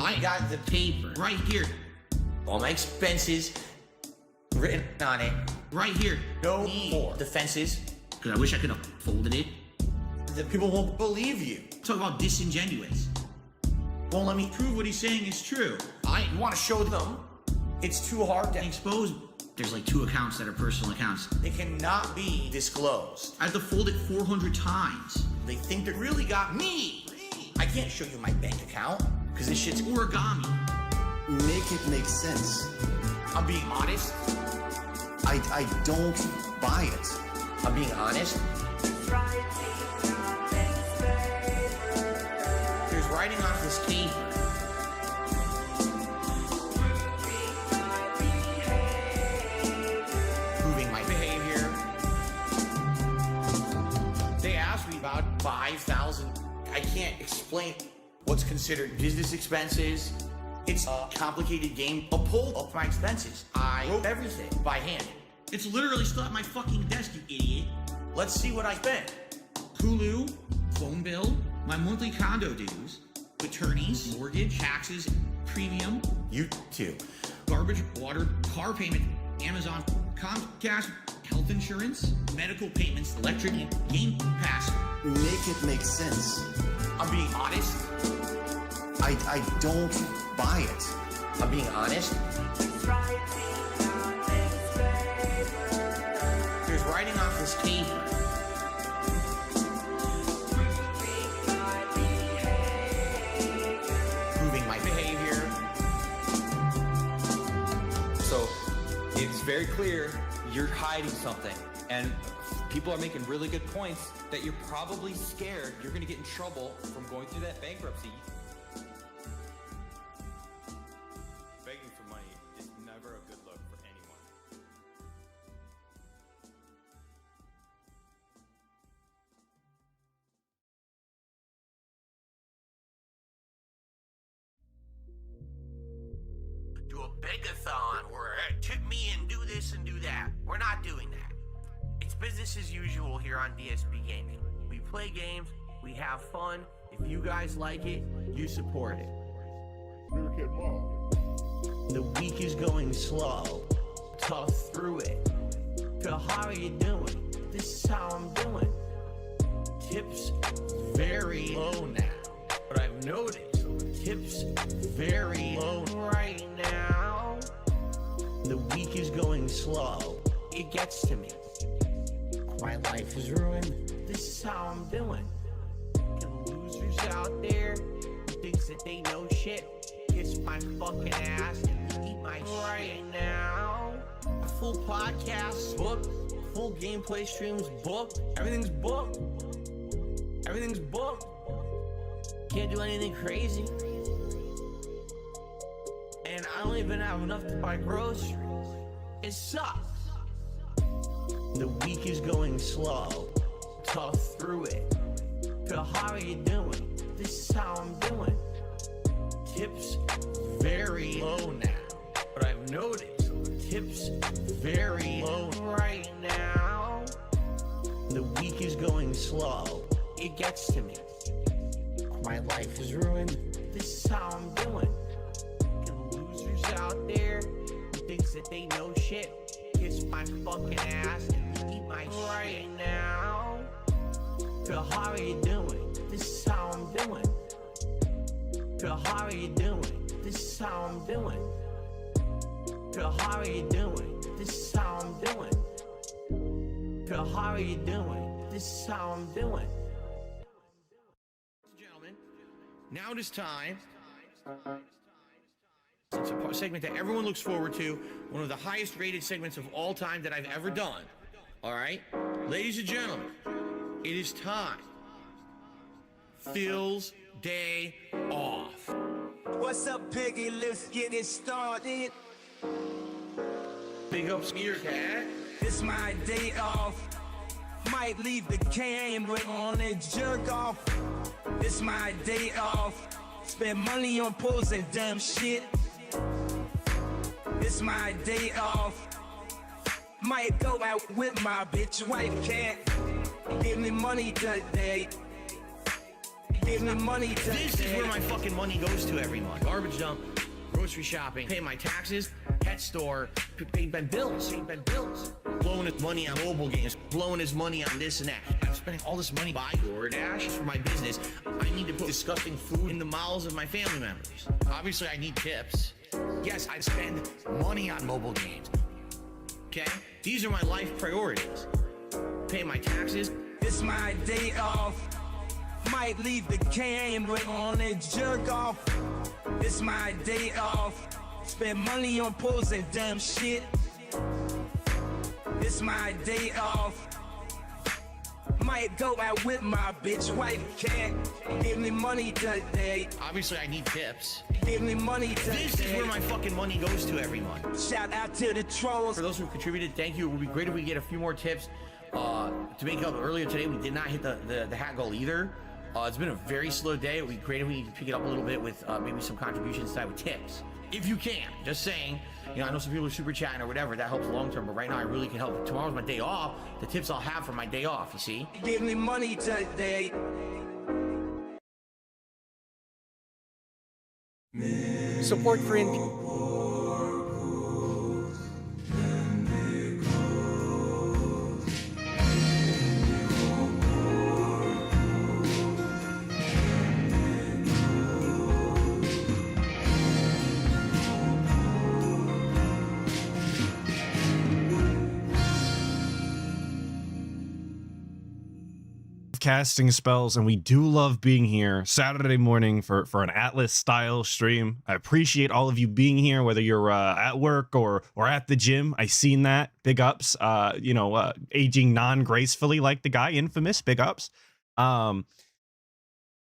I got the paper right here. All my expenses written on it. Right here. No more defenses. Because I wish I could have folded it. The people won't believe you. Talk about disingenuous. Won't let me prove what he's saying is true. I want to show them. It's too hard to expose. There's like 2 accounts that are personal accounts. They cannot be disclosed. I have to fold it 400 times. They think they really got me. I can't show you my bank account because this shit's origami. Make it make sense. I'm being honest. I don't buy it. I'm being honest. There's writing off this paper. Proving my behavior. They asked me about 5,000. I can't explain what's considered business expenses. It's a complicated game. A pull of my expenses. I wrote everything by hand. It's literally still at my fucking desk, you idiot. Let's see what I spent. Hulu, phone bill, my monthly condo dues, attorneys, mortgage, taxes, premium, YouTube, garbage, water, car payment, Amazon, Comcast, health insurance, medical payments, electric, game pass. Make it make sense. I'm being honest. I don't buy it. I'm being honest. There's writing off this paper. Proving my behavior. So it's very clear you're hiding something, and people are making really good points that you're probably scared you're going to get in trouble from going through that bankruptcy. Begging for money is never a good look for anyone. Do a begathon where tip me and do this and do that. We're not doing that. It's business as usual here on DSB Gaming. We play games, we have fun. If you guys like it, you support it. The week is going slow. Tough through it. So how are you doing? This is how I'm doing. Tips very low now. But I've noticed tips very low right now. The week is going slow. It gets to me. My life is ruined. This is how I'm doing. And losers out there who thinks that they know shit, kiss my fucking ass and eat my right now. A full podcast booked, full gameplay streams booked. Everything's booked. Everything's booked. Can't do anything crazy. And I don't even have enough to buy groceries. It sucks. The week is going slow. Tough through it. So how are you doing? This is how I'm doing. Tips very low now. But I've noticed tips very low right now. The week is going slow. It gets to me. My life is ruined. This is how I'm doing. And losers out there who thinks that they know shit, kiss my fucking ass and eat my right now. So how are you doing? This is how I'm doing. So how are you doing? This is how I'm doing. So how are you doing? This is how I'm doing. So how are you doing? This is how I'm doing. Gentlemen, now it is time. It's a segment that everyone looks forward to. One of the highest rated segments of all time that I've ever done. All right? Ladies and gentlemen, it is time. Phil's day off. What's up, Piggy? Let's get it started. Big ups, Meerkat. It's my day off. Might leave the camera on and jerk off. It's my day off. Spend money on pulls and dumb shit. It's my day off. Might go out with my bitch wife, can't give me money today. Give me money This is today. where my fucking money goes to every month. Garbage dump, grocery shopping, pay my taxes, pet store, pay my bills, blowing his money on mobile games, blowing his money on this and that. I'm spending all this money buying DoorDash for my business. I need to put disgusting food in the mouths of my family members. Obviously, I need tips. Yes, I spend money on mobile games. Okay? These are my life priorities. Pay my taxes. It's my day off. Might leave the game on it, jerk off. It's my day off. Spend money on pools and dumb shit. It's my day off. Might go out with my bitch wife, cat. Give me money today. Obviously, I need tips. Give me money today. This is where my fucking money goes to every month. Shout out to the trolls. For those who contributed, thank you. It would be great if we get a few more tips. To make up earlier today, we did not hit the hat goal either. It's been a very slow day. It would be great if we could pick it up a little bit with maybe some contributions tonight with tips. If you can, just saying. You know, I know some people are super chatting or whatever. That helps long term, but right now I really can help. Tomorrow's my day off. The tips I'll have for my day off, you see? Give me money today. Support for indie. Casting spells, and we do love being here Saturday morning for an Atlas style stream. I appreciate all of you being here, whether you're at work or at the gym. I seen that. Big ups. Aging non-gracefully like the guy Infamous. Big ups. Thank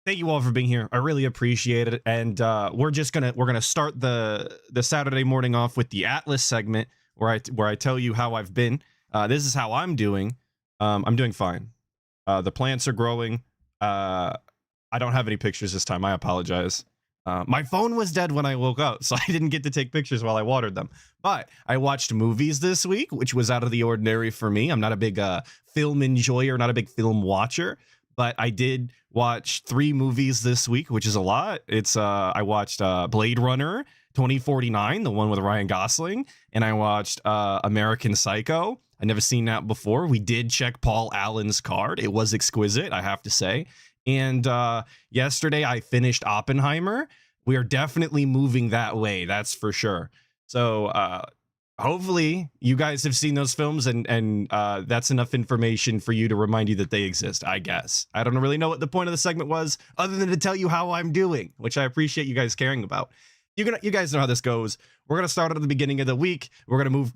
you all for being here. I really appreciate it. And we're gonna start the Saturday morning off with the Atlas segment where I tell you how I've been. This is how I'm doing. I'm doing fine. The plants are growing. I don't have any pictures this time. I apologize. My phone was dead when I woke up, so I didn't get to take pictures while I watered them. But I watched movies this week, which was out of the ordinary for me. I'm not a big film enjoyer, not a big film watcher, but I did watch 3 movies this week, which is a lot. It's I watched Blade Runner 2049, the one with Ryan Gosling, and I watched American Psycho. I never seen that before. We did check Paul Allen's card. It was exquisite, I have to say. And yesterday I finished Oppenheimer. We are definitely moving that way, that's for sure. So hopefully you guys have seen those films, and that's enough information for you to remind you that they exist, I guess. I don't really know what the point of the segment was, other than to tell you how I'm doing, which I appreciate you guys caring about. You guys know how this goes. We're going to start at the beginning of the week. We're going to move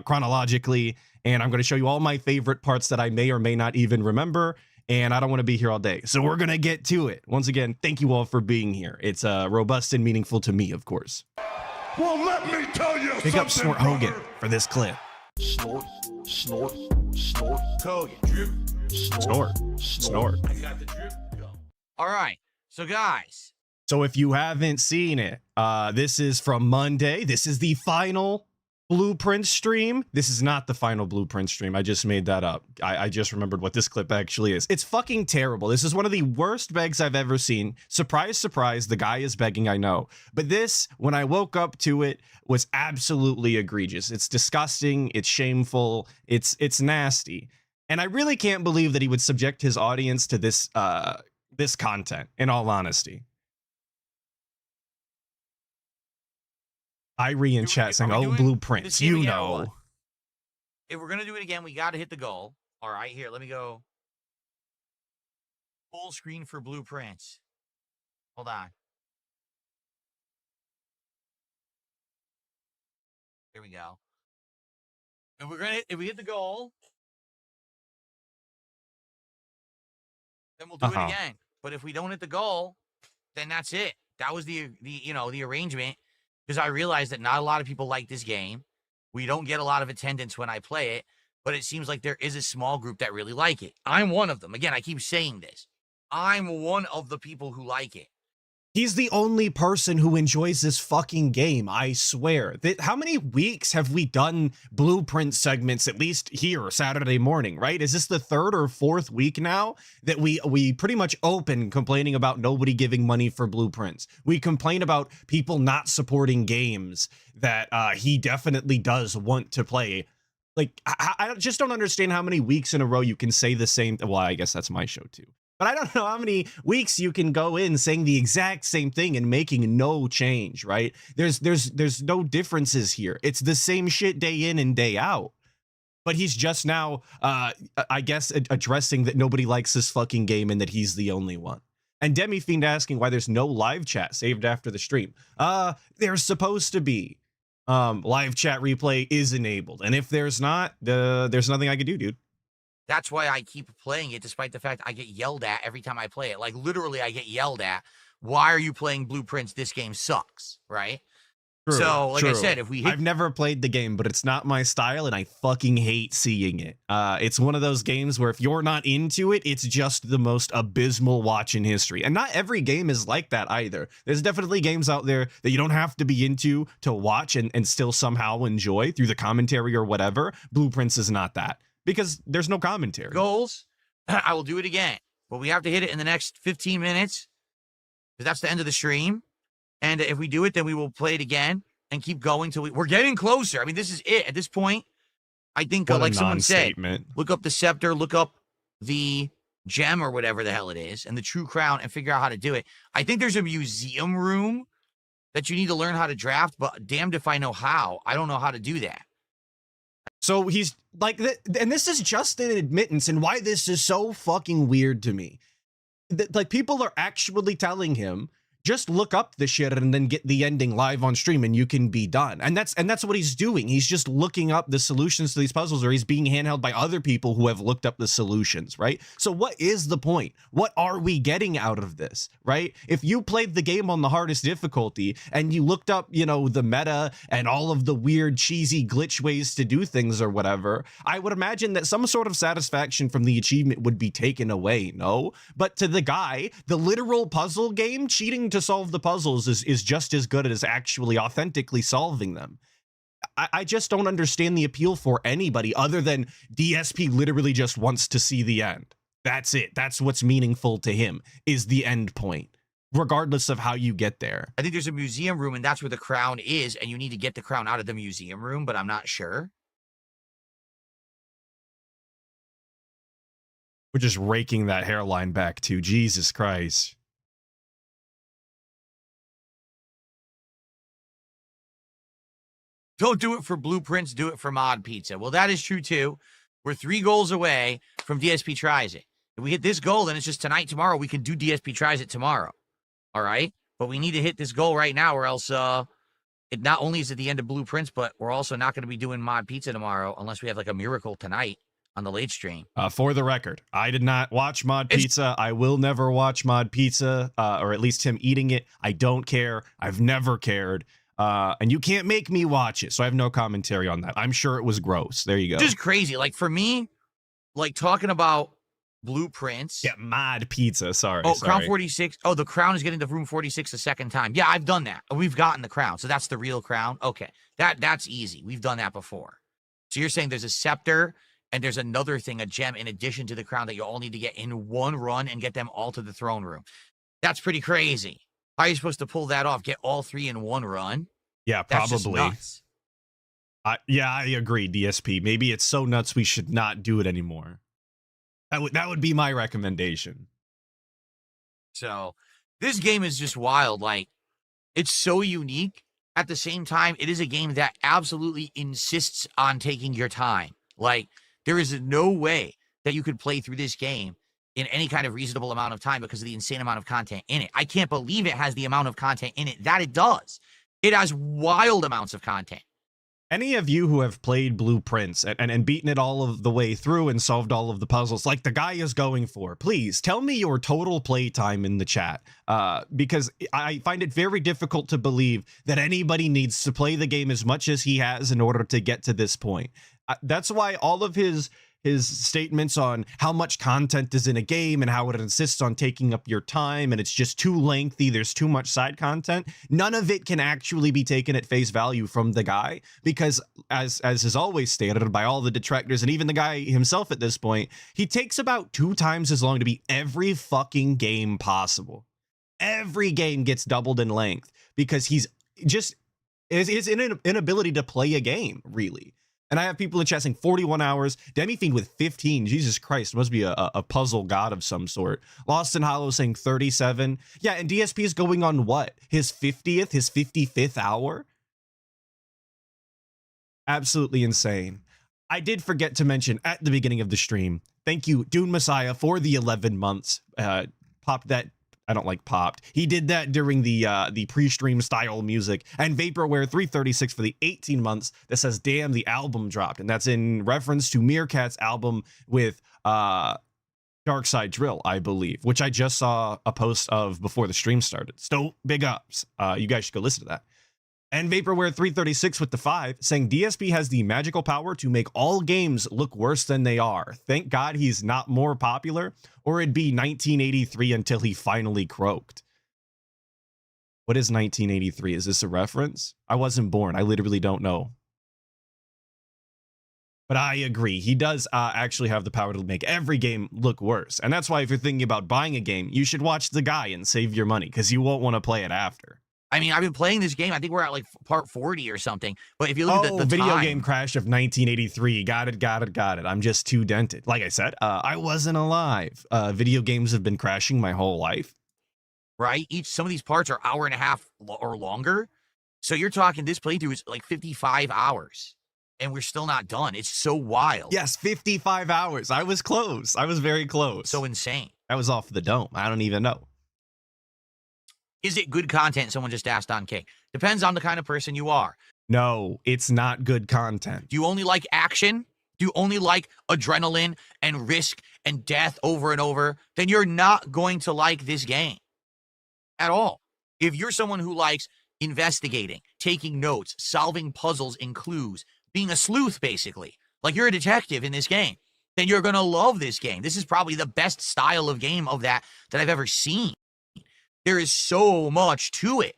chronologically, and I'm going to show you all my favorite parts that I may or may not even remember, and I don't want to be here all day. So we're going to get to it. Once again, thank you all for being here. It's robust and meaningful to me, of course. Well, let me tell you Pick up something, Snort Hogan brother. for this clip. Snort, snort, snort, Hogan. Drip, Snort. Snort. I got the drip. Go. All right. So, guys. So if you haven't seen it, this is from Monday. This is the final Blueprint stream. This is not the final Blueprint stream. I just made that up. I just remembered what this clip actually is. It's fucking terrible. This is one of the worst begs I've ever seen. Surprise, surprise, the guy is begging, I know. But this, when I woke up to it, was absolutely egregious. It's disgusting. It's shameful. It's nasty. And I really can't believe that he would subject his audience to this this content, in all honesty. Irie in chat saying, "Oh, blueprints, you know." If we're gonna do it again, we got to hit the goal. All right, here, let me go full screen for blueprints. Hold on. Here we go. If we hit the goal, then we'll do it again. But if we don't hit the goal, then that's it. That was the arrangement. Because I realized that not a lot of people like this game. We don't get a lot of attendance when I play it, but it seems like there is a small group that really like it. I'm one of them. Again, I keep saying this. I'm one of the people who like it. He's the only person who enjoys this fucking game, I swear. How many weeks have we done Blueprint segments, at least here, Saturday morning, right? Is this the 3rd or 4th week now that we pretty much open complaining about nobody giving money for Blueprints? We complain about people not supporting games that he definitely does want to play. Like, I just don't understand how many weeks in a row you can say the same. Well, I guess that's my show too. But I don't know how many weeks you can go in saying the exact same thing and making no change, right? There's no differences here. It's the same shit day in and day out. But he's just now, I guess, addressing that nobody likes this fucking game and that he's the only one. And Demi Fiend asking why there's no live chat saved after the stream. There's supposed to be. Live chat replay is enabled. And if there's not, there's nothing I can do, dude. That's why I keep playing it, despite the fact I get yelled at every time I play it. Like, literally, I get yelled at. Why are you playing Blueprints? This game sucks, right? True, so, like true. I said, if we hit... I've never played the game, but it's not my style, and I fucking hate seeing it. It's one of those games where if you're not into it, it's just the most abysmal watch in history. And not every game is like that either. There's definitely games out there that you don't have to be into to watch and still somehow enjoy through the commentary or whatever. Blueprints is not that. Because there's no commentary. Goals, I will do it again. But we have to hit it in the next 15 minutes. Because that's the end of the stream. And if we do it, then we will play it again and keep going till we're getting closer. I mean, this is it. At this point, I think, like someone said, look up the scepter, look up the gem or whatever the hell it is, and the true crown and figure out how to do it. I think there's a museum room that you need to learn how to draft, but damned if I know how. I don't know how to do that. So he's like, and this is just an admittance, and why this is so fucking weird to me. Like, people are actually telling him, just look up the shit and then get the ending live on stream and you can be done. And that's what he's doing. He's just looking up the solutions to these puzzles, or he's being handheld by other people who have looked up the solutions, right? So what is the point? What are we getting out of this, right? If you played the game on the hardest difficulty and you looked up, you know, the meta and all of the weird, cheesy glitch ways to do things or whatever, I would imagine that some sort of satisfaction from the achievement would be taken away, no? But to the guy, the literal puzzle game, cheating to solve the puzzles is just as good as actually authentically solving them. I just don't understand the appeal for anybody other than DSP literally just wants to see the end. That's it. That's what's meaningful to him, is the end point, regardless of how you get there. I think there's a museum room, and that's where the crown is, and you need to get the crown out of the museum room, but I'm not sure. We're just raking that hairline back too. Jesus Christ. Don't do it for Blueprints, do it for Mod Pizza. Well, that is true, too. We're 3 goals away from DSP Tries It. If we hit this goal, then it's just tonight, tomorrow. We can do DSP Tries It tomorrow. All right? But we need to hit this goal right now, or else it not only is at the end of Blueprints, but we're also not going to be doing Mod Pizza tomorrow unless we have, like, a miracle tonight on the late stream. For the record, I did not watch Mod Pizza. I will never watch Mod Pizza, or at least him eating it. I don't care. I've never cared. And you can't make me watch it, so I have no commentary on that. I'm sure it was gross. There you go. Just crazy. Like, for me, like, talking about Blueprints. Yeah, Mod Pizza. Sorry. Crown 46. Oh, the crown is getting to room 46 a second time. Yeah, I've done that. We've gotten the crown. So that's the real crown. Okay. That's easy. We've done that before. So you're saying there's a scepter and there's another thing, a gem in addition to the crown, that you all need to get in one run and get them all to the throne room. That's pretty crazy. How are you supposed to pull that off? Get all 3 in one run? Yeah, That's just probably. nuts. Yeah, I agree, DSP. Maybe it's so nuts we should not do it anymore. That would be my recommendation. So this game is just wild. Like, it's so unique. At the same time, it is a game that absolutely insists on taking your time. Like, there is no way that you could play through this game in any kind of reasonable amount of time because of the insane amount of content in it. I can't believe it has the amount of content in it that it does. It has wild amounts of content. Any of you who have played Blueprints and beaten it all of the way through and solved all of the puzzles like the guy is going for, please tell me your total play time in the chat, because I find it very difficult to believe that anybody needs to play the game as much as he has in order to get to this point. That's why all of his his statements on how much content is in a game and how it insists on taking up your time and it's just too lengthy, there's too much side content, none of it can actually be taken at face value from the guy, because as is always stated by all the detractors and even the guy himself at this point, he takes about 2 times as long to beat every fucking game possible. Every game gets doubled in length because he's just his inability to play a game, really. And I have people in chat saying 41 hours. Demi-Fiend with 15. Jesus Christ, must be a puzzle god of some sort. Lost in Hollow saying 37. Yeah, and DSP is going on what? His 50th, his 55th hour? Absolutely insane. I did forget to mention at the beginning of the stream, thank you, Dune Messiah, for the 11 months. Popped that. I don't like popped. He did that during the pre-stream style music, and Vaporware 336 for the 18 months that says, damn, the album dropped. And that's in reference to Meerkat's album with Dark Side Drill, I believe, which I just saw a post of before the stream started. So big ups. You guys should go listen to that. And Vaporware 336 with the 5 saying DSP has the magical power to make all games look worse than they are. Thank God he's not more popular, or it'd be 1983 until he finally croaked. What is 1983? Is this a reference? I wasn't born. I literally don't know. But I agree. He does actually have the power to make every game look worse. And that's why if you're thinking about buying a game, you should watch the guy and save your money, because you won't want to play it after. I mean, I've been playing this game. I think we're at like part 40 or something. But if you look at the video time, game crash of 1983. Got it. I'm just too dented. Like I said, I wasn't alive. Video games have been crashing my whole life. Right? Some of these parts are hour and a half or longer. So you're talking this playthrough is like 55 hours. And we're still not done. It's so wild. Yes, 55 hours. I was close. I was very close. So insane. That was off the dome. I don't even know. Is it good content? Someone just asked on King. Depends on the kind of person you are. No, it's not good content. Do you only like action? Do you only like adrenaline and risk and death over and over? Then you're not going to like this game at all. If you're someone who likes investigating, taking notes, solving puzzles and clues, being a sleuth, basically, like you're a detective in this game, then you're going to love this game. This is probably the best style of game of that I've ever seen. There is so much to it.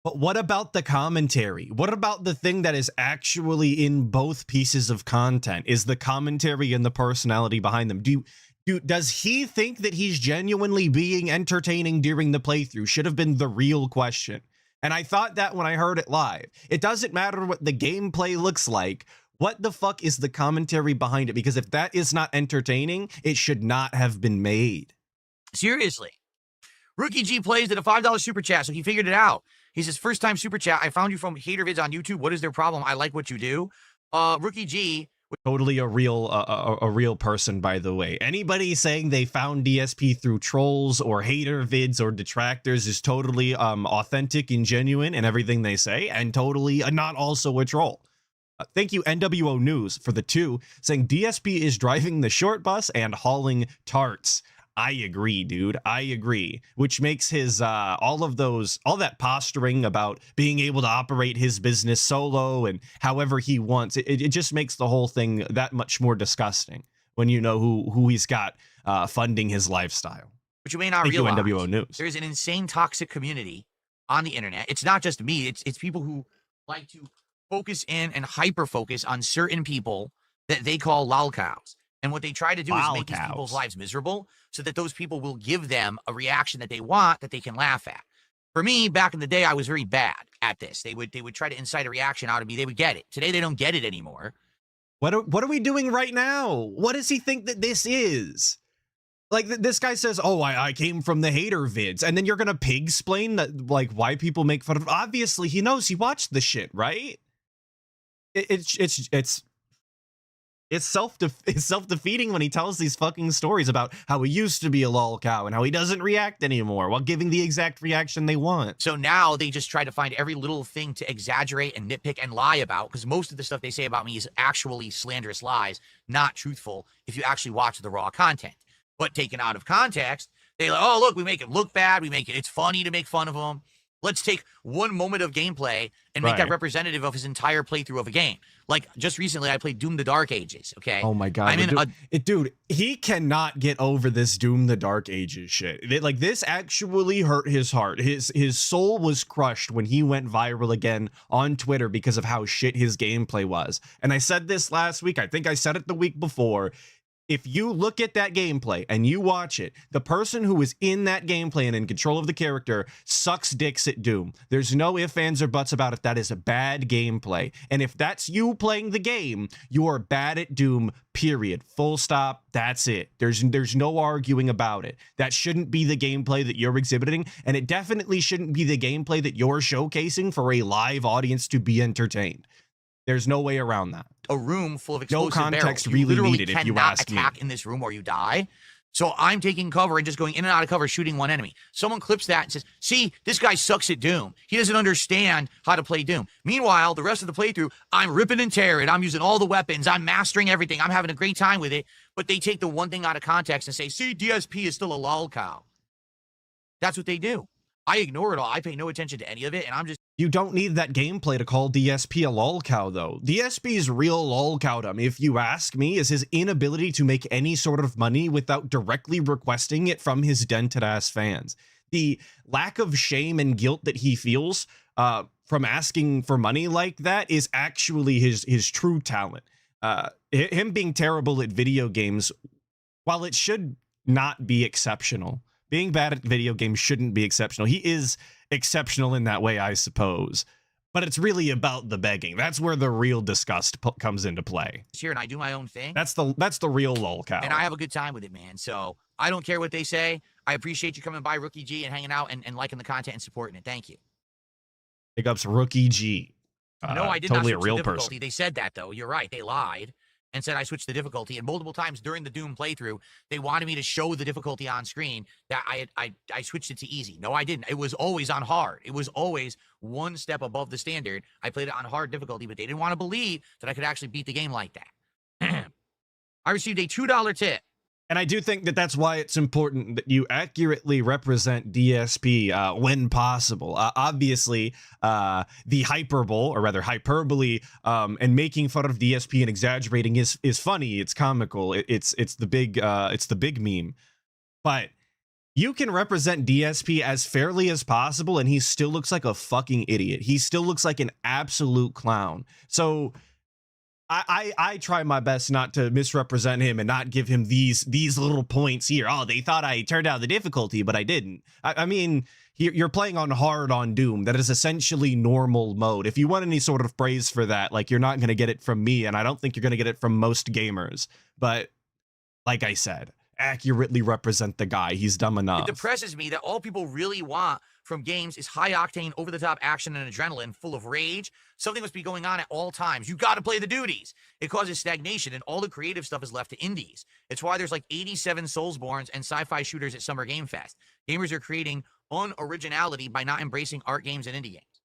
But what about the commentary? What about the thing that is actually in both pieces of content? Is the commentary and the personality behind them? Does he think that he's genuinely being entertaining during the playthrough? Should have been the real question. And I thought that when I heard it live. It doesn't matter what the gameplay looks like. What the fuck is the commentary behind it? Because if that is not entertaining, it should not have been made. Seriously. Rookie G plays at a $5 super chat, so he figured it out. He says, first time super chat. I found you from Hater Vids on YouTube. What is their problem? I like what you do. Rookie G. Totally a real person, by the way. Anybody saying they found DSP through trolls or hater vids or detractors is totally authentic and genuine in everything they say, and totally not also a troll. Thank you, NWO News, for the 2, saying DSP is driving the short bus and hauling tarts. I agree, dude. I agree. Which makes his all that posturing about being able to operate his business solo and however he wants. It just makes the whole thing that much more disgusting when you know who he's got funding his lifestyle. But you may not realize, NWO News. There's an insane toxic community on the internet. It's not just me. It's people who like to focus in and hyper focus on certain people that they call lolcows. And what they try to do is make these people's lives miserable so that those people will give them a reaction that they want that they can laugh at. For me, back in the day, I was very bad at this. They would try to incite a reaction out of me. They would get it. Today, they don't get it anymore. What are we doing right now? What does he think that this is? Like, this guy says, oh, I came from the hater vids. And then you're going to pig-splain that, like, why people make fun of. Obviously, he knows. He watched the shit, right? It's self-defeating when he tells these fucking stories about how he used to be a lol cow and how he doesn't react anymore while giving the exact reaction they want. So now they just try to find every little thing to exaggerate and nitpick and lie about, because most of the stuff they say about me is actually slanderous lies, not truthful if you actually watch the raw content. But taken out of context, they like, oh, look, we make it look bad. It's funny to make fun of him. Let's take one moment of gameplay and make that Right. representative of his entire playthrough of a game. Like just recently, I played Doom: The Dark Ages. Okay. Oh my god, I'm in dude, he cannot get over this Doom: The Dark Ages shit. Like this actually hurt his heart. His soul was crushed when he went viral again on Twitter because of how shit his gameplay was. And I said this last week. I think I said it the week before. If you look at that gameplay and you watch it, the person who is in that gameplay and in control of the character sucks dicks at Doom. There's no ifs, ands, or buts about it. That is a bad gameplay. And if that's you playing the game, you are bad at Doom, period. Full stop. That's it. There's no arguing about it. That shouldn't be the gameplay that you're exhibiting, and it definitely shouldn't be the gameplay that you're showcasing for a live audience to be entertained. There's no way around that. a room full of No explosive context barrels. You really literally needed, if you cannot ask me. attack in this room or you die. So I'm taking cover and just going in and out of cover, shooting one enemy. Someone clips that and says, see, this guy sucks at Doom. He doesn't understand how to play Doom. Meanwhile, the rest of the playthrough, I'm ripping and tearing. I'm using all the weapons. I'm mastering everything. I'm having a great time with it. But they take the one thing out of context and say, see, DSP is still a lol cow. That's what they do. I ignore it all. I pay no attention to any of it. And I'm just You don't need that gameplay to call DSP a lol cow, though. DSP's real lol cowdom, if you ask me, is his inability to make any sort of money without directly requesting it from his dented ass fans. The lack of shame and guilt that he feels from asking for money like that is actually his true talent. Him being terrible at video games, while it should not be exceptional, being bad at video games shouldn't be exceptional. He is exceptional in that way, I suppose. But it's really about the begging. That's where the real disgust comes into play. here and I do my own thing. That's the real lol cow. And I have a good time with it, man. So I don't care what they say. I appreciate you coming by, Rookie G, and hanging out and liking the content and supporting it. Thank you. Big ups Rookie G. No, I did totally not a switch real the difficulty. person. They said that, though. You're right. They lied and said I switched the difficulty. And multiple times during the Doom playthrough, they wanted me to show the difficulty on screen that I switched it to easy. No, I didn't. It was always on hard. It was always one step above the standard. I played it on hard difficulty, but they didn't want to believe that I could actually beat the game like that. I received a $2 tip. And I do think that that's why it's important that you accurately represent DSP when possible. Obviously, the hyperbole, and making fun of DSP and exaggerating is funny. It's comical. It's the big meme. But you can represent DSP as fairly as possible, and he still looks like a fucking idiot. He still looks like an absolute clown. So I try my best not to misrepresent him and not give him these little points here. Oh, they thought I turned down the difficulty, but I didn't. I mean, you're playing on hard on Doom. That is essentially normal mode. If you want any sort of praise for that, like, you're not going to get it from me, and I don't think you're going to get it from most gamers. But like I said, accurately represent the guy. He's dumb enough. It depresses me that all people really want from games is high octane, over the top action and adrenaline, full of rage. Something must be going on at all times. You got to play the duties. It causes stagnation, and all the creative stuff is left to indies. It's why there's like 87 Soulsborns and sci-fi shooters at Summer Game Fest. Gamers are creating unoriginality by not embracing art games and indie games.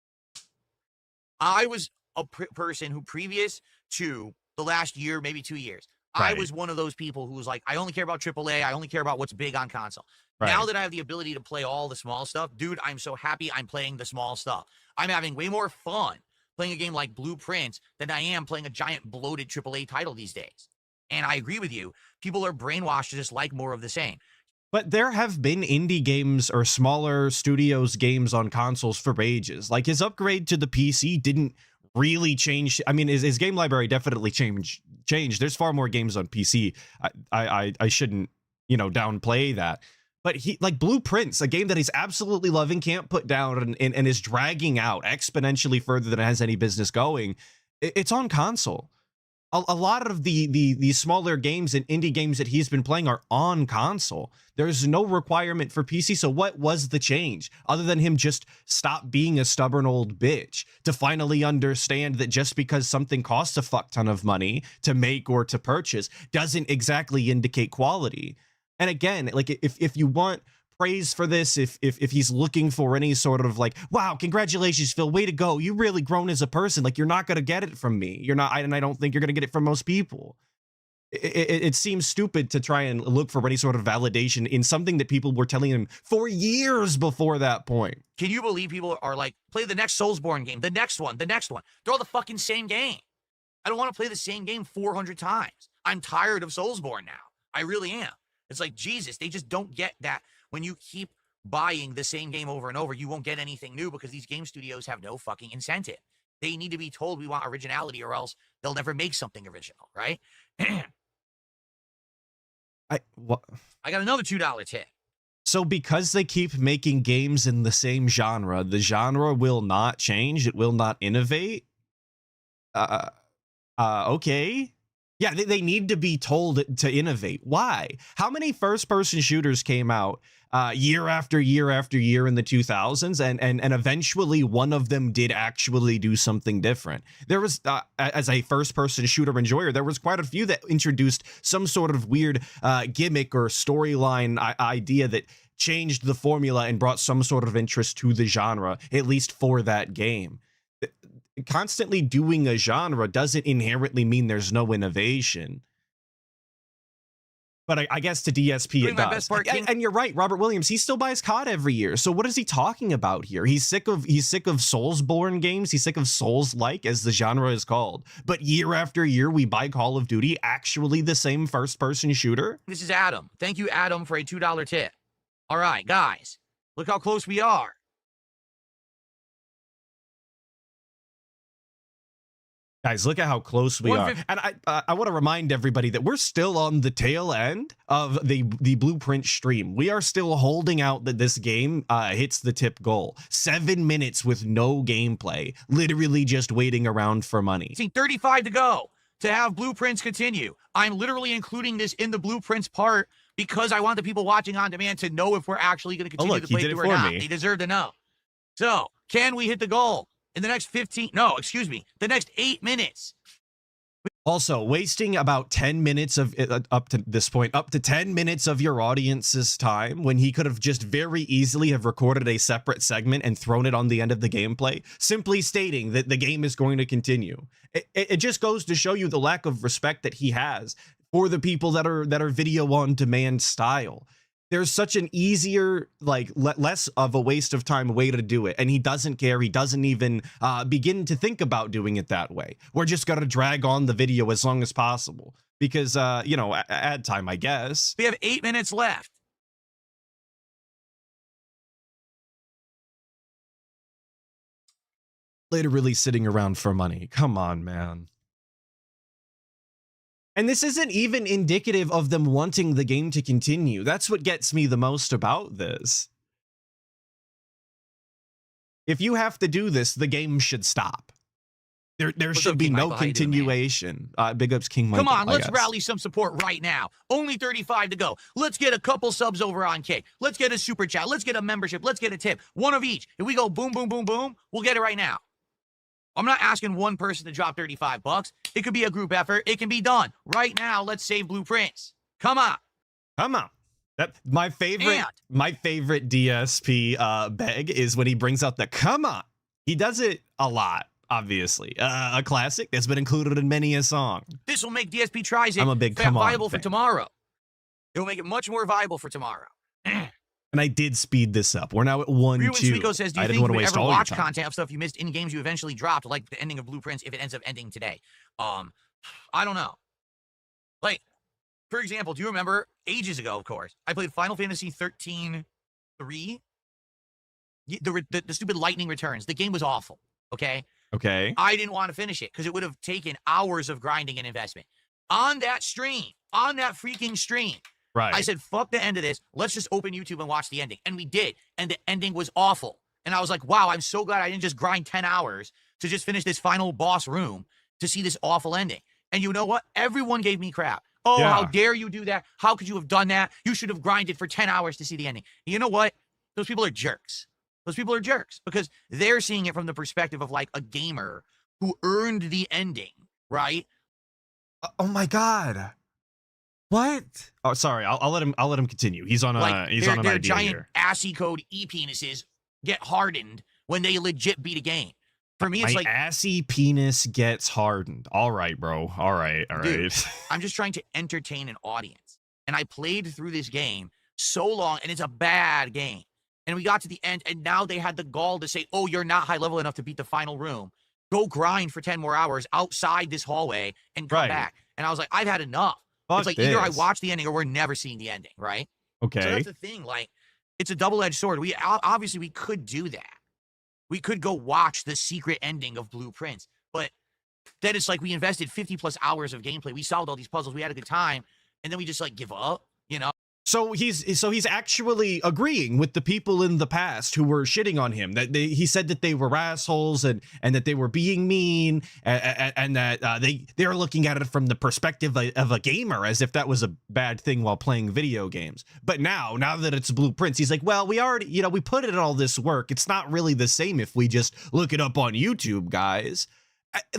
I was a person who, previous to the last year, maybe 2 years, I Right. was one of those people who was like, I only care about AAA. I only care about what's big on console. Right. Now that I have the ability to play all the small stuff, dude, I'm so happy I'm playing the small stuff. I'm having way more fun playing a game like Blueprint than I am playing a giant bloated AAA title these days. And I agree with you. People are brainwashed to just like more of the same. But there have been indie games or smaller studios games on consoles for ages. Like, his upgrade to the PC didn't really change. I mean, his game library definitely changed. There's far more games on PC. I shouldn't, downplay that. But he, like Blueprints, a game that he's absolutely loving, can't put down, and is dragging out exponentially further than it has any business going. It's on console. A lot of the smaller games and indie games that he's been playing are on console. There's no requirement for PC. So what was the change other than him just stop being a stubborn old bitch to finally understand that just because something costs a fuck ton of money to make or to purchase doesn't exactly indicate quality? And again, like, if you want praise for this, if he's looking for any sort of like, wow, congratulations, Phil, way to go, you really grown as a person, like, you're not gonna get it from me. You're not, and I don't think you're gonna get it from most people. it seems stupid to try and look for any sort of validation in something that people were telling him for years before that point. Can you believe people are like, play the next Soulsborne game, the next one, the next one? They're all the fucking same game. I don't want to play the same game 400 times. I'm tired of Soulsborne now. I really am. It's like, Jesus, they just don't get that when you keep buying the same game over and over, you won't get anything new because these game studios have no fucking incentive. They need to be told we want originality or else they'll never make something original, right? I got another $2 tip. So because they keep making games in the same genre, the genre will not change. It will not innovate. Okay. Yeah, they need to be told to innovate. Why? How many first-person shooters came out year after year after year in the 2000s, and eventually one of them did actually do something different? There was, as a first-person shooter enjoyer, there was quite a few that introduced some sort of weird gimmick or storyline idea that changed the formula and brought some sort of interest to the genre, at least for that game. Constantly doing a genre doesn't inherently mean there's no innovation. But I guess to DSP it does. And you're right, Robert Williams, he still buys COD every year. So what is he talking about here? He's sick of Soulsborne games. He's sick of Souls-like, as the genre is called. But year after year, we buy Call of Duty, actually the same first-person shooter. This is Adam. Thank you, Adam, for a $2 tip. All right, guys, look how close we are. Guys, look at how close we are. And I want to remind everybody that we're still on the tail end of the Blueprint stream. We are still holding out that this game hits the tip goal. 7 minutes with no gameplay, literally just waiting around for money. 35 to go to have Blueprints continue. I'm literally including this in the Blueprints part because I want the people watching on demand to know if we're actually going to continue the playthrough or not. They deserve to know. So, can we hit the goal? In the next the next 8 minutes. Also, wasting about 10 minutes of up to this point, up to 10 minutes of your audience's time when he could have just very easily have recorded a separate segment and thrown it on the end of the gameplay, simply stating that the game is going to continue. It just goes to show you the lack of respect that he has for the people that are video on demand style. There's such an easier, like, less of a waste of time way to do it. And he doesn't care. He doesn't even begin to think about doing it that way. We're just going to drag on the video as long as possible because, you know, ad time, I guess. We have 8 minutes left. Literally sitting around for money. Come on, man. And this isn't even indicative of them wanting the game to continue. That's what gets me the most about this. If you have to do this, the game should stop. There should be no continuation. Big ups, King Michael. Come on, let's rally some support right now. Only 35 to go. Let's get a couple subs over on Kick. Let's get a super chat. Let's get a membership. Let's get a tip. One of each. If we go boom, boom, boom, boom, we'll get it right now. I'm not asking one person to drop 35 bucks. It could be a group effort. It can be done. Right now, let's save Blueprints. Come on. Come on. My favorite DSP beg is when he brings out the come on. He does it a lot, obviously. A classic that's been included in many a song. This will make DSP tries it I'm a big come on viable fan. for tomorrow. It will make it much more viable for tomorrow. And I did speed this up. We're now at 1-2. Suiko says, do you I didn't think want to you waste ever all your watch time. content of stuff you missed in games you eventually dropped, like the ending of Blueprints if it ends up ending today? I don't know. Like, for example, do you remember ages ago, of course, I played Final Fantasy 13-3? The stupid lightning returns. The game was awful, okay? Okay. I didn't want to finish it because it would have taken hours of grinding and investment. On that freaking stream, right. I said, fuck the end of this. Let's just open YouTube and watch the ending. And we did. And the ending was awful. And I was like, wow, I'm so glad I didn't just grind 10 hours to just finish this final boss room to see this awful ending. And you know what? Everyone gave me crap. Oh, yeah. How dare you do that? How could you have done that? You should have grinded for 10 hours to see the ending. And you know what? Those people are jerks. Those people are jerks because they're seeing it from the perspective of like a gamer who earned the ending, right? Oh my God. What? Oh, sorry. I'll let him continue. He's on a he's on an idea giant here. ASCII code e-penises get hardened when they legit beat a game. For me, it's My like, assy penis gets hardened. All right, bro. All right. All dude, right. I'm just trying to entertain an audience. And I played through this game so long, and it's a bad game. And we got to the end, and now they had the gall to say, oh, you're not high level enough to beat the final room. Go grind for 10 more hours outside this hallway and come Right. back. And I was like, I've had enough. Fuck It's like either I this. watch the ending or we're never seeing the ending, right? So Okay. that's the thing. Like, it's a double-edged sword. We obviously we could do that. We could go watch the secret ending of Blueprints, but then it's like we invested 50 plus hours of gameplay. We solved all these puzzles. We had a good time, and then we just like give up, you know? So he's actually agreeing with the people in the past who were shitting on him. That he said that they were assholes and that they were being mean and that they're looking at it from the perspective of a gamer, as if that was a bad thing while playing video games. But now that it's Blueprints, he's like, well, we already, we put in all this work. It's not really the same if we just look it up on YouTube, guys.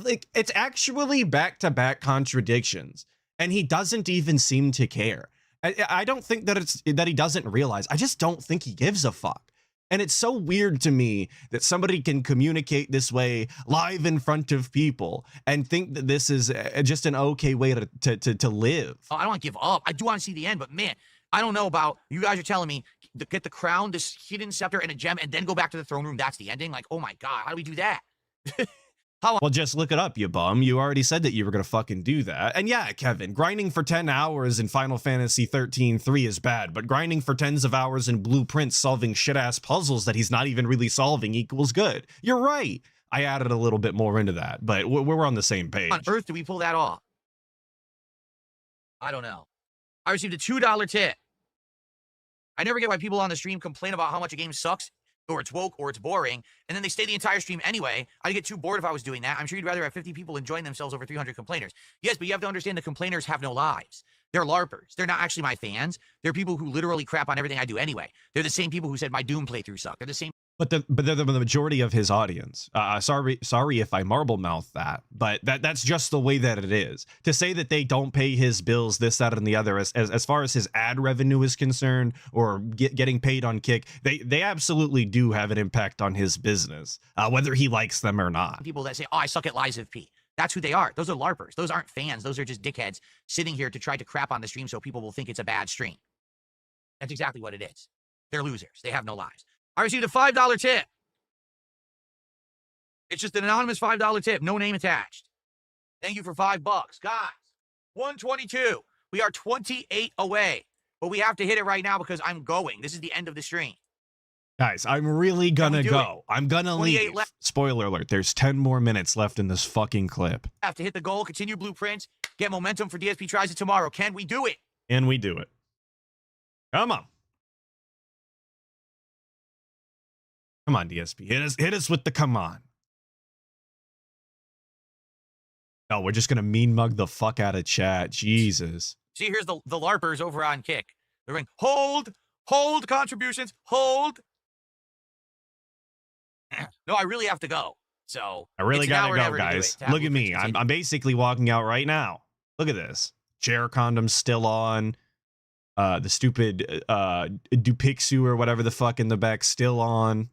Like, it's actually back-to-back contradictions, and he doesn't even seem to care. I don't think that he doesn't realize. I just don't think he gives a fuck. And it's so weird to me that somebody can communicate this way live in front of people and think that this is just an okay way to live. I don't want to give up. I do want to see the end, but man, I don't know about you guys are telling me to get the crown, this hidden scepter, and a gem, and then go back to the throne room. That's the ending. Like, oh my god, how do we do that? Well, just look it up, you bum. You already said that you were going to fucking do that. And yeah, Kevin, grinding for 10 hours in Final Fantasy 13-3 is bad, but grinding for tens of hours in Blueprints solving shit-ass puzzles that he's not even really solving equals good. You're right. I added a little bit more into that, but we're on the same page. On earth do we pull that off? I don't know. I received a $2 tip. I never get why people on the stream complain about how much a game sucks, or it's woke, or it's boring, and then they stay the entire stream anyway. I'd get too bored if I was doing that. I'm sure you'd rather have 50 people enjoying themselves over 300 complainers. Yes, but you have to understand the complainers have no lives. They're LARPers. They're not actually my fans. They're people who literally crap on everything I do anyway. They're the same people who said my Doom playthrough sucked. They're the same. But they're the majority of his audience. Sorry if I marble mouth that, but that's just the way that it is. To say that they don't pay his bills, this, that, and the other, as far as his ad revenue is concerned, or getting paid on Kick, they absolutely do have an impact on his business, whether he likes them or not. People that say, oh, I suck at Lies of P. That's who they are. Those are LARPers. Those aren't fans. Those are just dickheads sitting here to try to crap on the stream so people will think it's a bad stream. That's exactly what it is. They're losers. They have no lives. I received a $5 tip. It's just an anonymous $5 tip, no name attached. Thank you for $5. Guys, 122. We are 28 away, but we have to hit it right now because I'm going. This is the end of the stream. Guys, I'm really gonna go. I'm gonna leave. left. Spoiler alert, there's 10 more minutes left in this fucking clip. Have to hit the goal, continue Blueprints, get momentum for DSP Tries It tomorrow. Can we do it? And we do it. Come on. Come on, DSP. Hit us with the come on. No, we're just gonna mean mug the fuck out of chat. Jesus. See, here's the LARPers over on Kick. They're going, hold contributions, hold. No, I really have to go. So I really gotta go, guys. Look at me. Continue. I'm basically walking out right now. Look at this. Chair condom's still on. The stupid Dupixu or whatever the fuck in the back still on.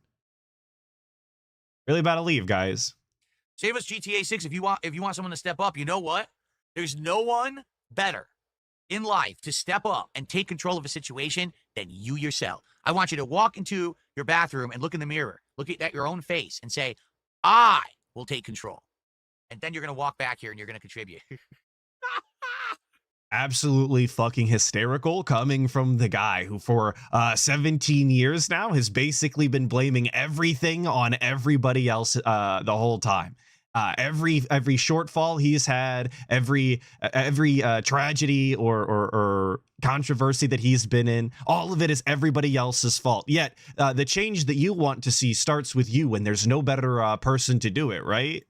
Really about to leave, guys. Save us GTA 6 if you want someone to step up. You know what? There's no one better in life to step up and take control of a situation than you yourself. I want you to walk into your bathroom and look in the mirror, look at your own face and say, I will take control. And then you're going to walk back here and you're going to contribute. Absolutely fucking hysterical coming from the guy who for 17 years now has basically been blaming everything on everybody else the whole time. Every shortfall he's had, every tragedy or controversy that he's been in, all of it is everybody else's fault. Yet the change that you want to see starts with you, and there's no better person to do it, right?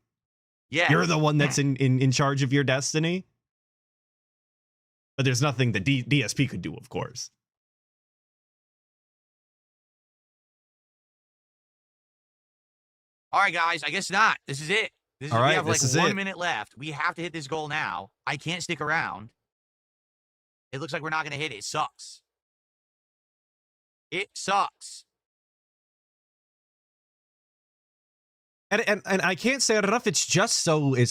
Yeah. You're the one that's in charge of your destiny. But there's nothing that DSP could do, of course. All right, guys, I guess not. This is it. We have like 1 minute left. We have to hit this goal now. I can't stick around. It looks like we're not going to hit it. It sucks. It sucks. And I can't say it enough. It's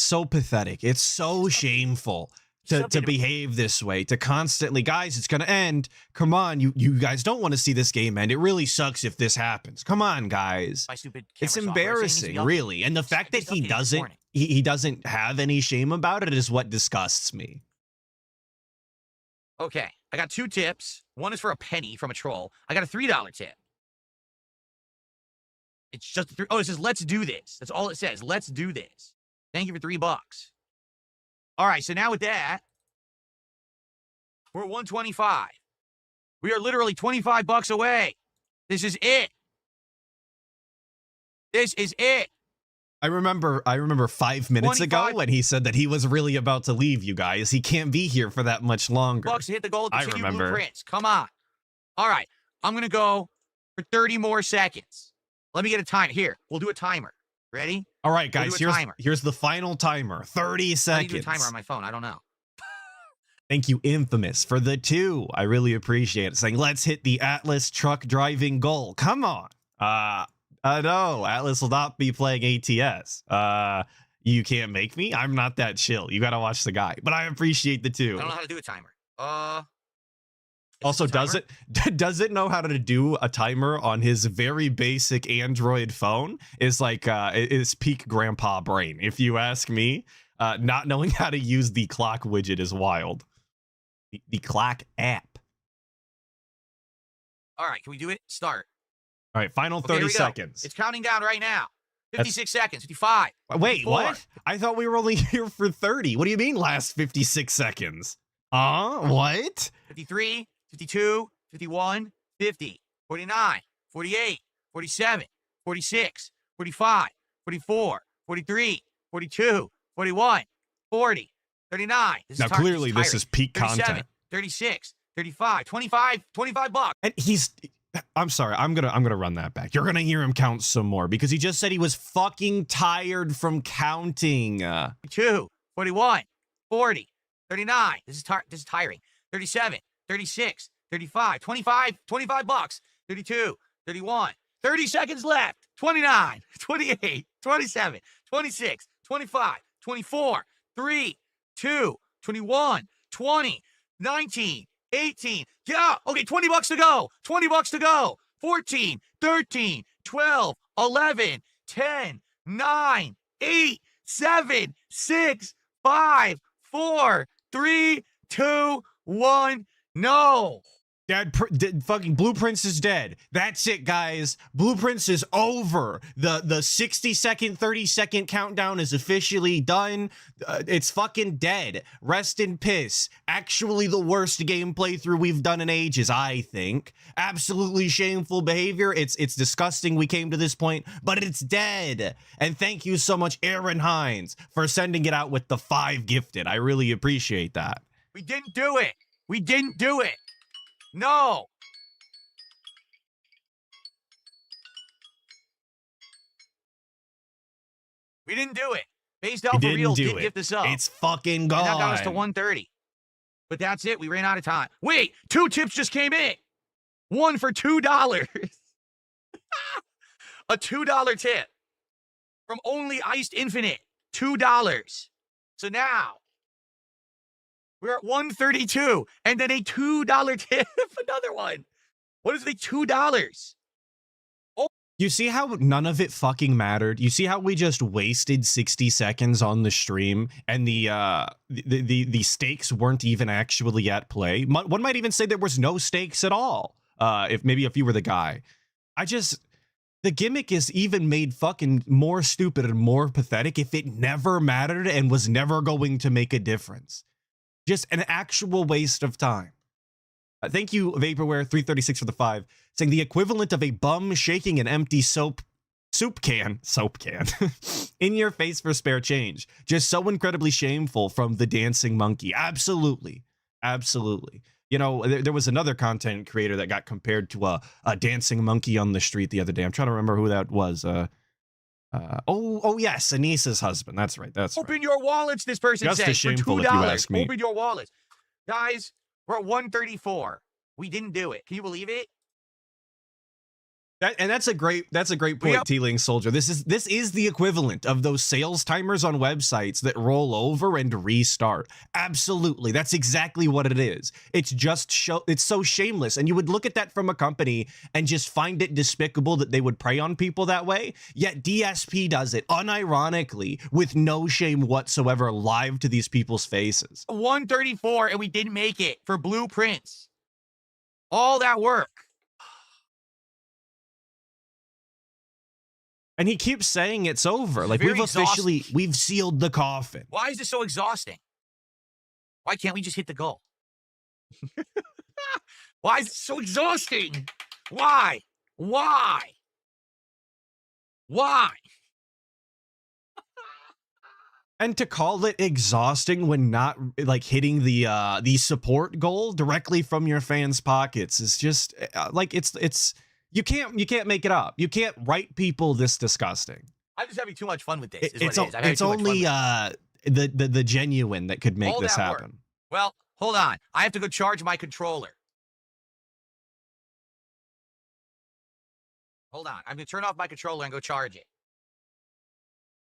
so pathetic. It's so shameful to behave this way, to constantly, guys, it's gonna end. Come on, you guys don't want to see this game end. It really sucks if this happens. Come on, guys. My stupid It's camera software saying it needs to be embarrassing, updated. really. And the fact that Just updated this morning. he doesn't have any shame about it is what disgusts me. Okay, I got 2 tips. One is for a penny from a troll. I got a $3 tip. It's just oh, it says let's do this. That's all it says. Let's do this. Thank you for $3. All right, so now with that, we're at 125. We are literally $25 away. This is it. This is it. I remember 5 minutes ago 25 when he said that he was really about to leave, you guys. He can't be here for that much longer. Bucks to hit the goal. I Continue remember. blueprints. Come on. All right, I'm gonna go for 30 more seconds. Let me get a time. Here, we'll do a timer. Ready? All right, We'll guys, do a timer. here's the final timer. 30 I seconds. need to do a timer on my phone. I don't know. Thank you, Infamous, for the 2. I really appreciate it. Saying, let's hit the Atlas truck driving goal. Come on. No, Atlas will not be playing ATS. You can't make me. I'm not that chill. You got to watch the guy. But I appreciate the 2. I don't know how to do a timer. Also, Is this a timer? does it know how to do a timer on his very basic Android phone? Is like is peak grandpa brain, if you ask me. Not knowing how to use the clock widget is wild. The clock app. All right, can we do it? Start. All right, final Okay, here 30 we go. seconds. It's counting down right now. 56 seconds. 55. Wait, 54, what? I thought we were only here for 30. What do you mean last 56 seconds? What? 53, 52, 51, 50, 49, 48, 47, 46, 45, 44, 43, 42, 41, 40, 39. This is Now, clearly, this tiring. is peak 37, content. 36, 35, 25, $25. And I'm sorry, I'm gonna run that back. You're gonna hear him count some more because he just said he was fucking tired from counting. 42, 41, 40, 39. This is tiring. 37, 36, 35, 25, $25. 32, 31, 30 seconds left. 29, 28, 27, 26, 25, 24, 3, 2, 21, 20, 19, 18. Yeah. Okay, $20 to go. $20 to go. 14, 13, 12, 11, 10, 9, 8, 7, 6, 5, 4, 3, 2, 1. No. Fucking Blueprints is dead. That's it, guys. Blueprints is over. The 60-second, 30-second countdown is officially done. It's fucking dead. Rest in piss. Actually, the worst game playthrough we've done in ages, I think. Absolutely shameful behavior. It's disgusting we came to this point, but it's dead. And thank you so much, Aaron Hines, for sending it out with the 5 gifted. I really appreciate that. We didn't do it. We didn't do it. No. We didn't do it. Based off We of real didn't did do gift it. this up. It's fucking gone. And that got us to 130. But that's it. We ran out of time. Wait, 2 tips just came in. One for $2. A $2 tip from Only Iced Infinite. $2. So now we're at 132, and then a $2 tip. Another one. What is the $2? You see how none of it fucking mattered? You see how we just wasted 60 seconds on the stream and the stakes weren't even actually at play? One might even say there was no stakes at all. If you were the guy. The gimmick is even made fucking more stupid and more pathetic if it never mattered and was never going to make a difference. Just an actual waste of time. Thank you, Vaporware336 for the 5, saying the equivalent of a bum shaking an empty soap can in your face for spare change. Just so incredibly shameful from the dancing monkey. Absolutely. Absolutely. You know, there was another content creator that got compared to a dancing monkey on the street the other day. I'm trying to remember who that was. Yes, Anissa's husband. That's right. Open your wallets, this person Just said, as shameful for $2. if you ask me. Open your wallets. Guys, we're at 134. We didn't do it. Can you believe it? That's a great point, T-Ling Soldier. This is the equivalent of those sales timers on websites that roll over and restart. Absolutely, that's exactly what it is. It's just it's so shameless, and you would look at that from a company and just find it despicable that they would prey on people that way. Yet DSP does it unironically with no shame whatsoever, live to these people's faces. 134, and we didn't make it for blueprints. All that work. And he keeps saying it's over. Like, we've sealed the coffin. Why is this so exhausting? Why can't we just hit the goal? Why is it so exhausting? Why? And to call it exhausting when not like hitting the support goal directly from your fans' pockets is just like it's you can't make it up. You can't write people this disgusting. I'm just having too much fun with this. It's only the genuine that could make all this that happen. Work. Well, hold on. I have to go charge my controller. Hold on. I'm gonna turn off my controller and go charge it.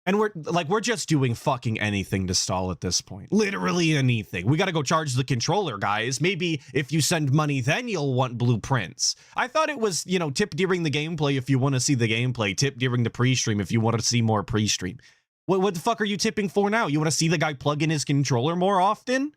And we're just doing fucking anything to stall at this point. Literally anything. We got to go charge the controller, guys. Maybe if you send money, then you'll want blueprints. I thought it was, you know, tip during the gameplay if you want to see the gameplay. Tip during the pre-stream if you want to see more pre-stream. What the fuck are you tipping for now? You want to see the guy plug in his controller more often?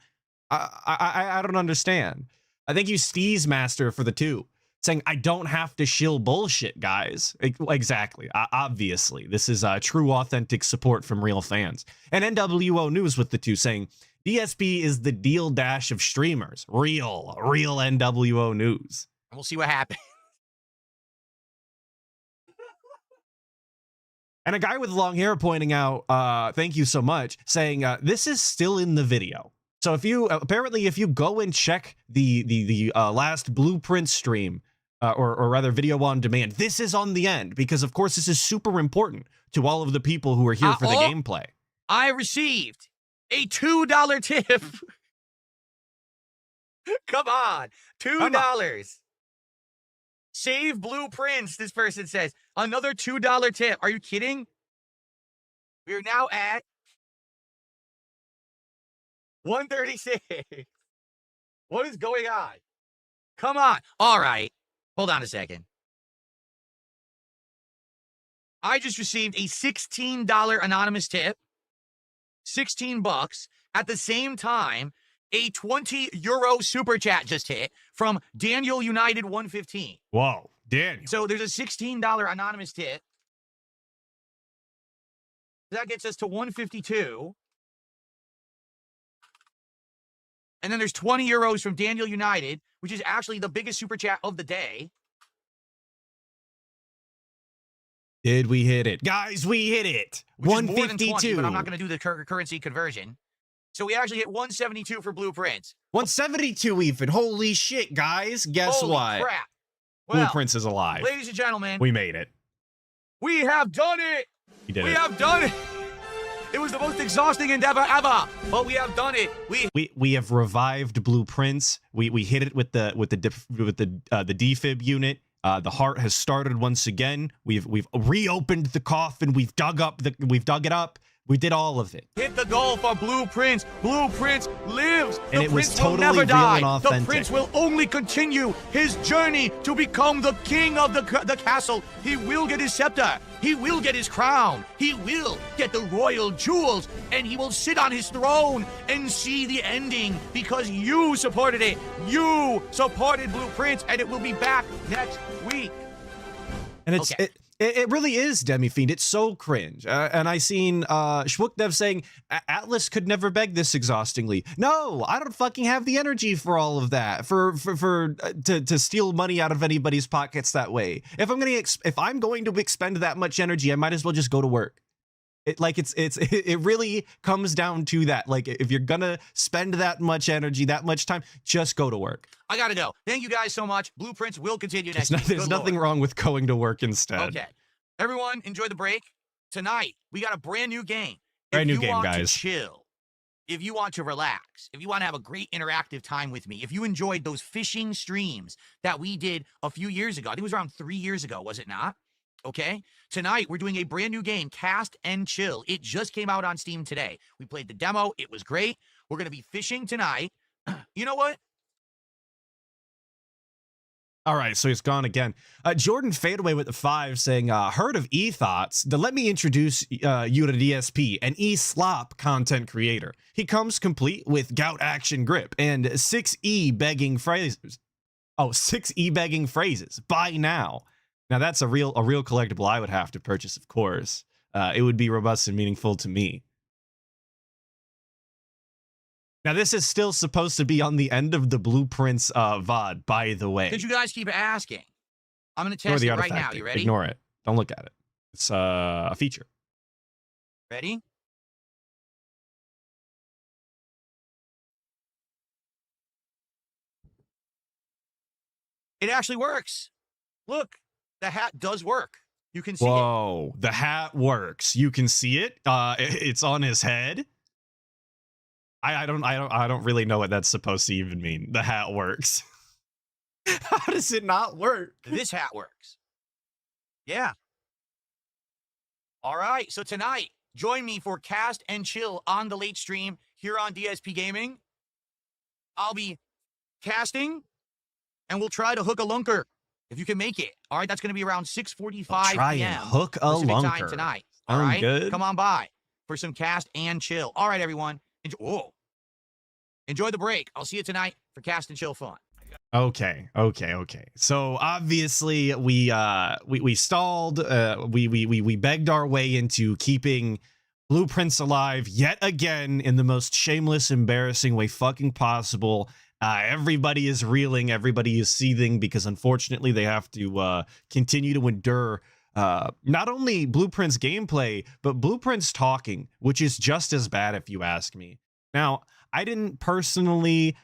I don't understand. I think you Steez Master for the 2. Saying, I don't have to shill bullshit, guys. Exactly. Obviously, this is true, authentic support from real fans. And NWO News with the 2 saying, DSP is the deal dash of streamers. Real NWO News. We'll see what happens. And a guy with long hair pointing out, thank you so much, saying, this is still in the video. So if you go and check the last Blueprint stream, or rather video on demand, this is on the end, because of course this is super important to all of the people who are here for the gameplay. I received a $2 tip. Come on, $2. Save Blueprints, this person says. Another $2 tip. Are you kidding? We are now at 136. What is going on? Come on. All right. Hold on a second. I just received a $16 anonymous tip. 16 bucks. At the same time, a 20 euro super chat just hit from Daniel United 115. Whoa, Daniel. So there's a $16 anonymous tip. That gets us to 152. And then there's 20 euros from Daniel United, which is actually the biggest super chat of the day. Did we hit it? Guys, we hit it. Which 152. Is more than 20, but I'm not going to do the currency conversion. So we actually hit 172 for Blueprints. 172 even. Holy shit, guys. Guess Holy what? Crap. Well, Blueprints is alive. Ladies and gentlemen. We made it. We have done it. We have done it. It was the most exhausting endeavor ever, but we have done it. We have revived Blueprints. We hit it with the defib unit. The heart has started once again. We've reopened the coffin. We've dug it up. We did all of it. Hit the goal for Blueprints. Blueprints lives. And the it was prince totally will never real die. and authentic. The prince will only continue his journey to become the king of the castle. He will get his scepter. He will get his crown. He will get the royal jewels. And he will sit on his throne and see the ending because you supported it. You supported Blueprints, and it will be back next week. And it's... Okay. It really is, Demi-Fiend. It's so cringe. And I seen Schwookdev saying, Atlas could never beg this exhaustingly. No, I don't fucking have the energy for all of that, to steal money out of anybody's pockets that way. If I'm going to expend that much energy, I might as well just go to work. It really comes down to that. Like, if you're gonna spend that much energy, that much time, just go to work. I gotta go. Thank you guys so much. Blueprints will continue next week. There's nothing wrong with going to work instead. Okay. Everyone, enjoy the break. Tonight, we got a brand new game. Brand new game, If you want guys. to chill if you want to relax, if you want to have a great interactive time with me, if you enjoyed those fishing streams that we did a few years ago, I think it was around 3 years ago, was it not? Okay. Tonight, we're doing a brand new game, Cast and Chill. It just came out on Steam today. We played the demo. It was great. We're going to be fishing tonight. You know what? All right, so it's gone again. Jordan Fadeaway with the 5 saying, heard of E-Thoughts? Then let me introduce you to DSP, an E-Slop content creator. He comes complete with gout action grip and 6 E-begging phrases. Oh, 6 E-begging phrases. Buy now. Now that's a real collectible I would have to purchase, of course. It would be robust and meaningful to me. Now, this is still supposed to be on the end of the Blueprints VOD, by the way. Because you guys keep asking. I'm going to test it right now. You ready? Ignore it. Don't look at it. It's a feature. Ready? It actually works. Look, the hat does work. You can see it. Whoa, the hat works. You can see it. It's on his head. I don't really know what that's supposed to even mean. The hat works. How does it not work? This hat works. Yeah. All right. So tonight, join me for Cast and Chill on the late stream here on DSP Gaming. I'll be casting, and we'll try to hook a lunker if you can make it. All right. That's going to be around 6:45 Try p.m. and hook a Pacific time lunker tonight. All right. Good. Come on by for some Cast and Chill. All right, everyone. Enjoy the break. I'll see you tonight for Cast and Chill fun. Okay. So obviously we stalled. We begged our way into keeping Blueprints alive yet again in the most shameless, embarrassing way fucking possible. Everybody is reeling. Everybody is seething because unfortunately they have to continue to endure not only Blueprints gameplay, but Blueprints talking, which is just as bad if you ask me. Now, I didn't personally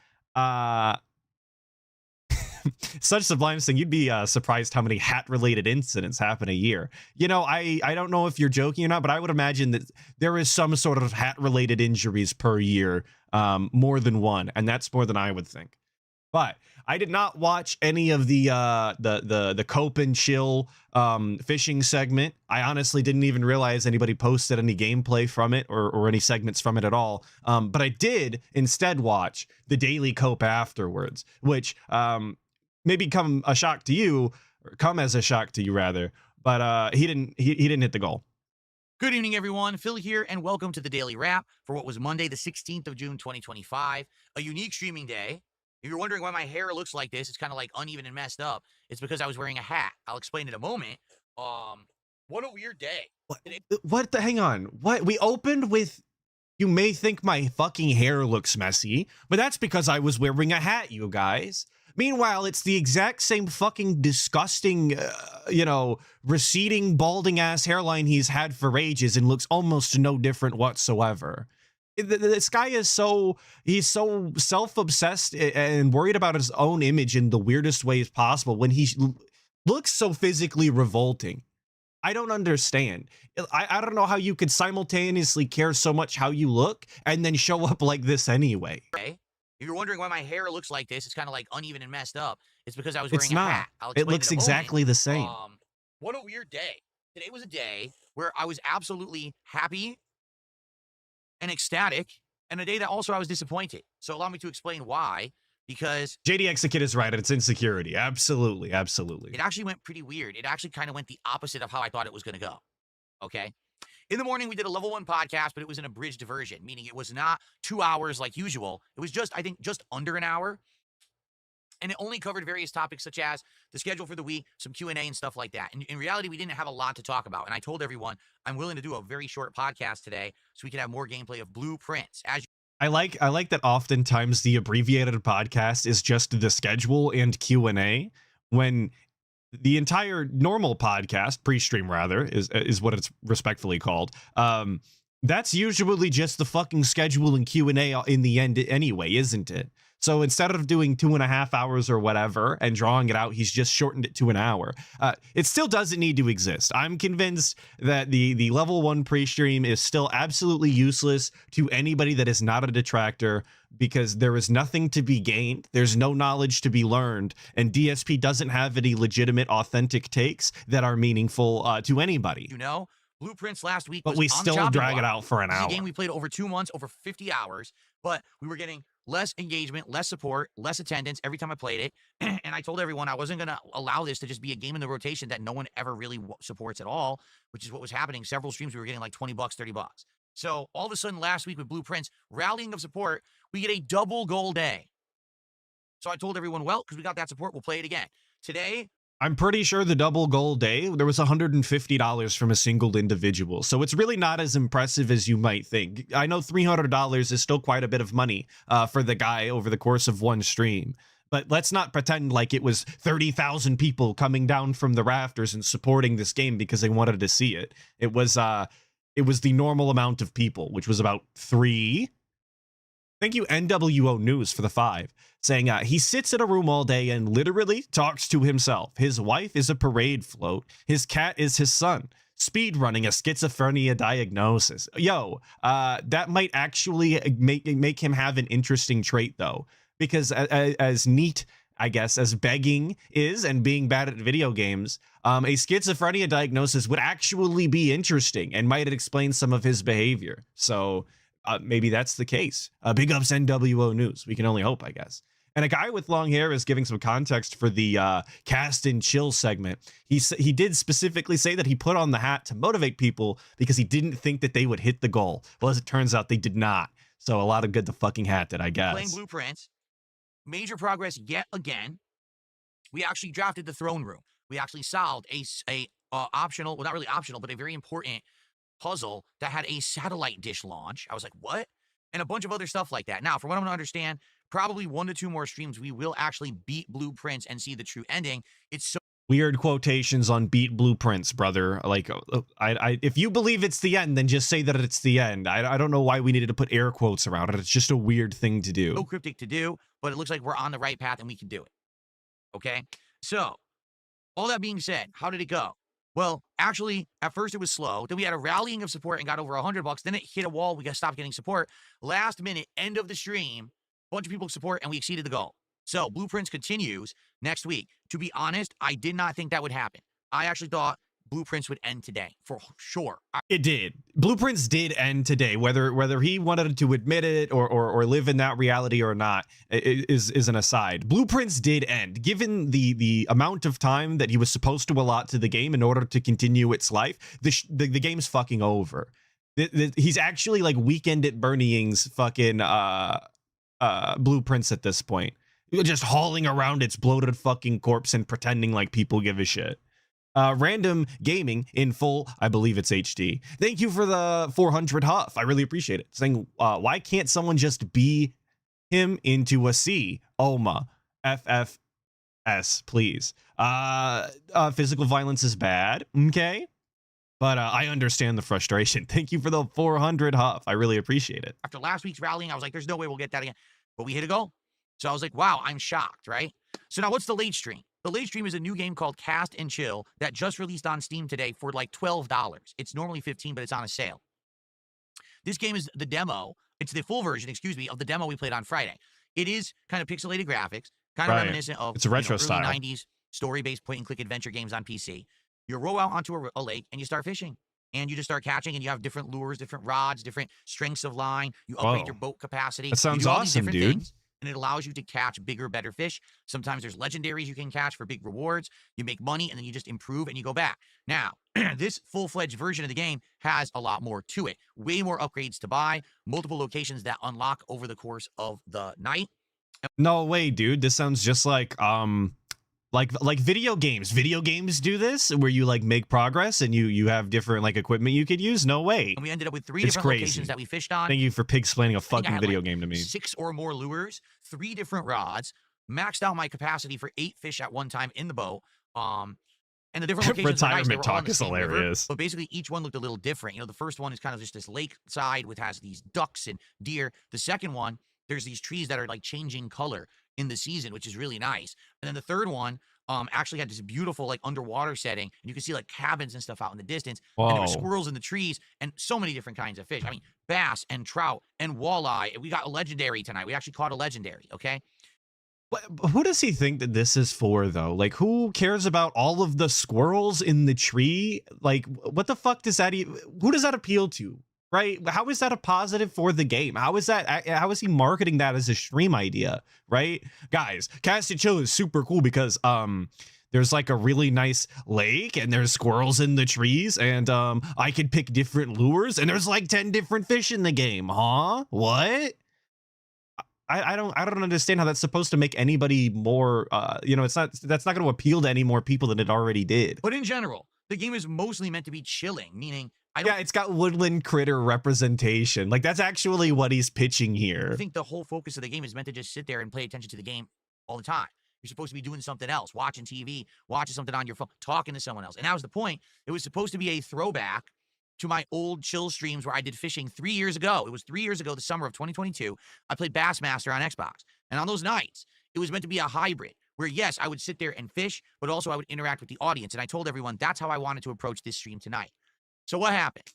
such sublime thing. You'd be surprised how many hat-related incidents happen a year. You know, I don't know if you're joking or not, but I would imagine that there is some sort of hat-related injuries per year, more than one, and that's more than I would think. But I did not watch any of the Cope and Chill fishing segment. I honestly didn't even realize anybody posted any gameplay from it or any segments from it at all. But I did instead watch the Daily Cope afterwards, which maybe come as a shock to you, rather. But he didn't hit the goal. Good evening, everyone. Phil here, and welcome to the Daily Wrap for what was Monday, the 16th of June, 2025, a unique streaming day. If you're wondering why my hair looks like this, it's kind of like uneven and messed up. It's because I was wearing a hat. I'll explain in a moment. What a weird day. Hang on. What? We opened with, you may think my fucking hair looks messy, but that's because I was wearing a hat, you guys. Meanwhile, it's the exact same fucking disgusting, receding, balding-ass hairline he's had for ages and looks almost no different whatsoever. This guy is he's so self-obsessed and worried about his own image in the weirdest ways possible when he looks so physically revolting. I don't understand. I don't know how you could simultaneously care so much how you look and then show up like this anyway. Okay. If you're wondering why my hair looks like this, it's kind of like uneven and messed up. It's because I was wearing It's a not. hat. I'll It explain looks in a exactly moment. the same. What a weird day. Today was a day where I was absolutely happy and ecstatic, and a day that also I was disappointed. So allow me to explain why, because JDX the Kid is right. It's insecurity. Absolutely. it actually went pretty weird. It actually kind of went the opposite of how I thought it was going to go. Okay. In the morning, we did a level 1 podcast, but it was an abridged version, meaning it was not 2 hours like usual. It was just, I think, just under an hour. And it only covered various topics such as the schedule for the week, some Q&A and stuff like that. And in reality, we didn't have a lot to talk about. And I told everyone I'm willing to do a very short podcast today so we can have more gameplay of Blueprints. I like that oftentimes the abbreviated podcast is just the schedule and Q&A, when the entire normal podcast, pre-stream rather, is what it's respectfully called. That's usually just the fucking schedule and Q&A in the end anyway, isn't it? So instead of doing 2.5 hours or whatever and drawing it out, he's just shortened it to an hour. It still doesn't need to exist. I'm convinced that the level 1 pre-stream is still absolutely useless to anybody that is not a detractor, because there is nothing to be gained. There's no knowledge to be learned, and DSP doesn't have any legitimate, authentic takes that are meaningful to anybody. You know, Blueprints last week, But was we on the still chopping drag it block. out for an This is hour. a game we played over 2 months, over 50 hours, but we were getting less engagement, less support, less attendance every time I played it. And I told everyone I wasn't going to allow this to just be a game in the rotation that no one ever really supports at all, which is what was happening. Several streams we were getting like 20 bucks, 30 bucks. So all of a sudden last week with Blueprints, rallying of support, we get a double goal day. So I told everyone, well, because we got that support, we'll play it again. Today, I'm pretty sure the double goal day, there was $150 from a single individual. So it's really not as impressive as you might think. I know $300 is still quite a bit of money for the guy over the course of one stream. But let's not pretend like it was 30,000 people coming down from the rafters and supporting this game because they wanted to see it. It was the normal amount of people, which was about 3. Thank you, NWO News, for the 5, saying he sits in a room all day and literally talks to himself. His wife is a parade float. His cat is his son. Speed running a schizophrenia diagnosis. Yo, that might actually make him have an interesting trait, though, because as neat, I guess, as begging is and being bad at video games, a schizophrenia diagnosis would actually be interesting and might explain some of his behavior. So maybe that's the case. Big ups NWO News. We can only hope, I guess. And a guy with long hair is giving some context for the cast and chill segment. He did specifically say that he put on the hat to motivate people because he didn't think that they would hit the goal. Well, as it turns out, they did not. So a lot of good the fucking hat did, I guess. playing Blueprints, major progress yet again. We actually drafted the throne room. We actually solved a optional, well, not really optional, but a very important puzzle that had a satellite dish launch. I was like, what? And a bunch of other stuff like that. Now, from what I'm going to understand, probably 1 to 2 more streams, we will actually beat Blueprints and see the true ending. It's so Weird quotations on beat Blueprints, brother. Like, if you believe it's the end, then just say that it's the end. I don't know why we needed to put air quotes around it. It's just a weird thing to do. cryptic to do, but it looks like we're on the right path and we can do it. Okay? So, all that being said, how did it go? Well, actually, at first it was slow. Then we had a rallying of support and got over $100. Then it hit a wall. We got stopped getting support. Last minute, end of the stream, bunch of people support, and we exceeded the goal. So Blueprints continues next week. To be honest, I did not think that would happen. I actually thought Blueprints would end today, for sure. It did. Blueprints did end today. Whether he wanted to admit it or live in that reality or not is an aside. Blueprints did end. Given the amount of time that he was supposed to allot to the game in order to continue its life, the game's fucking over. He's actually like Weekend at Bernie's fucking Blueprints at this point. Just hauling around its bloated fucking corpse and pretending like people give a shit. Random Gaming in full, I believe it's HD. Thank you for the 400 Huff. I really appreciate it. Saying, why can't someone just be him into a C? OMA. FFS, please. Physical violence is bad. Okay. But I understand the frustration. Thank you for the 400 Huff. I really appreciate it. After last week's rallying, I was like, there's no way we'll get that again. But we hit a goal. So I was like, wow, I'm shocked, right? So now what's the late stream? The late stream is a new game called Cast and Chill that just released on Steam today for like $12. It's normally $15, but it's on a sale. This game is the demo. It's the full version, excuse me, of the demo we played on Friday. It is kind of pixelated graphics, kind of reminiscent of it's a retro early style 90s story-based point-and-click adventure games on PC. You row out onto a lake and you start fishing. And you just start catching, and you have different lures, different rods, different strengths of line. You upgrade your boat capacity. That sounds you do all these awesome, different dude. things, and it allows you to catch bigger, better fish. Sometimes there's legendaries you can catch for big rewards. You make money, and then you just improve, and you go back. Now, this full-fledged version of the game has a lot more to it. Way more upgrades to buy, multiple locations that unlock over the course of the night. No way, dude. This sounds just like video games. Video games do this where you like make progress and you have different like equipment you could use. No way. And we ended up with 3 It's different crazy. locations that we fished on. Thank you for pig-splaining a fucking had, video like, game to me. 6 or more lures, 3 different rods, maxed out my capacity for 8 fish at one time in the boat. And the different locations were nice. They Retirement were all in talk the is same river, hilarious. but basically each one looked a little different. You know, the first one is kind of just this lakeside which has these ducks and deer. The second one there's these trees that are like changing color in the season, which is really nice. And then the third one actually had this beautiful like underwater setting, and you can see like cabins and stuff out in the distance. And there were Whoa. squirrels in the trees and so many different kinds of fish. I mean, bass and trout and walleye. We got a legendary tonight. We actually caught a legendary. Okay. Who does he think that this is for, though? Like, who cares about all of the squirrels in the tree? Like, what the fuck does that who does that appeal to? Right? How is that a positive for the game? How is he marketing that as a stream idea? Right? Guys, Cast and Chill is super cool because there's like a really nice lake and there's squirrels in the trees and I can pick different lures and there's like 10 different fish in the game. Huh? What? I don't understand how that's supposed to make anybody more that's not going to appeal to any more people than it already did. But in general, the game is mostly meant to be chilling, meaning it's got woodland critter representation. Like, that's actually what he's pitching here. I think the whole focus of the game is meant to just sit there and pay attention to the game all the time. You're supposed to be doing something else, watching TV, watching something on your phone, talking to someone else. And that was the point. It was supposed to be a throwback to my old chill streams where I did fishing 3 years ago. It was 3 years ago, the summer of 2022. I played Bassmaster on Xbox. And on those nights, it was meant to be a hybrid where, yes, I would sit there and fish, but also I would interact with the audience. And I told everyone that's how I wanted to approach this stream tonight. So what happened?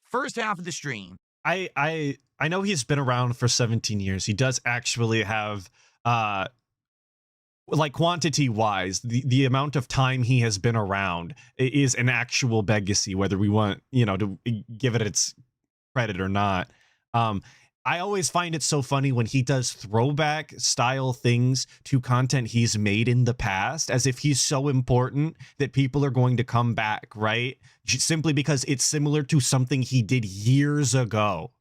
First half of the stream. I know he's been around for 17 years. He does actually have like quantity wise, the amount of time he has been around is an actual legacy, whether we want, to give it its credit or not. I always find it so funny when he does throwback style things to content he's made in the past, as if he's so important that people are going to come back, right? Simply because it's similar to something he did years ago.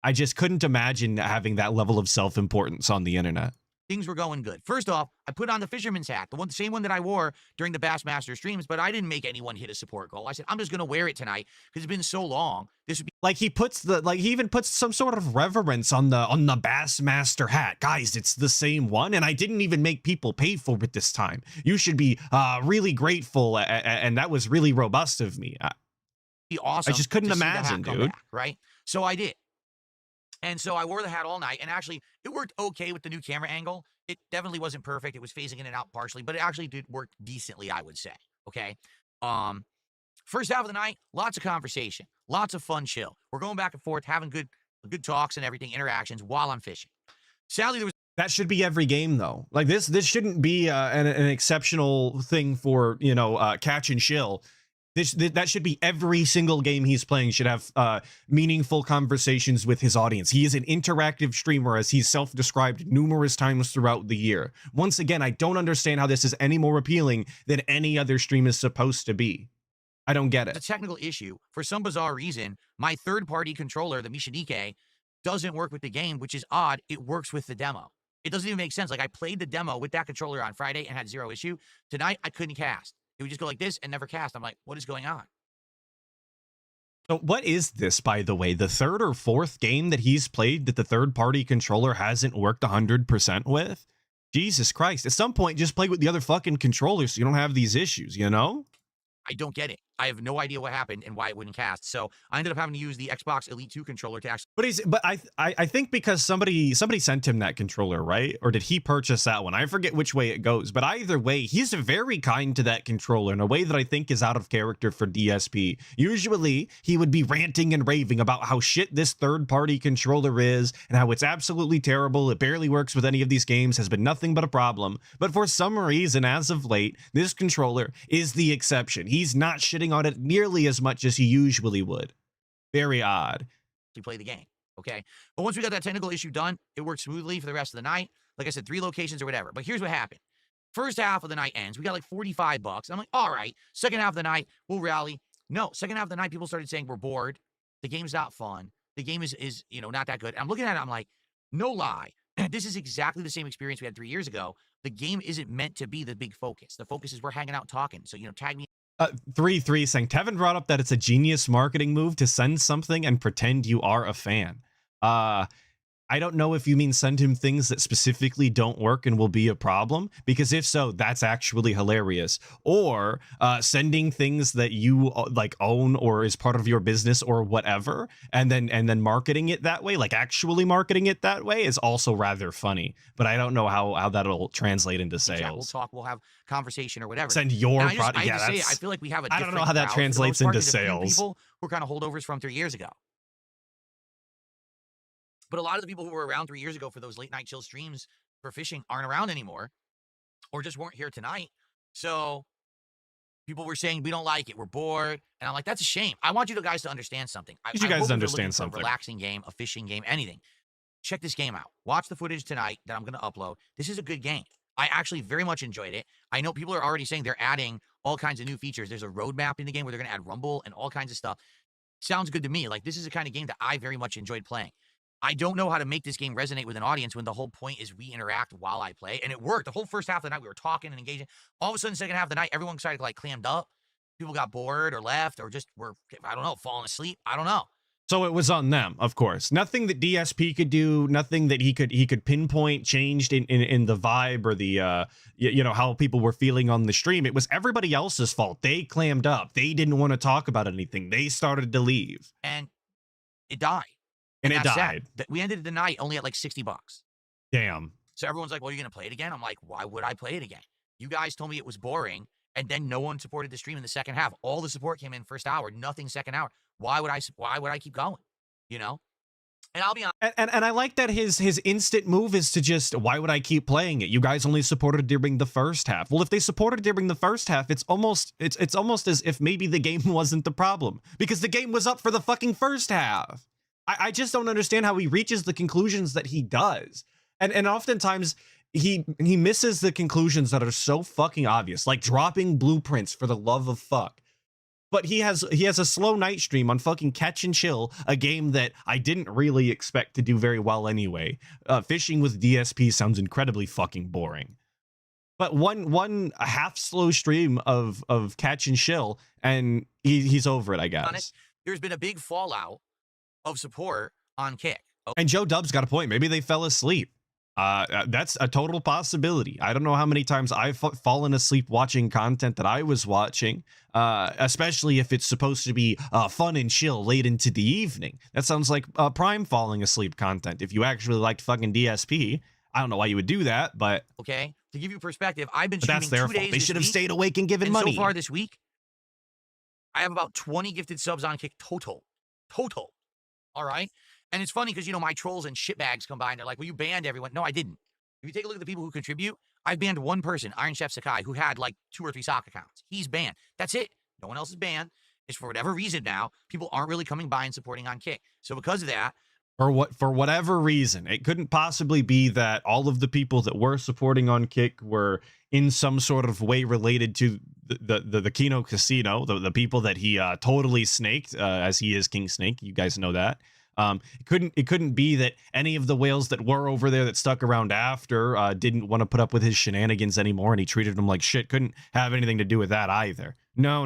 I just couldn't imagine having that level of self-importance on the internet. Things were going good. First off, I put on the fisherman's hat, the same one that I wore during the Bassmaster streams, but I didn't make anyone hit a support goal. I said, I'm just going to wear it tonight because it's been so long. This would be like he even puts some sort of reverence on the Bassmaster hat. Guys, it's the same one, and I didn't even make people pay for it this time. You should be really grateful, and that was really robust of me. Be awesome. I just couldn't imagine, dude. Back, right? So I did. And so I wore the hat all night, and actually, it worked okay with the new camera angle. It definitely wasn't perfect. It was phasing in and out partially, but it actually did work decently, I would say. Okay. First half of the night, lots of conversation, lots of fun chill. We're going back and forth, having good talks and everything, interactions while I'm fishing. Sadly, there was that should be every game though. Like this shouldn't be an exceptional thing for catch and chill. That should be every single game he's playing should have meaningful conversations with his audience. He is an interactive streamer, as he's self-described numerous times throughout the year. Once again, I don't understand how this is any more appealing than any other stream is supposed to be. I don't get it. It's a technical issue. For some bizarre reason, my third-party controller, the Mishinike, doesn't work with the game, which is odd. It works with the demo. It doesn't even make sense. Like, I played the demo with that controller on Friday and had zero issue. Tonight, I couldn't cast. It would just go like this and never cast. I'm like, what is going on? So what is this, by the way? The third or fourth game that he's played that the third-party controller hasn't worked 100% with? Jesus Christ. At some point, just play with the other fucking controllers so you don't have these issues, I don't get it. I have no idea what happened and why it wouldn't cast. So I ended up having to use the Xbox Elite 2 controller to actually. But I think because somebody sent him that controller, right? Or did he purchase that one? I forget which way it goes. But either way, he's very kind to that controller in a way that I think is out of character for DSP. Usually, he would be ranting and raving about how shit this third-party controller is and how it's absolutely terrible. It barely works with any of these games, has been nothing but a problem. But for some reason, as of late, this controller is the exception. He's not shitting on it nearly as much as he usually would. Very odd. To play the game, okay? But once we got that technical issue done, it worked smoothly for the rest of the night. Like I said, 3 locations or whatever. But here's what happened. First half of the night ends. We got like $45. I'm like, all right. Second half of the night, we'll rally. No, second half of the night, people started saying we're bored. The game's not fun. The game is not that good. I'm looking at it, I'm like, no lie. This is exactly the same experience we had 3 years ago. The game isn't meant to be the big focus. The focus is we're hanging out talking. So, tag me. 3-3 saying Tevin brought up that it's a genius marketing move to send something and pretend you are a fan. I don't know if you mean send him things that specifically don't work and will be a problem, because if so, that's actually hilarious. Or sending things that you like own or is part of your business or whatever, and then marketing it that way, like actually marketing it that way, is also rather funny. But I don't know how that'll translate into sales. Yeah, we'll talk. We'll have conversation or whatever. Send your And product. I Yeah, have to say, that's. I feel like we have a I don't know different how that crowd for the most translates part. into There's a few sales. people who are kind of holdovers from 3 years ago. But a lot of the people who were around 3 years ago for those late night chill streams for fishing aren't around anymore, or just weren't here tonight. So people were saying we don't like it, we're bored, and I'm like, that's a shame. I want you guys to understand something. You guys hope if you're understand looking for something. A relaxing game, a fishing game, anything. Check this game out. Watch the footage tonight that I'm going to upload. This is a good game. I actually very much enjoyed it. I know people are already saying they're adding all kinds of new features. There's a roadmap in the game where they're going to add rumble and all kinds of stuff. Sounds good to me. Like, this is the kind of game that I very much enjoyed playing. I don't know how to make this game resonate with an audience when the whole point is we interact while I play. And it worked. The whole first half of the night, we were talking and engaging. All of a sudden, second half of the night, everyone started like clammed up. People got bored or left or just were, I don't know, falling asleep. I don't know. So it was on them, of course. Nothing that DSP could do, nothing that he could pinpoint changed in the vibe or the you know, how people were feeling on the stream. It was everybody else's fault. They clammed up. They didn't want to talk about anything. They started to leave. And it died. And it that's died. sad. We ended the night only at like $60. Damn. So everyone's like, well, are you going to play it again? I'm like, why would I play it again? You guys told me it was boring, and then no one supported the stream in the second half. All the support came in first hour, nothing second hour. Why would I keep going? You know? And I'll be honest. And I like that his instant move is to just, why would I keep playing it? You guys only supported during the first half. Well, if they supported during the first half, it's almost as if maybe the game wasn't the problem, because the game was up for the fucking first half. I just don't understand how he reaches the conclusions that he does. And oftentimes he misses the conclusions that are so fucking obvious, like dropping blueprints for the love of fuck. But he has a slow night stream on fucking Catch and Chill, a game that I didn't really expect to do very well anyway. Fishing with DSP sounds incredibly fucking boring. But one half slow stream of Catch and Chill, and he's over it, I guess. There's been a big fallout of support on Kick. And Joe Dub's got a point. Maybe they fell asleep. That's a total possibility. I don't know how many times I've fallen asleep watching content that I was watching, especially if it's supposed to be fun and chill late into the evening. That sounds like prime falling asleep content. If you actually liked fucking DSP, I don't know why you would do that, but okay, to give you perspective, I've been streaming that's their 2 days. Fault. They should have week, stayed awake and given money. So far this week, I have about 20 gifted subs on Kick total. All right. And it's funny because, you know, my trolls and shitbags come by and they're like, well, you banned everyone. No, I didn't. If you take a look at the people who contribute, I've banned one person, Iron Chef Sakai, who had like 2 or 3 sock accounts. He's banned. That's it. No one else is banned. It's for whatever reason now, people aren't really coming by and supporting on Kick. So because of that, for whatever reason, it couldn't possibly be that all of the people that were supporting on Kick were in some sort of way related to the Kino Casino, the people that he totally snaked, as he is King Snake. You guys know that. It couldn't be that any of the whales that were over there that stuck around after didn't want to put up with his shenanigans anymore, and he treated them like shit. Couldn't have anything to do with that either. No.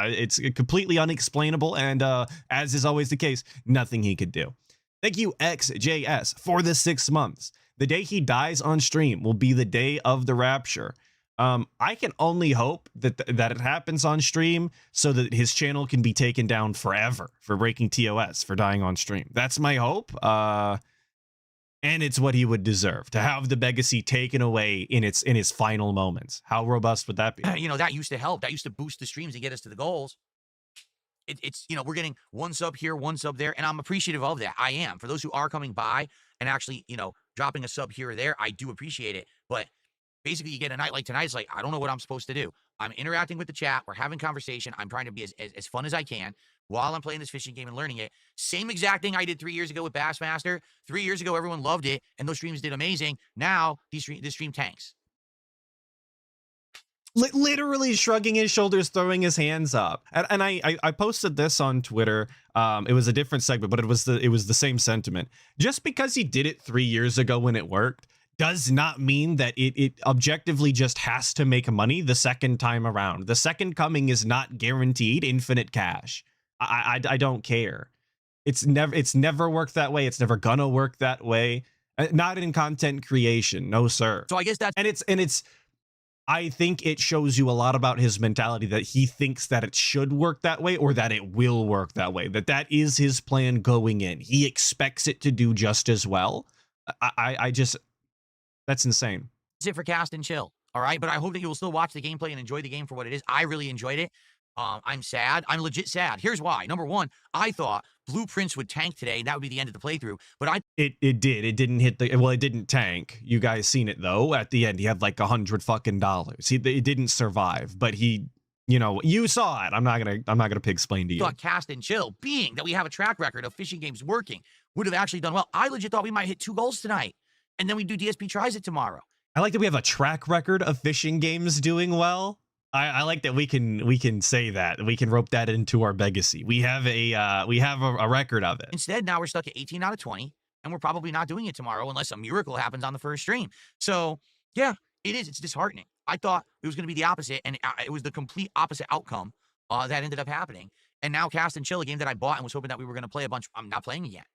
It's completely unexplainable, and as is always the case, nothing he could do. Thank you, XJS, for the 6 months. The day he dies on stream will be the day of the rapture. I can only hope that it happens on stream so that his channel can be taken down forever for breaking TOS, for dying on stream. That's my hope. And it's what he would deserve, to have the legacy taken away in his final moments. How robust would that be? you know, that used to help. That used to boost the streams and get us to the goals. It's, you know, we're getting 1 sub here, 1 sub there, and I'm appreciative of that. I am. For those who are coming by and actually, you know, dropping a sub here or there, I do appreciate it. But basically, you get a night like tonight, it's like, I don't know what I'm supposed to do. I'm interacting with the chat. We're having conversation. I'm trying to be as fun as I can while I'm playing this fishing game and learning it. Same exact thing I did 3 years ago with Bassmaster. 3 years ago, everyone loved it, and those streams did amazing. Now, this stream tanks. Literally shrugging his shoulders, throwing his hands up. And I posted this on Twitter. It was a different segment, but it was the same sentiment. Just because he did it 3 years ago when it worked does not mean that it objectively just has to make money the second time around. The second coming is not guaranteed infinite cash. I don't care. It's never worked that way. It's never gonna work that way. Not in content creation, no sir. So I guess that's And it's I think it shows you a lot about his mentality that he thinks that it should work that way or that it will work that way. That is his plan going in. He expects it to do just as well. I just that's insane. it for Cast and Chill. All right. But I hope that you will still watch the gameplay and enjoy the game for what it is. I really enjoyed it. I'm sad. I'm legit sad. Here's why. Number one, I thought Blueprints would tank today. And that would be the end of the playthrough. But it did. It didn't hit the well. It didn't tank. You guys seen it though. At the end, he had like $100 fucking. It didn't survive, but he, you saw it. I'm not gonna pig explain to you. thought Cast and Chill, being that we have a track record of fishing games working, would have actually done well. I legit thought we might hit 2 goals tonight, and then we do DSP tries it tomorrow. I like that we have a track record of fishing games doing well. I like that we can say that. We can rope that into our legacy. We have a record of it. Instead, now we're stuck at 18 out of 20, and we're probably not doing it tomorrow unless a miracle happens on the first stream. So, yeah, it is. It's disheartening. I thought it was going to be the opposite, and it was the complete opposite outcome that ended up happening. And now Cast and Chill, a game that I bought and was hoping that we were going to play a bunch. I'm not playing it yet.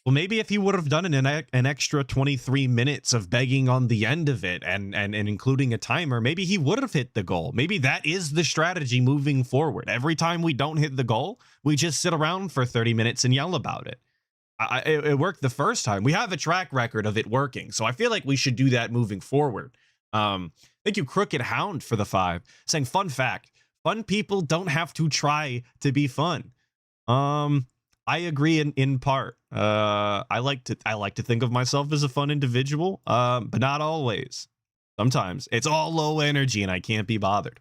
Well, maybe if you would have done an extra 23 minutes of begging on the end of it and including a timer, maybe he would have hit the goal. Maybe that is the strategy moving forward. Every time we don't hit the goal, we just sit around for 30 minutes and yell about it. It worked the first time. We have a track record of it working, so I feel like we should do that moving forward. Thank you, Crooked Hound, for the 5. Saying, fun fact, fun people don't have to try to be fun. I agree in part. I like to think of myself as a fun individual, but not always. Sometimes it's all low energy and I can't be bothered.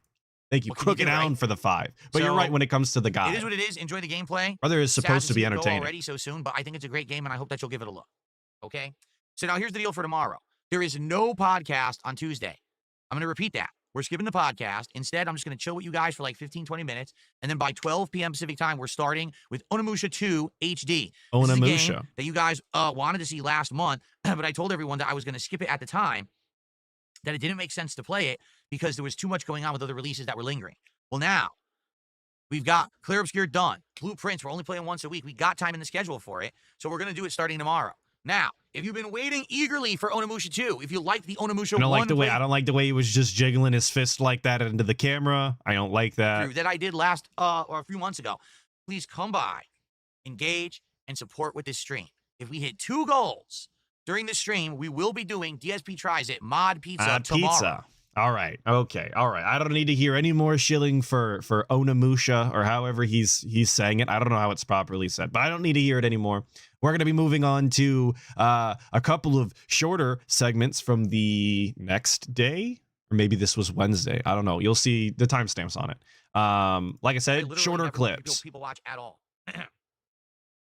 Thank you, Crooked Hound, for the 5. But you're right when it comes to the guy. It is what it is. Enjoy the gameplay. Brother is supposed to be see it go entertaining already so soon, but I think it's a great game and I hope that you'll give it a look. Okay. So now here's the deal for tomorrow. There is no podcast on Tuesday. I'm going to repeat that. We're skipping the podcast. Instead, I'm just going to chill with you guys for like 15, 20 minutes. And then by 12 p.m. Pacific time, we're starting with Onimusha 2 HD. This is a game that you guys wanted to see last month, but I told everyone that I was going to skip it at the time, that it didn't make sense to play it because there was too much going on with other releases that were lingering. Well, now we've got Clear Obscure done. Blueprints, we're only playing once a week. We got time in the schedule for it. So we're going to do it starting tomorrow. Now, if you've been waiting eagerly for Onimusha 2, if you like the Onimusha 1 I don't like the way he was just jiggling his fist like that into the camera. I don't like that. That I did last or a few months ago. Please come by, engage, and support with this stream. If we hit 2 goals during the stream, we will be doing DSP Tries It Mod Pizza tomorrow. Pizza. All right. Okay. All right. I don't need to hear any more shilling for Onimusha or however he's saying it. I don't know how it's properly said, but I don't need to hear it anymore. We're going to be moving on to a couple of shorter segments from the next day, or maybe this was Wednesday. I don't know. You'll see the timestamps on it. Like I said, shorter clips. People watch at all.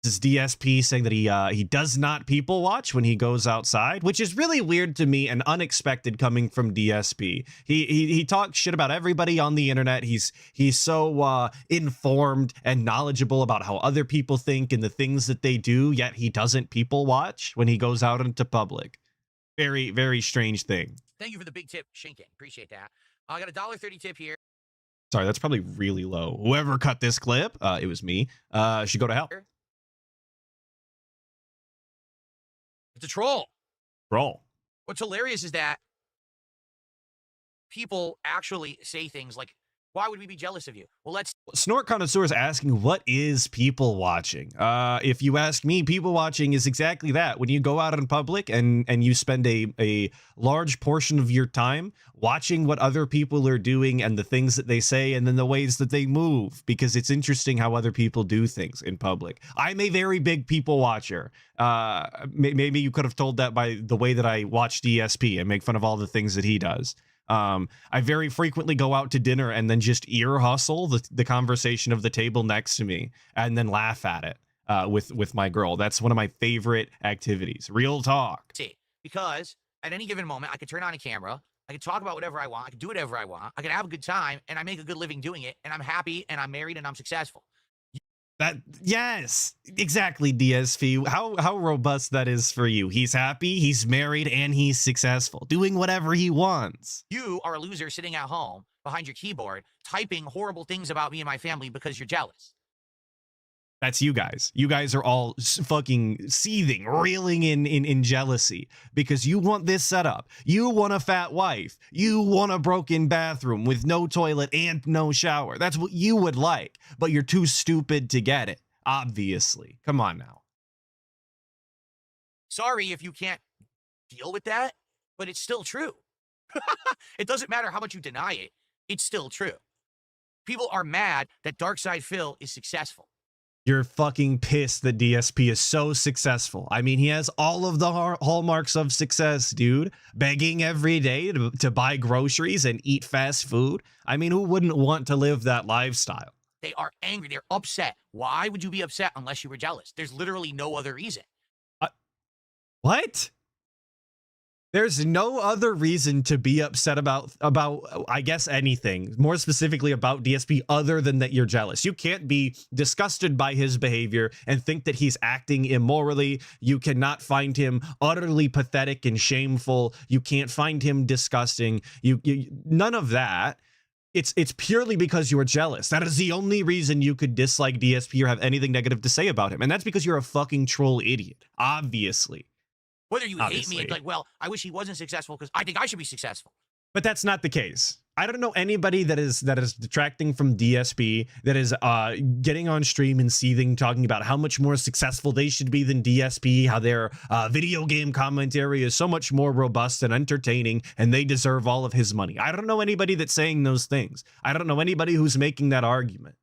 This is DSP saying that he does not people watch when he goes outside, which is really weird to me and unexpected coming from DSP. He talks shit about everybody on the internet. He's so informed and knowledgeable about how other people think and the things that they do, yet he doesn't people watch when he goes out into public. Very, very strange thing. Thank you for the big tip, Shinkin. Appreciate that. I got a $1.30 tip here. Sorry, that's probably really low. Whoever cut this clip, it was me, should go to hell. It's a troll. Troll. What's hilarious is that people actually say things like, why would we be jealous of you? Well, let's... Snort Connoisseur is asking, what is people watching? If you ask me, people watching is exactly that. When you go out in public and you spend a large portion of your time watching what other people are doing and the things that they say and then the ways that they move, because it's interesting how other people do things in public. I'm a very big people watcher. Maybe you could have told that by the way that I watch DSP and make fun of all the things that he does. I very frequently go out to dinner and then just ear hustle the conversation of the table next to me and then laugh at it with my girl. That's one of my favorite activities. Real talk. See, because at any given moment, I could turn on a camera, I could talk about whatever I want, I could do whatever I want, I could have a good time, and I make a good living doing it, and I'm happy, and I'm married, and I'm successful. Yes, exactly, DSP. How robust that is for you. He's happy, he's married, and he's successful, doing whatever he wants. You are a loser sitting at home behind your keyboard, typing horrible things about me and my family because you're jealous. That's you guys. You guys are all fucking seething, reeling in jealousy because you want this setup. You want a fat wife. You want a broken bathroom with no toilet and no shower. That's what you would like, but you're too stupid to get it. Obviously. Come on now. Sorry if you can't deal with that, but it's still true. It doesn't matter how much you deny it. It's still true. People are mad that Darkside Phil is successful. You're fucking pissed that DSP is so successful. I mean, he has all of the hallmarks of success, dude. Begging every day to buy groceries and eat fast food. I mean, who wouldn't want to live that lifestyle? They are angry. They're upset. Why would you be upset unless you were jealous? There's literally no other reason. What? There's no other reason to be upset about I guess anything, more specifically about DSP, other than that you're jealous. You can't be disgusted by his behavior and think that he's acting immorally. You cannot find him utterly pathetic and shameful. You can't find him disgusting. You none of that. It's purely because you are jealous. That is the only reason you could dislike DSP or have anything negative to say about him. And that's because you're a fucking troll idiot, obviously. Whether you hate me and like, well, I wish he wasn't successful because I think I should be successful. But that's not the case. I don't know anybody that is detracting from DSP, that is getting on stream and seething, talking about how much more successful they should be than DSP, how their video game commentary is so much more robust and entertaining, and they deserve all of his money. I don't know anybody that's saying those things. I don't know anybody who's making that argument.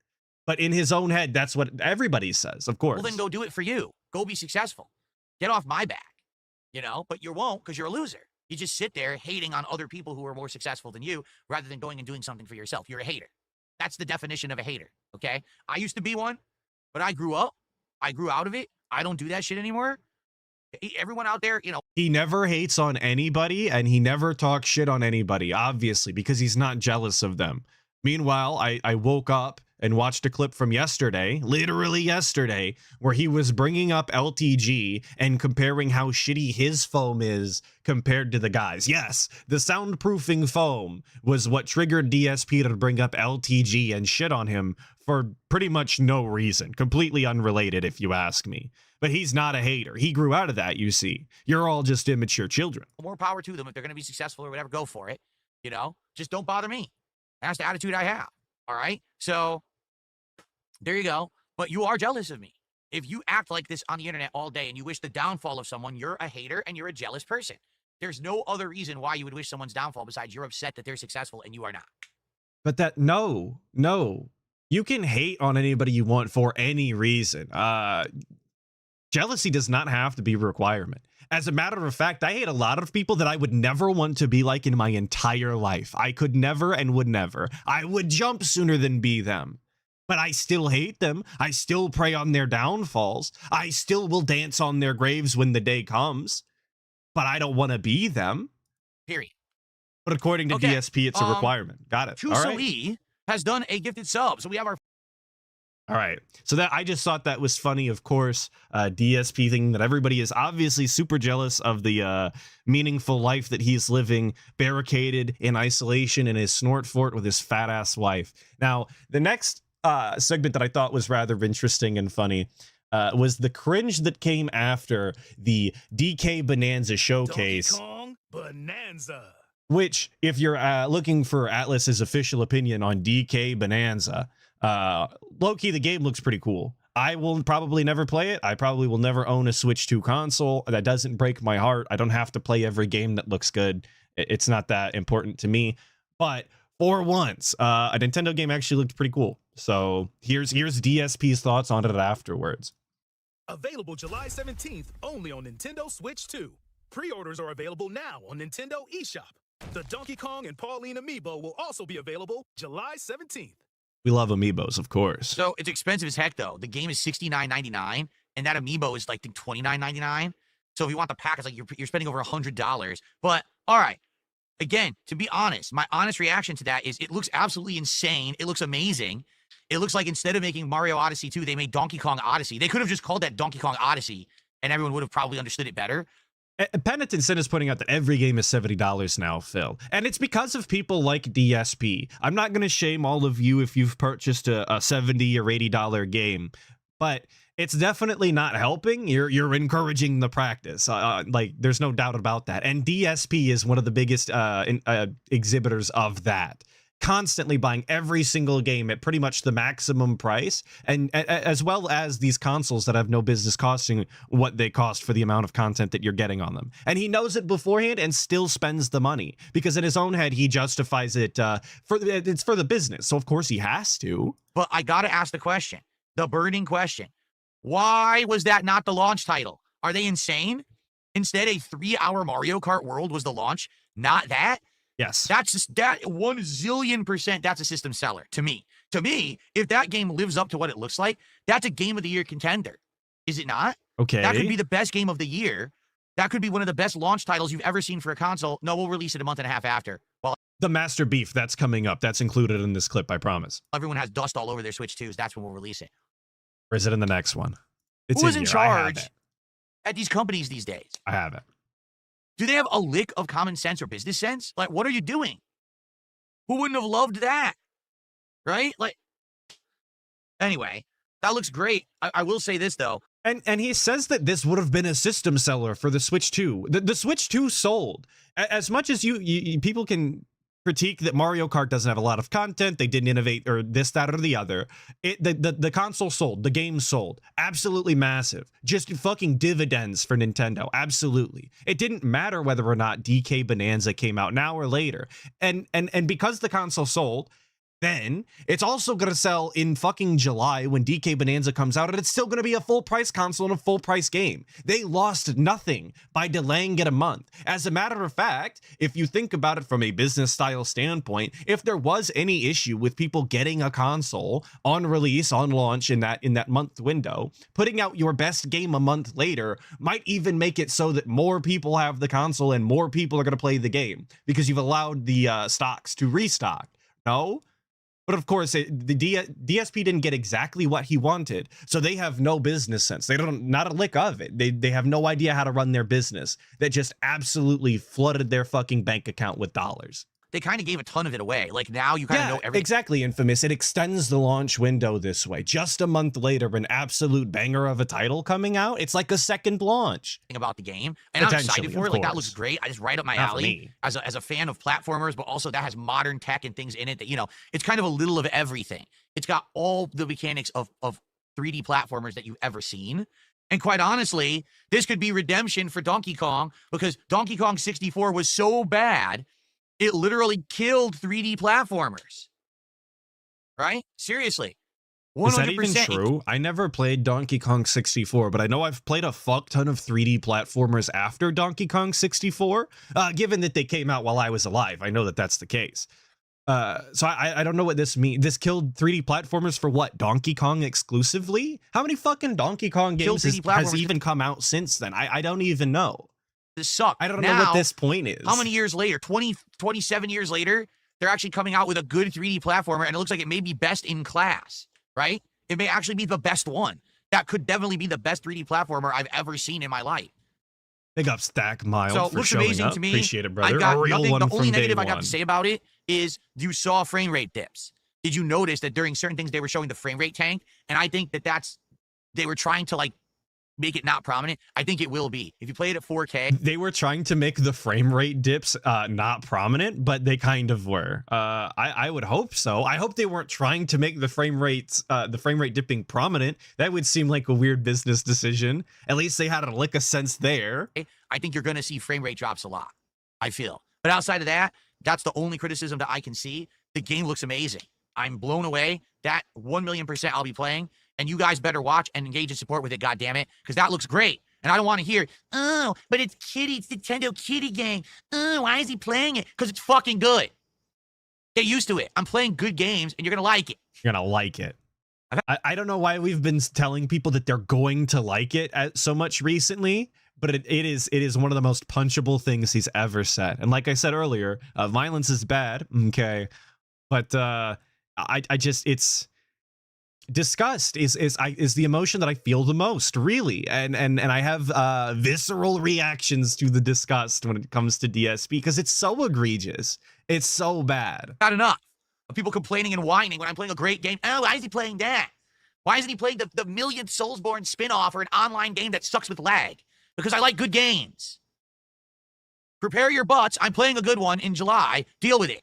But in his own head, that's what everybody says, of course. Well, then go do it for you. Go be successful. Get off my back. You know, but you won't because you're a loser. You just sit there hating on other people who are more successful than you rather than going and doing something for yourself. You're a hater. That's the definition of a hater, okay? I used to be one, but I grew up. I grew out of it. I don't do that shit anymore. Everyone out there, you know. He never hates on anybody and he never talks shit on anybody, obviously, because he's not jealous of them. Meanwhile, I woke up and watched a clip from yesterday, literally yesterday, where he was bringing up LTG and comparing how shitty his foam is compared to the guys. Yes, the soundproofing foam was what triggered DSP to bring up LTG and shit on him for pretty much no reason. Completely unrelated, if you ask me. But he's not a hater. He grew out of that, you see. You're all just immature children. More power to them. If they're going to be successful or whatever, go for it. You know, just don't bother me. That's the attitude I have. All right. So there you go. But you are jealous of me. If you act like this on the internet all day and you wish the downfall of someone, you're a hater and you're a jealous person. There's no other reason why you would wish someone's downfall besides you're upset that they're successful and you are not. But that, no. You can hate on anybody you want for any reason. Jealousy does not have to be a requirement. As a matter of fact, I hate a lot of people that I would never want to be like in my entire life. I could never and would never. I would jump sooner than be them. But I still hate them. I still prey on their downfalls. I still will dance on their graves when the day comes. But I don't want to be them. Period. But according to DSP, it's a requirement. Got it. All right. Lee has done a gifted sub. So we have our... All right. So that I just thought that was funny, of course, DSP thing that everybody is obviously super jealous of the meaningful life that he's living, barricaded in isolation in his snort fort with his fat ass wife. Now, the next segment that I thought was rather interesting and funny was the cringe that came after the DK Bonanza showcase. Donkey Kong Bonanza. Which, if you're looking for Atlas's official opinion on DK Bonanza, low-key, the game looks pretty cool. I will probably never play it. I probably will never own a Switch 2 console. That doesn't break my heart. I don't have to play every game that looks good. It's not that important to me. But for once, a Nintendo game actually looked pretty cool. So here's DSP's thoughts on it afterwards. Available July 17th only on Nintendo Switch 2. Pre-orders are available now on Nintendo eShop. The Donkey Kong and Pauline amiibo will also be available July 17th. We love amiibos, of course. So it's expensive as heck, though. The game is $69.99, and that amiibo is like $29.99. So if you want the pack, it's like you're spending over $100. But all right, again, to be honest, my honest reaction to that is it looks absolutely insane. It looks amazing. It looks like instead of making Mario Odyssey 2, they made Donkey Kong Odyssey. They could have just called that Donkey Kong Odyssey, and everyone would have probably understood it better. Penitent Sin is pointing out that every game is $70 now, Phil. And it's because of people like DSP. I'm not going to shame all of you if you've purchased a $70 or $80 game. but it's definitely not helping. You're encouraging the practice. Like, there's no doubt about that. And DSP is one of the biggest exhibitors of that. Constantly buying every single game at pretty much the maximum price, and as well as these consoles that have no business costing what they cost for the amount of content that you're getting on them. And he knows it beforehand and still spends the money because in his own head he justifies it it's for the business. So of course he has to. But I gotta ask the question, the burning question: why was that not the launch title? Are they insane? Instead, a 3-hour Mario Kart World was the launch, not that. Yes. That's just that 1,000,000,000%. That's a system seller to me. To me, if that game lives up to what it looks like, that's a game of the year contender. Is it not? Okay. That could be the best game of the year. That could be one of the best launch titles you've ever seen for a console. No, we'll release it a month and a half after. Well, The Master Beef, that's coming up. That's included in this clip, I promise. everyone has dust all over their Switch 2s. That's when we'll release it. Or is it in the next one? It's Who is in here. I have charge it. at these companies these days? I have it. Do they have a lick of common sense or business sense? Like, what are you doing? Who wouldn't have loved that? Right? Like, anyway, that looks great. I will say this, though. And he says that this would have been a system seller for the Switch 2. The Switch 2 sold. As much as you people can critique that Mario Kart doesn't have a lot of content, they didn't innovate or this, that, or the other. The console sold, the game sold. Absolutely massive. Just fucking dividends for Nintendo. Absolutely. It didn't matter whether or not DK Bonanza came out now or later. And because the console sold, then it's also going to sell in fucking July when DK Bonanza comes out, and it's still going to be a full price console and a full price game. They lost nothing by delaying it a month. As a matter of fact, if you think about it from a business style standpoint, if there was any issue with people getting a console on release, on launch in that month window, putting out your best game a month later might even make it so that more people have the console and more people are going to play the game because you've allowed the stocks to restock. No? But of course, the DSP didn't get exactly what he wanted, so they have no business sense. They don't, not a lick of it. They have no idea how to run their business. That just absolutely flooded their fucking bank account with dollars. They kind of gave a ton of it away. Like, now you kind of know everything. Exactly, Infamous. It extends the launch window this way. Just a month later, an absolute banger of a title coming out. It's like a second launch. About the game, and I'm excited for it. Like, that looks great. I just right up my Not for alley me. as a fan of platformers, but also that has modern tech and things in it that, you know, it's kind of a little of everything. It's got all the mechanics of 3D platformers that you've ever seen. And quite honestly, this could be redemption for Donkey Kong, because Donkey Kong 64 was so bad, it literally killed 3D platformers. Right? Seriously. 100%. Is that even true? I never played Donkey Kong 64, but I know I've played a fuck ton of 3D platformers after Donkey Kong 64, given that they came out while I was alive. I know that that's the case. So I don't know what this means. This killed 3D platformers for what? Donkey Kong exclusively? How many fucking Donkey Kong games has even come out since then? I don't even know. This sucks. I don't know what this point is. How many years later? 27 years later, they're actually coming out with a good 3D platformer, and it looks like it may be best in class, right? It may actually be the best one. That could definitely be the best 3D platformer I've ever seen in my life. Big up Stack Mild So for looks showing amazing up. to me. Appreciate it, brother. I got A real nothing. one The from only day negative I got one. to say about it is you saw frame rate dips. Did you notice that during certain things they were showing the frame rate tank? And I think that's they were trying to like make it not prominent. I think it will be. If you play it at 4K. They were trying to make the frame rate dips not prominent, but they kind of were. I would hope so. I hope they weren't trying to make the frame rate dipping prominent. That would seem like a weird business decision. At least they had a lick of sense there. I think you're going to see frame rate drops a lot, I feel. But outside of that, that's the only criticism that I can see. The game looks amazing. I'm blown away. That 1,000,000% I'll be playing. And you guys better watch and engage in support with it, goddammit, because that looks great. And I don't want to hear, oh, but it's Nintendo Kitty game. Oh, why is he playing it? Because it's fucking good. Get used to it. I'm playing good games, and you're going to like it. You're going to like it. I don't know why we've been telling people that they're going to like it so much recently, but it is one of the most punchable things he's ever said. And like I said earlier, violence is bad, okay? But I just, it's... disgust is the emotion that I feel the most, really, and I have visceral reactions to the disgust when it comes to DSP because it's so egregious, it's so bad. Not enough of people complaining and whining when I'm playing a great game. Oh, why is he playing that? Why isn't he playing the millionth Soulsborne spin-off or an online game that sucks with lag? Because I like good games. Prepare your butts. I'm playing a good one in July. Deal with it.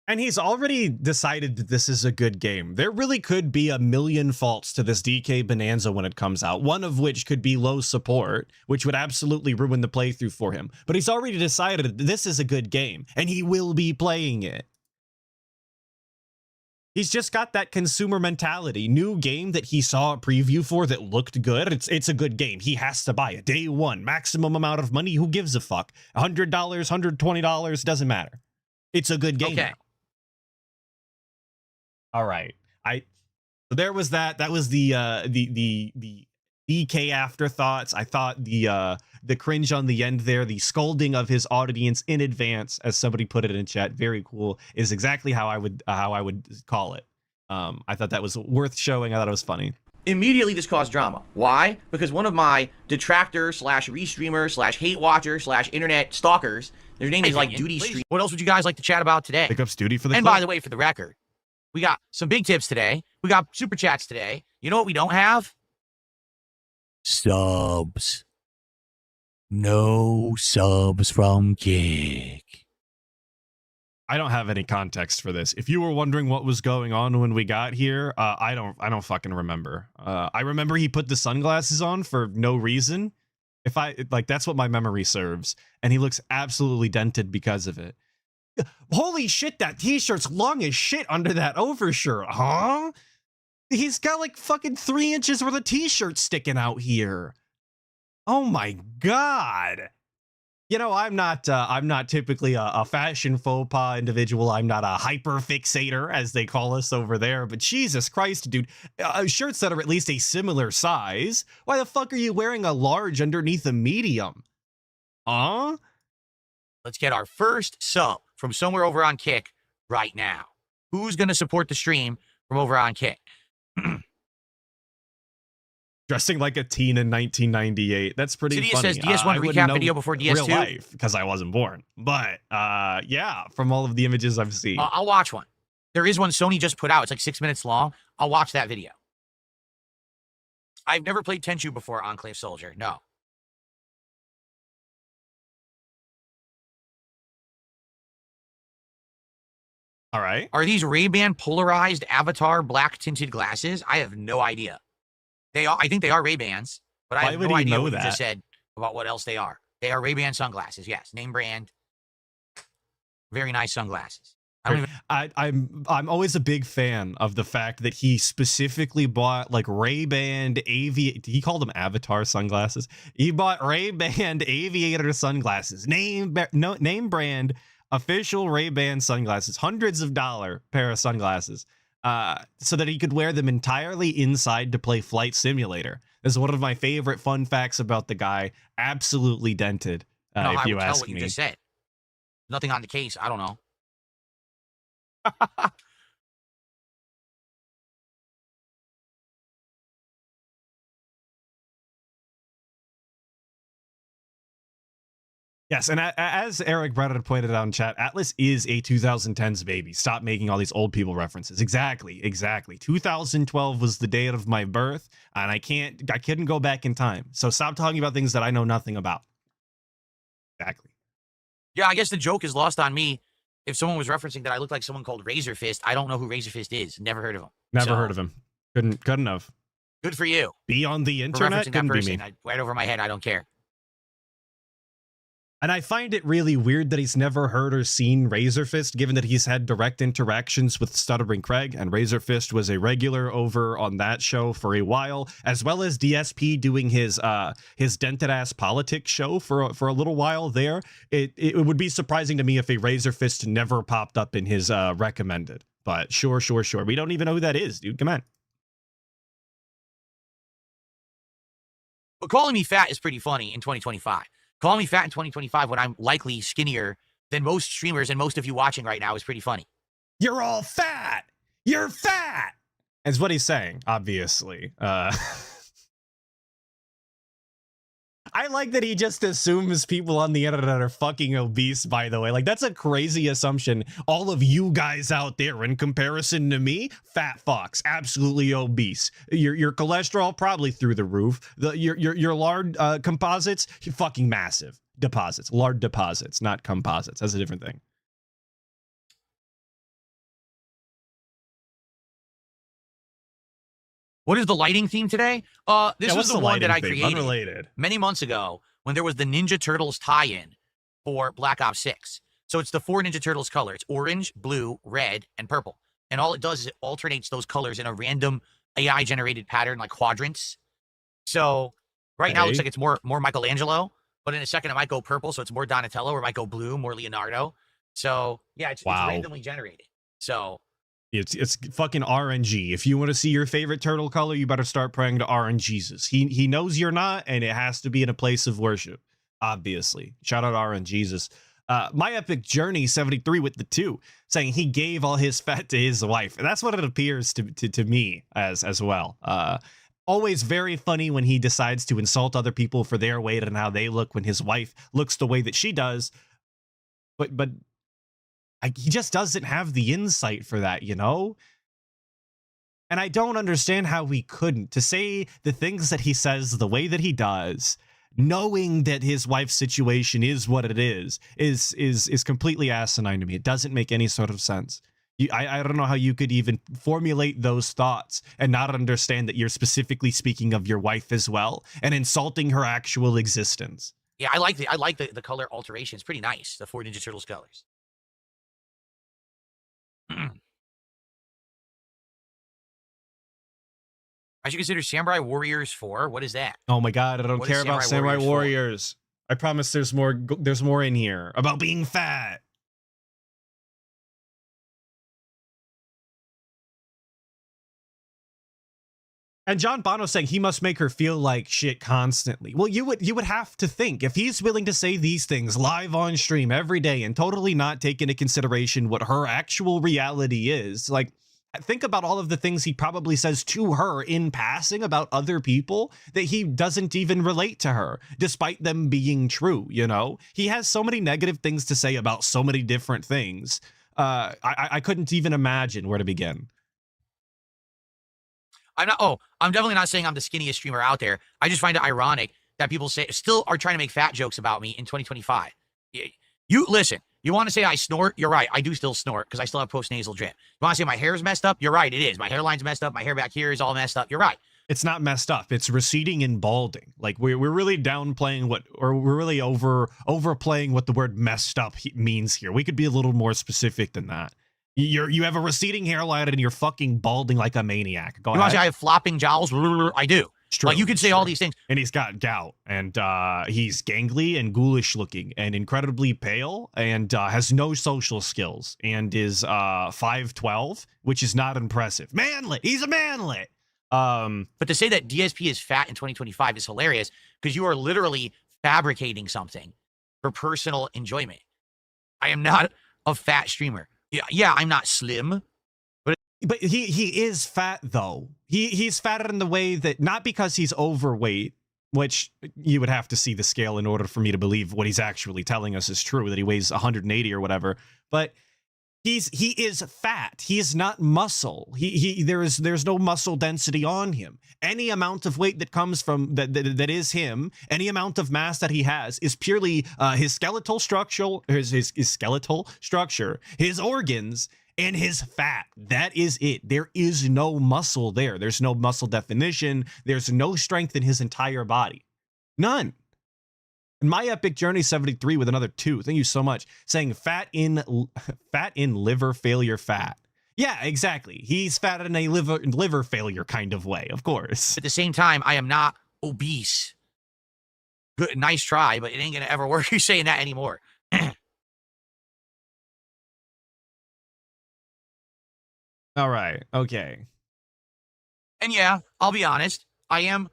And he's already decided that this is a good game. There really could be a million faults to this DK Bonanza when it comes out, one of which could be low support, which would absolutely ruin the playthrough for him. But he's already decided that this is a good game, and he will be playing it. He's just got that consumer mentality. New game that he saw a preview for that looked good. It's a good game. He has to buy it. Day one, maximum amount of money. Who gives a fuck? $100, $120, doesn't matter. It's a good game. Okay. Now. All right. So there was that. That was the DK afterthoughts. I thought the cringe on the end there, the scolding of his audience in advance, as somebody put it in chat, very cool, is exactly how I would call it. I thought that was worth showing. I thought it was funny. Immediately this caused drama. Why? Because one of my detractors slash restreamers slash hate watchers slash internet stalkers, their name is like Duty Street. What else would you guys like to chat about today? Pick up Duty for the And clip. by the way, for the record, we got some big tips today. We got super chats today. You know what we don't have? Subs. No subs from Kick. I don't have any context for this. If you were wondering what was going on when we got here, I don't fucking remember. I remember he put the sunglasses on for no reason. That's what my memory serves. And he looks absolutely dented because of it. Holy shit, that t-shirt's long as shit under that overshirt, huh? He's got like fucking 3 inches worth of t-shirt sticking out here. Oh my god. You know, I'm not typically a fashion faux pas individual. I'm not a hyper fixator, as they call us over there. But Jesus Christ, dude, shirts that are at least a similar size. Why the fuck are you wearing a large underneath a medium? Huh? Let's get our first sub from somewhere over on Kick right now. Who's going to support the stream from over on Kick? Dressing like a teen in 1998. That's pretty Sidious funny. says DS1 I wouldn't recap know video before DS2. real life because I wasn't born. But yeah, from all of the images I've seen. I'll watch one. There is one Sony just put out. It's like 6 minutes long. I'll watch that video. I've never played Tenchu before, Enclave Soldier. No. All right. Are these Ray-Ban polarized avatar black tinted glasses? I have no idea. They are. I think they are Ray-Bans, but I have no idea what you just said about what else they are. They are Ray-Ban sunglasses. Yes, name brand. Very nice sunglasses. I'm always a big fan of the fact that he specifically bought like Ray-Ban he called them Avatar sunglasses. He bought Ray-Ban aviator sunglasses. Name brand official Ray-Ban sunglasses, hundreds of dollar pair of sunglasses, so that he could wear them entirely inside to play Flight Simulator. This is one of my favorite fun facts about the guy. Absolutely dented, if you ask me. You just said. Nothing on the case. I don't know. Yes, and as Eric Brennan pointed out in chat, Atlas is a 2010s baby. Stop making all these old people references. Exactly. 2012 was the date of my birth, and I couldn't go back in time. So stop talking about things that I know nothing about. Exactly. Yeah, I guess the joke is lost on me. If someone was referencing that I look like someone called Razor Fist, I don't know who Razor Fist is. Never heard of him. Never heard of him. Couldn't have. Good for you. Be on the internet, couldn't be me. Right over my head, I don't care. And I find it really weird that he's never heard or seen Razor Fist, given that he's had direct interactions with Stuttering Craig, and Razor Fist was a regular over on that show for a while, as well as DSP doing his dented ass politics show for a little while there. It would be surprising to me if a Razor Fist never popped up in his recommended. But sure. We don't even know who that is, dude. Come on. But calling me fat is pretty funny in 2025. Calling me fat in 2025 when I'm likely skinnier than most streamers and most of you watching right now is pretty funny. You're all fat. You're fat. Is what he's saying, obviously. I like that he just assumes people on the internet are fucking obese, by the way. Like, that's a crazy assumption. All of you guys out there, in comparison to me, fat fucks, absolutely obese. Your cholesterol probably through the roof. Your lard composites, fucking massive. Deposits. Lard deposits, not composites. That's a different thing. What is the lighting theme today? This was the one that I created Unrelated. many months ago when there was the Ninja Turtles tie-in for Black Ops 6. So it's the 4 Ninja Turtles color. It's orange, blue, red, and purple. And all it does is it alternates those colors in a random AI-generated pattern, like quadrants. So right now it looks like it's more Michelangelo, but in a second it might go purple, so it's more Donatello, or it might go blue, more Leonardo. So yeah, it's randomly generated. So it's fucking RNG. If you want to see your favorite turtle color, you better start praying to RNGesus. He knows you're not, and it has to be in a place of worship. Obviously, shout out RNGesus. My Epic Journey 73 with the 2 saying he gave all his fat to his wife, and that's what it appears to me as well. Always very funny when he decides to insult other people for their weight and how they look when his wife looks the way that she does. But he just doesn't have the insight for that, you know? And I don't understand how he couldn't. To say the things that he says the way that he does, knowing that his wife's situation is what it is completely asinine to me. It doesn't make any sort of sense. I don't know how you could even formulate those thoughts and not understand that you're specifically speaking of your wife as well and insulting her actual existence. yeah, I like the color alteration. It's pretty nice. The 4 Ninja Turtles colors. I should consider Samurai Warriors 4. What is that? Oh my god, I don't What care is about Samurai Samurai Warriors Warriors. I promise there's more in here about being fat. And John Bono saying he must make her feel like shit constantly. Well, you would have to think, if he's willing to say these things live on stream every day and totally not take into consideration what her actual reality is, like, think about all of the things he probably says to her in passing about other people that he doesn't even relate to her, despite them being true, you know? He has so many negative things to say about so many different things. I couldn't even imagine where to begin. I'm definitely not saying I'm the skinniest streamer out there. I just find it ironic that people still are trying to make fat jokes about me in 2025. You listen, you want to say I snort? You're right. I do still snort because I still have post-nasal drip. You want to say my hair is messed up? You're right. It is. My hairline's messed up. My hair back here is all messed up. You're right. It's not messed up. It's receding and balding. Like we're really downplaying we're really overplaying what the word messed up means here. We could be a little more specific than that. You have a receding hairline and you're fucking balding like a maniac. Go ahead. You want to say I have flopping jowls? I do. It's true. Like you could say all these things. And he's got gout, and he's gangly and ghoulish looking and incredibly pale, and has no social skills, and is 5'12", which is not impressive. Manlet. He's a manlet. But to say that DSP is fat in 2025 is hilarious because you are literally fabricating something for personal enjoyment. I am not a fat streamer. Yeah, I'm not slim. But he is fat though. He's fat in the way that, not because he's overweight, which you would have to see the scale in order for me to believe what he's actually telling us is true, that he weighs 180 or whatever. But he is fat. He is not muscle. There's no muscle density on him. Any amount of weight that comes from that is him, any amount of mass that he has is purely his skeletal structure, his skeletal structure, his organs, and his fat. That is it. There is no muscle there. There's no muscle definition. There's no strength in his entire body. None. And My Epic Journey 73 with another 2. Thank you so much. Saying fat in liver failure fat. Yeah, exactly. He's fat in a liver failure kind of way, of course. At the same time, I am not obese. Good, nice try, but it ain't gonna ever work. You're saying that anymore. All right. Okay. And yeah, I'll be honest. I am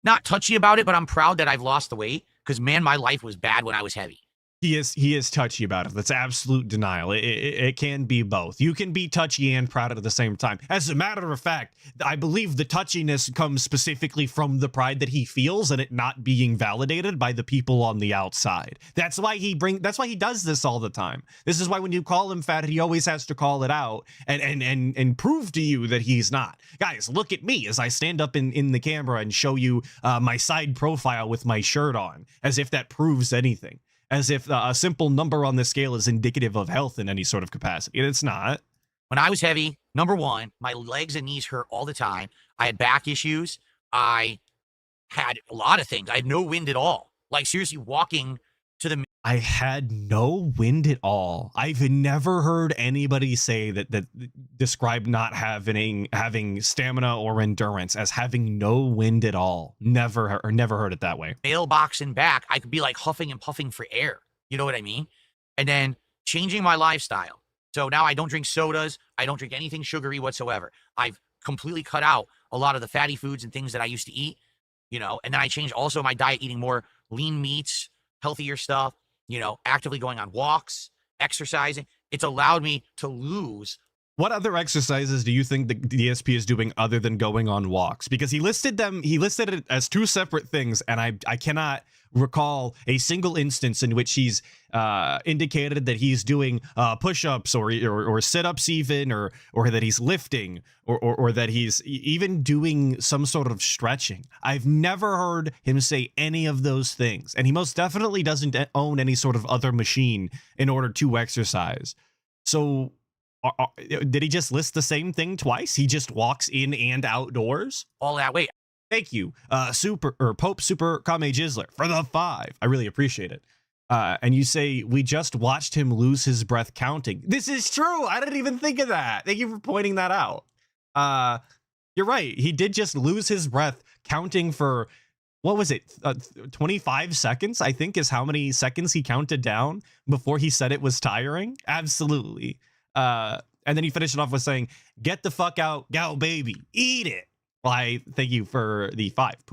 not touchy about it, but I'm proud that I've lost the weight because, man, my life was bad when I was heavy. He is touchy about it. That's absolute denial. It can be both. You can be touchy and proud at the same time. As a matter of fact, I believe the touchiness comes specifically from the pride that he feels and it not being validated by the people on the outside. That's why he does this all the time. This is why when you call him fat, he always has to call it out and prove to you that he's not. Guys, look at me as I stand up in the camera and show you my side profile with my shirt on, as if that proves anything. As if a simple number on the scale is indicative of health in any sort of capacity. And it's not. When I was heavy, number one, my legs and knees hurt all the time. I had back issues. I had a lot of things. I had no wind at all. Like, seriously, walking to the... I had no wind at all. I've never heard anybody say that describe not having stamina or endurance as having no wind at all. Never heard it that way. mailbox and back, I could be like huffing and puffing for air. You know what I mean? And then changing my lifestyle. So now I don't drink sodas. I don't drink anything sugary whatsoever. I've completely cut out a lot of the fatty foods and things that I used to eat, you know, and then I changed also my diet, eating more lean meats, healthier stuff, you know, actively going on walks, exercising. It's allowed me to lose. What other exercises do you think the DSP is doing other than going on walks? Because he listed it as two separate things, and I cannot recall a single instance in which he's indicated that he's doing push-ups or sit-ups even, or that he's lifting, or that he's even doing some sort of stretching. I've never heard him say any of those things, and he most definitely doesn't own any sort of other machine in order to exercise. So did he just list the same thing twice? He just walks in and outdoors? All that way. Thank you, Pope Super Kame Jizzler for the 5. I really appreciate it. And you say, we just watched him lose his breath counting. This is true. I didn't even think of that. Thank you for pointing that out. You're right. He did just lose his breath counting for, what was it? 25 seconds, I think, is how many seconds he counted down before he said it was tiring. Absolutely. And then he finished it off with saying, get the fuck out, gal baby, eat it. Well, I thank you for the 5.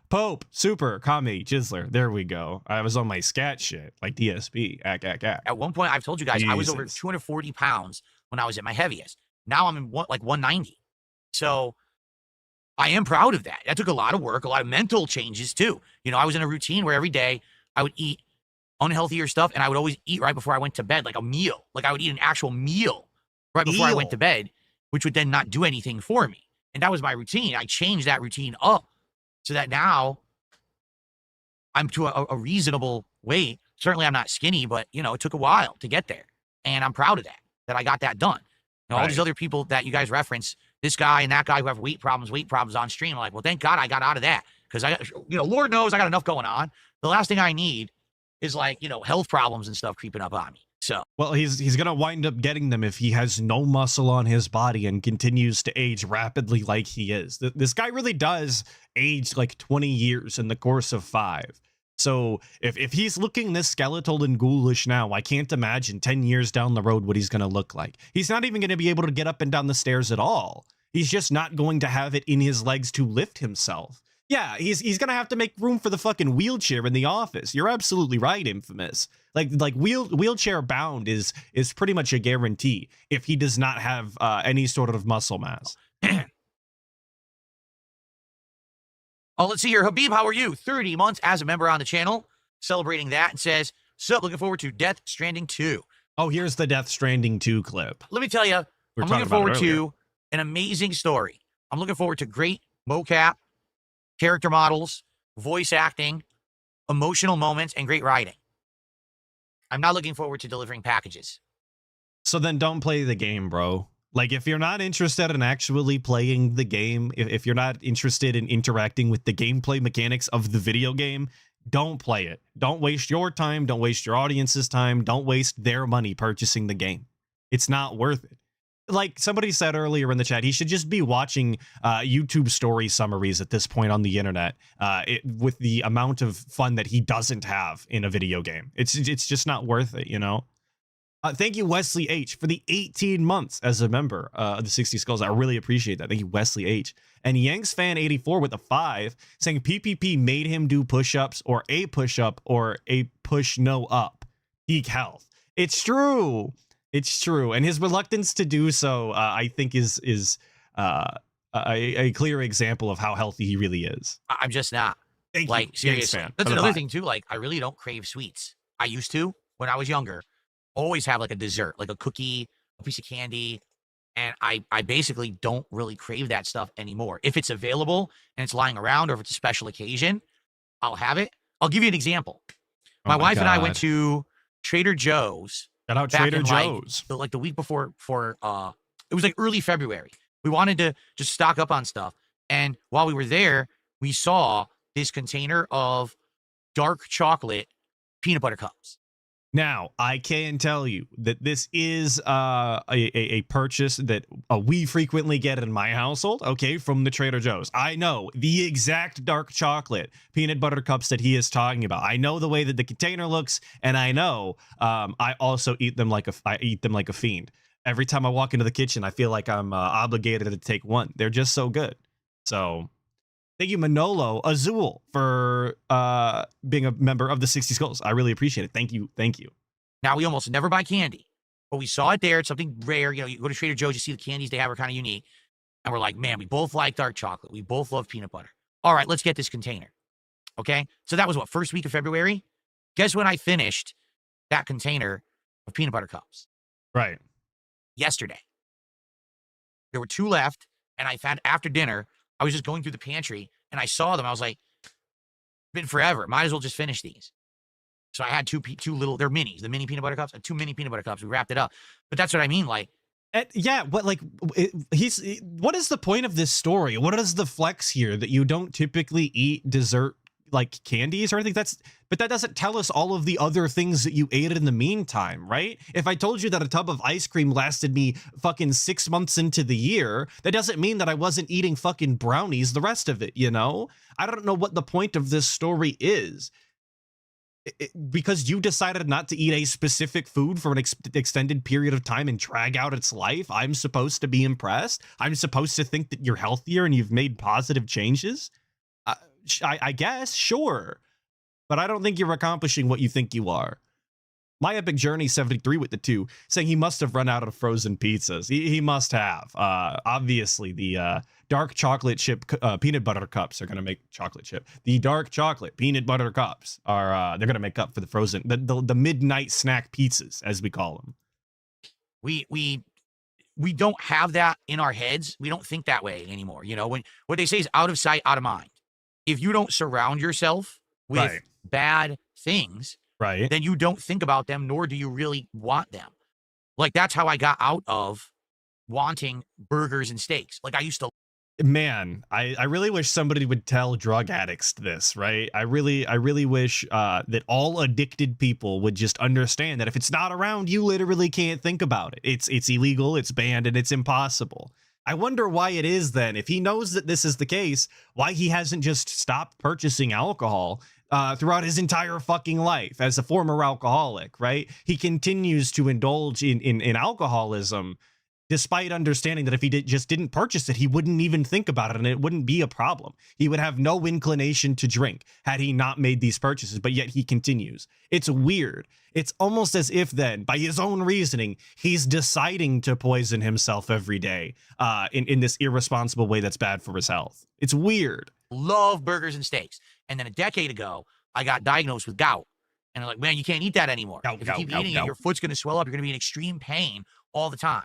Pope, Super, Kami, Jizzler. There we go. I was on my scat shit, like DSP. At one point, I've told you guys, Jesus. I was over 240 pounds when I was at my heaviest. Now I'm in like 190. So I am proud of that. That took a lot of work, a lot of mental changes too. You know, I was in a routine where every day I would eat unhealthier stuff, and I would always eat right before I went to bed, like a meal. Like I would eat an actual meal right before I went to bed, which would then not do anything for me. And that was my routine. I changed that routine up so that now I'm to a reasonable weight. Certainly I'm not skinny, but, you know, it took a while to get there. And I'm proud of that I got that done. You know, all these other people that you guys reference, this guy and that guy who have weight problems on stream, I'm like, well, thank God I got out of that. Because Lord knows I got enough going on. The last thing I need is like, health problems and stuff creeping up on me. So, well, he's gonna wind up getting them if he has no muscle on his body and continues to age rapidly like he is. This guy really does age like 20 years in the course of 5. So if he's looking this skeletal and ghoulish now, I can't imagine 10 years down the road what he's gonna look like. He's not even gonna be able to get up and down the stairs at all. He's just not going to have it in his legs to lift himself. Yeah, he's gonna have to make room for the fucking wheelchair in the office. You're absolutely right, Infamous. Like wheelchair bound is pretty much a guarantee if he does not have any sort of muscle mass. Oh, let's see here. Habib, how are you? 30 months as a member on the channel, celebrating that, and says, sup, looking forward to Death Stranding 2. Oh, here's the Death Stranding 2 clip. Let me tell you, I'm looking forward to an amazing story. I'm looking forward to great mocap, character models, voice acting, emotional moments, and great writing. I'm not looking forward to delivering packages. So then don't play the game, bro. Like, if you're not interested in actually playing the game, if you're not interested in interacting with the gameplay mechanics of the video game, don't play it. Don't waste your time. Don't waste your audience's time. Don't waste their money purchasing the game. It's not worth it. Like somebody said earlier in the chat, he should just be watching YouTube story summaries at this point on the internet with the amount of fun that he doesn't have in a video game. It's just not worth it, Thank you, Wesley H, for the 18 months as a member of the 60 Skulls. I really appreciate that. Thank you, Wesley H. And Yanks fan 84 with a 5 saying PPP made him do push-ups or a push-up or a push no up. Peak health. It's true. It's true. And his reluctance to do so, I think, is a clear example of how healthy he really is. I'm just not. Thank like, you, seriously. Yanks fan. That's For the another 5. thing, too. Like, I really don't crave sweets. I used to when I was younger. Always have like a dessert, like a cookie, a piece of candy. And I basically don't really crave that stuff anymore. If it's available and it's lying around, or if it's a special occasion, I'll have it. I'll give you an example. My wife and I went to Trader Joe's. Shout out back Trader in, Joe's. Like the week before, it was like early February. We wanted to just stock up on stuff. And while we were there, we saw this container of dark chocolate peanut butter cups. Now, I can tell you that this is a purchase that we frequently get in my household, okay, from the Trader Joe's. I know the exact dark chocolate peanut butter cups that he is talking about. I know the way that the container looks, and I know I also eat them like a fiend. Every time I walk into the kitchen, I feel like I'm obligated to take one. They're just so good. So thank you, Manolo Azul, for being a member of the 60 Skulls. I really appreciate it. Thank you. Thank you. Now, we almost never buy candy, but we saw it there. It's something rare. You know, you go to Trader Joe's, you see the candies they have are kind of unique. And we're like, man, we both like dark chocolate. We both love peanut butter. All right, let's get this container. Okay. So that was what, first week of February? Guess when I finished that container of peanut butter cups? Right. Yesterday. There were 2 left. And I found after dinner, I was just going through the pantry and I saw them. I was like, been forever. Might as well just finish these. So I had two little, they're minis, the mini peanut butter cups, and 2 mini peanut butter cups. We wrapped it up. But that's what I mean. Like, yeah, what what is the point of this story? What is the flex here that you don't typically eat dessert like candies or anything? But that doesn't tell us all of the other things that you ate in the meantime, right? If I told you that a tub of ice cream lasted me fucking 6 months into the year, that doesn't mean that I wasn't eating fucking brownies the rest of it, you know? I don't know what the point of this story is. Because you decided not to eat a specific food for an extended period of time and drag out its life, I'm supposed to be impressed? I'm supposed to think that you're healthier and you've made positive changes? I guess, sure. But I don't think you're accomplishing what you think you are. My Epic Journey 73 with the 2, saying he must have run out of frozen pizzas. He must have. Obviously, the dark chocolate chip peanut butter cups are going to make chocolate chip. The dark chocolate peanut butter cups are they're going to make up for the frozen, the midnight snack pizzas, as we call them. We don't have that in our heads. We don't think that way anymore. You know, when what they say is out of sight, out of mind. If you don't surround yourself with bad things, right, then you don't think about them, nor do you really want them. Like, that's how I got out of wanting burgers and steaks. Like, I used to. Man, I really wish somebody would tell drug addicts this, right? I really wish that all addicted people would just understand that if it's not around, you literally can't think about it. It's illegal, it's banned, and it's impossible. I wonder why it is then, if he knows that this is the case, why he hasn't just stopped purchasing alcohol throughout his entire fucking life as a former alcoholic, right? He continues to indulge in alcoholism, despite understanding that if he just didn't purchase it, he wouldn't even think about it and it wouldn't be a problem. He would have no inclination to drink had he not made these purchases, but yet he continues. It's weird. It's almost as if then, by his own reasoning, he's deciding to poison himself every day in this irresponsible way that's bad for his health. It's weird. Love burgers and steaks. And then a decade ago, I got diagnosed with gout. And they're like, man, you can't eat that anymore. If you keep eating it, your foot's going to swell up. You're going to be in extreme pain all the time.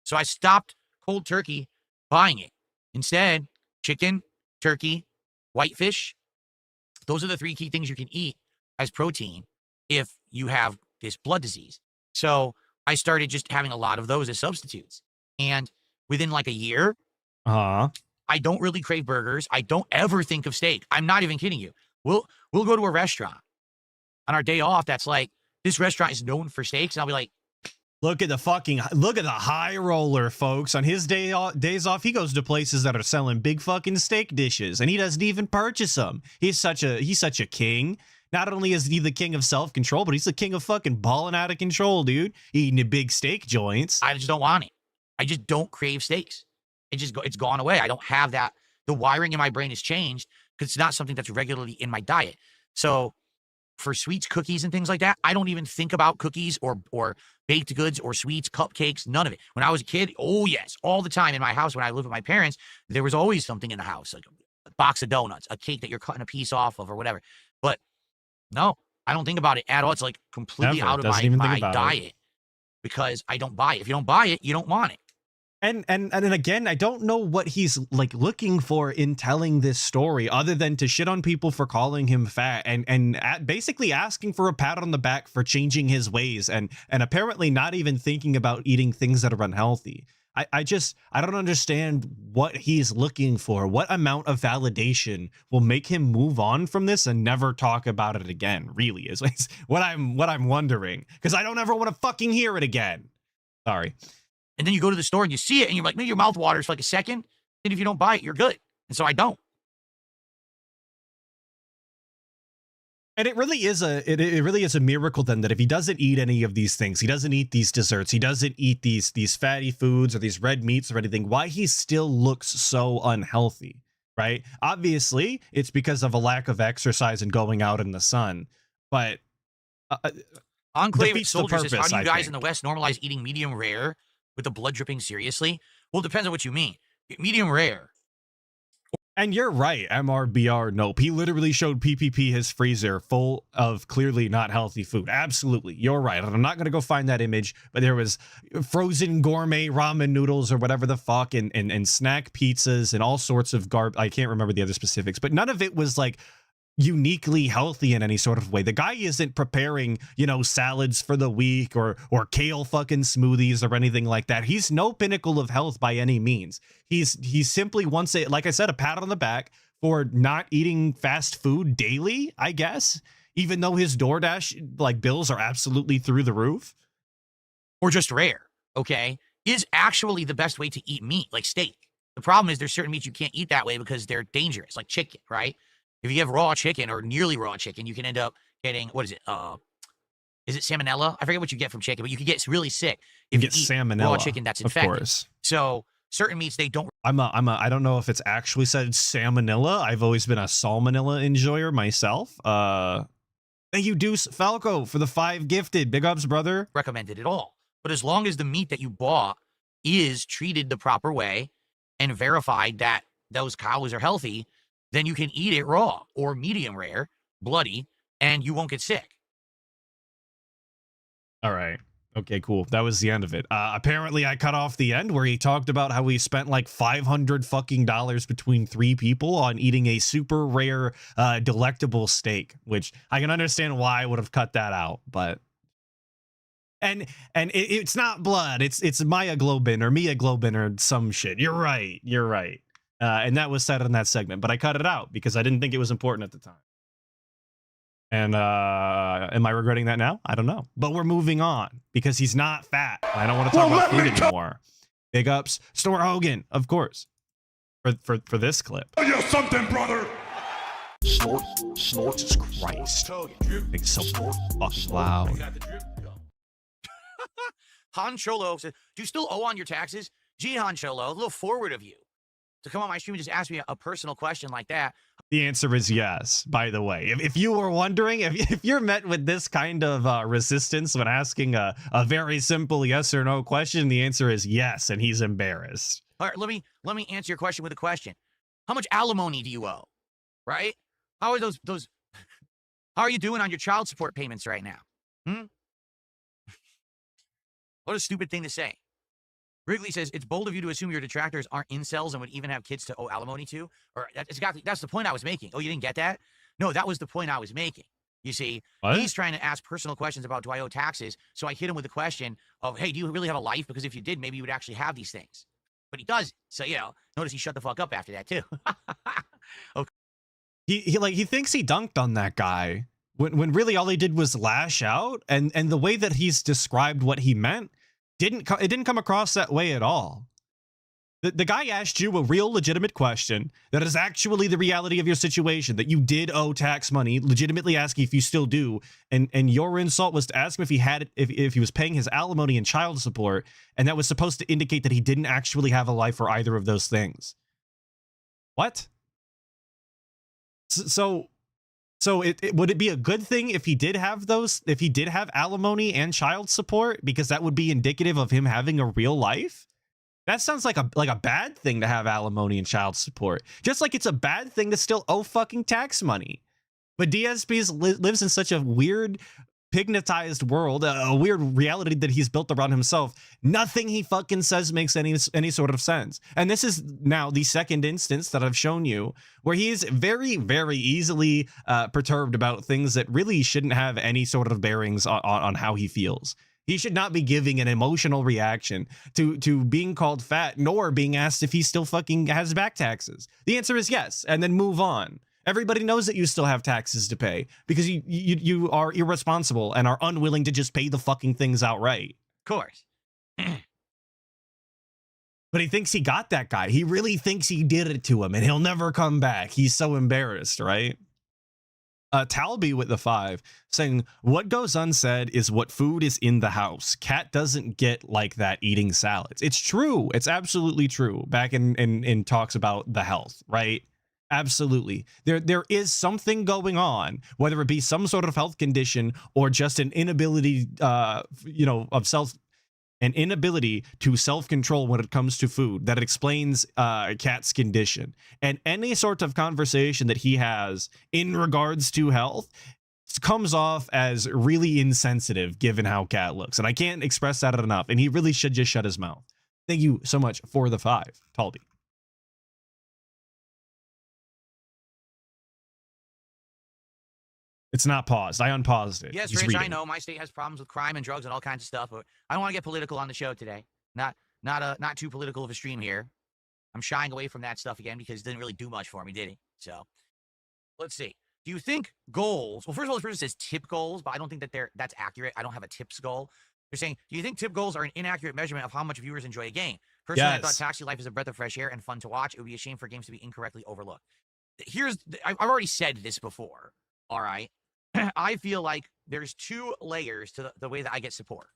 So I stopped cold turkey buying it. Instead, chicken, turkey, whitefish. Those are the 3 key things you can eat as protein if you have this blood disease. So I started just having a lot of those as substitutes. And within like a year, I don't really crave burgers. I don't ever think of steak. I'm not even kidding you. We'll go to a restaurant on our day off that's like, this restaurant is known for steaks. And I'll be like, look at the high roller, folks. On his days off, he goes to places that are selling big fucking steak dishes, and he doesn't even purchase them. He's such a king. Not only is he the king of self-control, but he's the king of fucking balling out of control, dude. Eating the big steak joints. I just don't want it. I just don't crave steaks. It's gone away. I don't have that. The wiring in my brain has changed because it's not something that's regularly in my diet. So for sweets, cookies, and things like that, I don't even think about cookies or baked goods or sweets, cupcakes, none of it. When I was a kid, oh yes, all the time in my house when I lived with my parents, there was always something in the house, like a box of donuts, a cake that you're cutting a piece off of or whatever. But no, I don't think about it at all. It's like completely Never. out of Doesn't even my think about diet because I don't buy it. If you don't buy it, you don't want it. And then again, I don't know what he's like looking for in telling this story other than to shit on people for calling him fat and basically asking for a pat on the back for changing his ways and apparently not even thinking about eating things that are unhealthy. I don't understand what he's looking for. What amount of validation will make him move on from this and never talk about it again? Really is what I'm wondering, because I don't ever want to fucking hear it again. Sorry. And then you go to the store and you see it and you're like, maybe your mouth waters for like a second. And if you don't buy it, you're good. And so I don't. And it really is a miracle then that if he doesn't eat any of these things, he doesn't eat these desserts, he doesn't eat these fatty foods or these red meats or anything, why he still looks so unhealthy, right? Obviously, it's because of a lack of exercise and going out in the sun. But Enclave Soldiers purpose, says, how do you I guys think. in the West normalize eating medium rare with the blood dripping seriously? Well, it depends on what you mean. Medium rare. And you're right, MRBR nope. He literally showed PPP his freezer full of clearly not healthy food. Absolutely, you're right. And I'm not going to go find that image, but there was frozen gourmet ramen noodles or whatever the fuck and snack pizzas and all sorts of I can't remember the other specifics, but none of it was like uniquely healthy in any sort of way. The guy isn't preparing, salads for the week or kale fucking smoothies or anything like that. He's no pinnacle of health by any means. He simply wants like I said, a pat on the back for not eating fast food daily, I guess, even though his DoorDash bills are absolutely through the roof. Or just rare, okay, is actually the best way to eat meat, like steak. The problem is there's certain meats you can't eat that way because they're dangerous, like chicken, right? If you have raw chicken or nearly raw chicken, you can end up getting, what is it? Is it salmonella? I forget what you get from chicken, but you can get really sick if you eat salmonella, raw chicken that's infected. Of course. So certain meats, they don't. I don't know if it's actually said salmonella. I've always been a salmonella enjoyer myself. Thank you, Deuce Falco, for the 5 gifted. Big ups, brother. Recommend it at all. But as long as the meat that you bought is treated the proper way and verified that those cows are healthy, then you can eat it raw or medium rare, bloody, and you won't get sick. All right. Okay, cool. That was the end of it. Apparently, I cut off the end where he talked about how he spent like $500 fucking between 3 people on eating a super rare, delectable steak, which I can understand why I would have cut that out, but. And it's not blood. It's myoglobin or some shit. You're right. And that was said in that segment, but I cut it out because I didn't think it was important at the time. And am I regretting that now? I don't know. But we're moving on because he's not fat. I don't want to talk about food anymore. Big ups, Store Hogan, of course, for this clip. Tell you something, brother. Snort, Jesus Christ. It's so fucking loud. Han Cholo says, do you still owe on your taxes? Gee, Han Cholo, a little forward of you to come on my stream and just ask me a personal question like that. The answer is yes, by the way. If you were wondering, if you're met with this kind of resistance when asking a very simple yes or no question, the answer is yes, and he's embarrassed. All right, let me answer your question with a question. How much alimony do you owe? Right? How are those how are you doing on your child support payments right now? What a stupid thing to say. Wrigley says, it's bold of you to assume your detractors aren't incels and would even have kids to owe alimony to. Or that's the point I was making. Oh, you didn't get that? No, that was the point I was making. You see, what? He's trying to ask personal questions about, do I owe taxes? So I hit him with the question of, hey, do you really have a life? Because if you did, maybe you would actually have these things. But he doesn't. So, notice he shut the fuck up after that too. Okay. He thinks he dunked on that guy when really all he did was lash out, and the way that he's described what he meant it didn't come across that way at all. The guy asked you a real legitimate question that is actually the reality of your situation, that you did owe tax money, legitimately asking if you still do, and your insult was to ask him if he had if he was paying his alimony and child support, and that was supposed to indicate that he didn't actually have a life for either of those things. What? So would it be a good thing if he did have those, if he did have alimony and child support, because that would be indicative of him having a real life? That sounds like a bad thing to have alimony and child support. Just like it's a bad thing to still owe fucking tax money. But DSP lives in such a weird, pignatized world, a weird reality that he's built around himself. Nothing he fucking says makes any sort of sense. And this is now the second instance that I've shown you where he's very, very easily perturbed about things that really shouldn't have any sort of bearings on how he feels. He should not be giving an emotional reaction to being called fat, nor being asked if he still fucking has back taxes. The answer is yes, and then move on. Everybody knows that you still have taxes to pay because you are irresponsible and are unwilling to just pay the fucking things outright. Of course. But he thinks he got that guy. He really thinks he did it to him and he'll never come back. He's so embarrassed, right? Talby with the 5 saying, what goes unsaid is what food is in the house. Cat doesn't get like that eating salads. It's true. It's absolutely true. Back in talks about the health, right? Absolutely. There is something going on, whether it be some sort of health condition or just an inability, an inability to self-control when it comes to food that explains Cat's condition. And any sort of conversation that he has in regards to health comes off as really insensitive given how Cat looks. And I can't express that enough. And he really should just shut his mouth. Thank you so much for the 5, Talby. It's not paused. I unpaused it. Yes, Rich, I know my state has problems with crime and drugs and all kinds of stuff, but I don't want to get political on the show today. Not too political of a stream here. I'm shying away from that stuff again because it didn't really do much for me, did he? So, let's see. Do you think goals? Well, first of all, this person says tip goals, but I don't think that that's accurate. I don't have a tips goal. They're saying, do you think tip goals are an inaccurate measurement of how much viewers enjoy a game? Personally, I thought Taxi Life is a breath of fresh air and fun to watch. It would be a shame for games to be incorrectly overlooked. I've already said this before. All right. I feel like there's 2 layers to the way that I get support.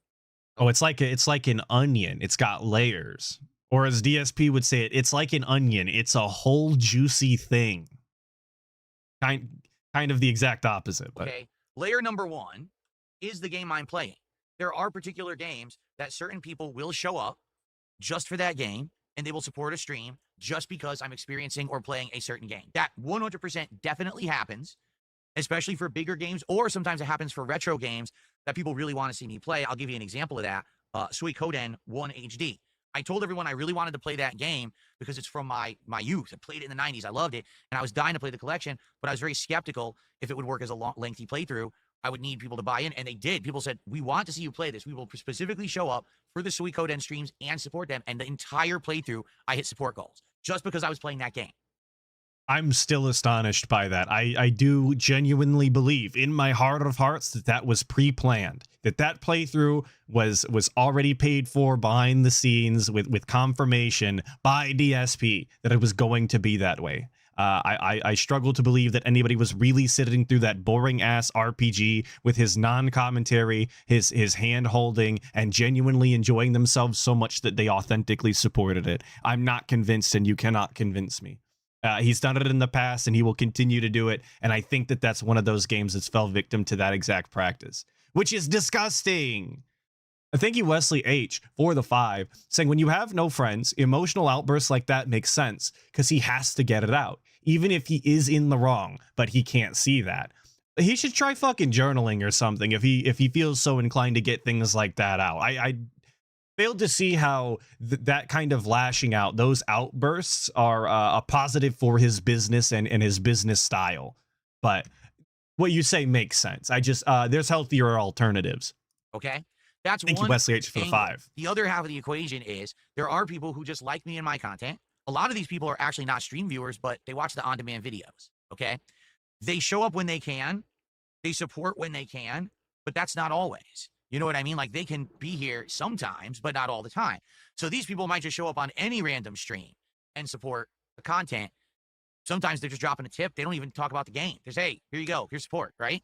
Oh, it's like an onion. It's got layers. Or as DSP would say it, it's like an onion. It's a whole juicy thing. Kind of the exact opposite. But. Okay. Layer number 1 is the game I'm playing. There are particular games that certain people will show up just for that game, and they will support a stream just because I'm experiencing or playing a certain game. That 100% definitely happens. Especially for bigger games, or sometimes it happens for retro games that people really want to see me play. I'll give you an example of that. Suikoden 1 HD. I told everyone I really wanted to play that game because it's from my youth. I played it in the 90s. I loved it, and I was dying to play the collection, but I was very skeptical if it would work as a lengthy playthrough. I would need people to buy in, and they did. People said, we want to see you play this. We will specifically show up for the Suikoden streams and support them, and the entire playthrough, I hit support goals just because I was playing that game. I'm still astonished by that. I do genuinely believe in my heart of hearts that was pre-planned, that playthrough was already paid for behind the scenes with confirmation by DSP that it was going to be that way. I struggle to believe that anybody was really sitting through that boring ass RPG with his non-commentary, his hand holding, and genuinely enjoying themselves so much that they authentically supported it. I'm not convinced, and you cannot convince me. He's done it in the past, and he will continue to do it. And I think that that's one of those games that's fell victim to that exact practice, which is disgusting. Thank you, Wesley H, for the 5, saying when you have no friends, emotional outbursts like that make sense because he has to get it out, even if he is in the wrong, but he can't see that. He should try fucking journaling or something if he feels so inclined to get things like that out. I failed to see how that kind of lashing out, those outbursts are a positive for his business and his business style. But what you say makes sense. I just, there's healthier alternatives. Okay. That's Thank you, Wesley H, for the 5. The other half of the equation is there are people who just like me and my content. A lot of these people are actually not stream viewers, but they watch the on-demand videos. Okay. They show up when they can. They support when they can, but that's not always. You know what I mean? Like, they can be here sometimes, but not all the time. So these people might just show up on any random stream and support the content. Sometimes they're just dropping a tip. They don't even talk about the game. There's, hey, here you go. Here's support, right?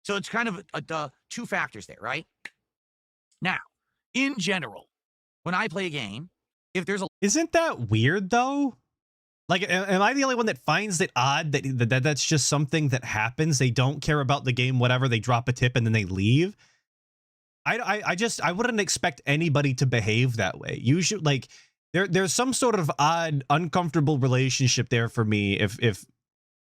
So it's kind of the two factors there, right? Now, in general, when I play a game, if there's a... Isn't that weird, though? Like, am I the only one that finds it odd that that's just something that happens? They don't care about the game, whatever. They drop a tip and then they leave. I wouldn't expect anybody to behave that way. You should, like, there's some sort of odd, uncomfortable relationship there for me if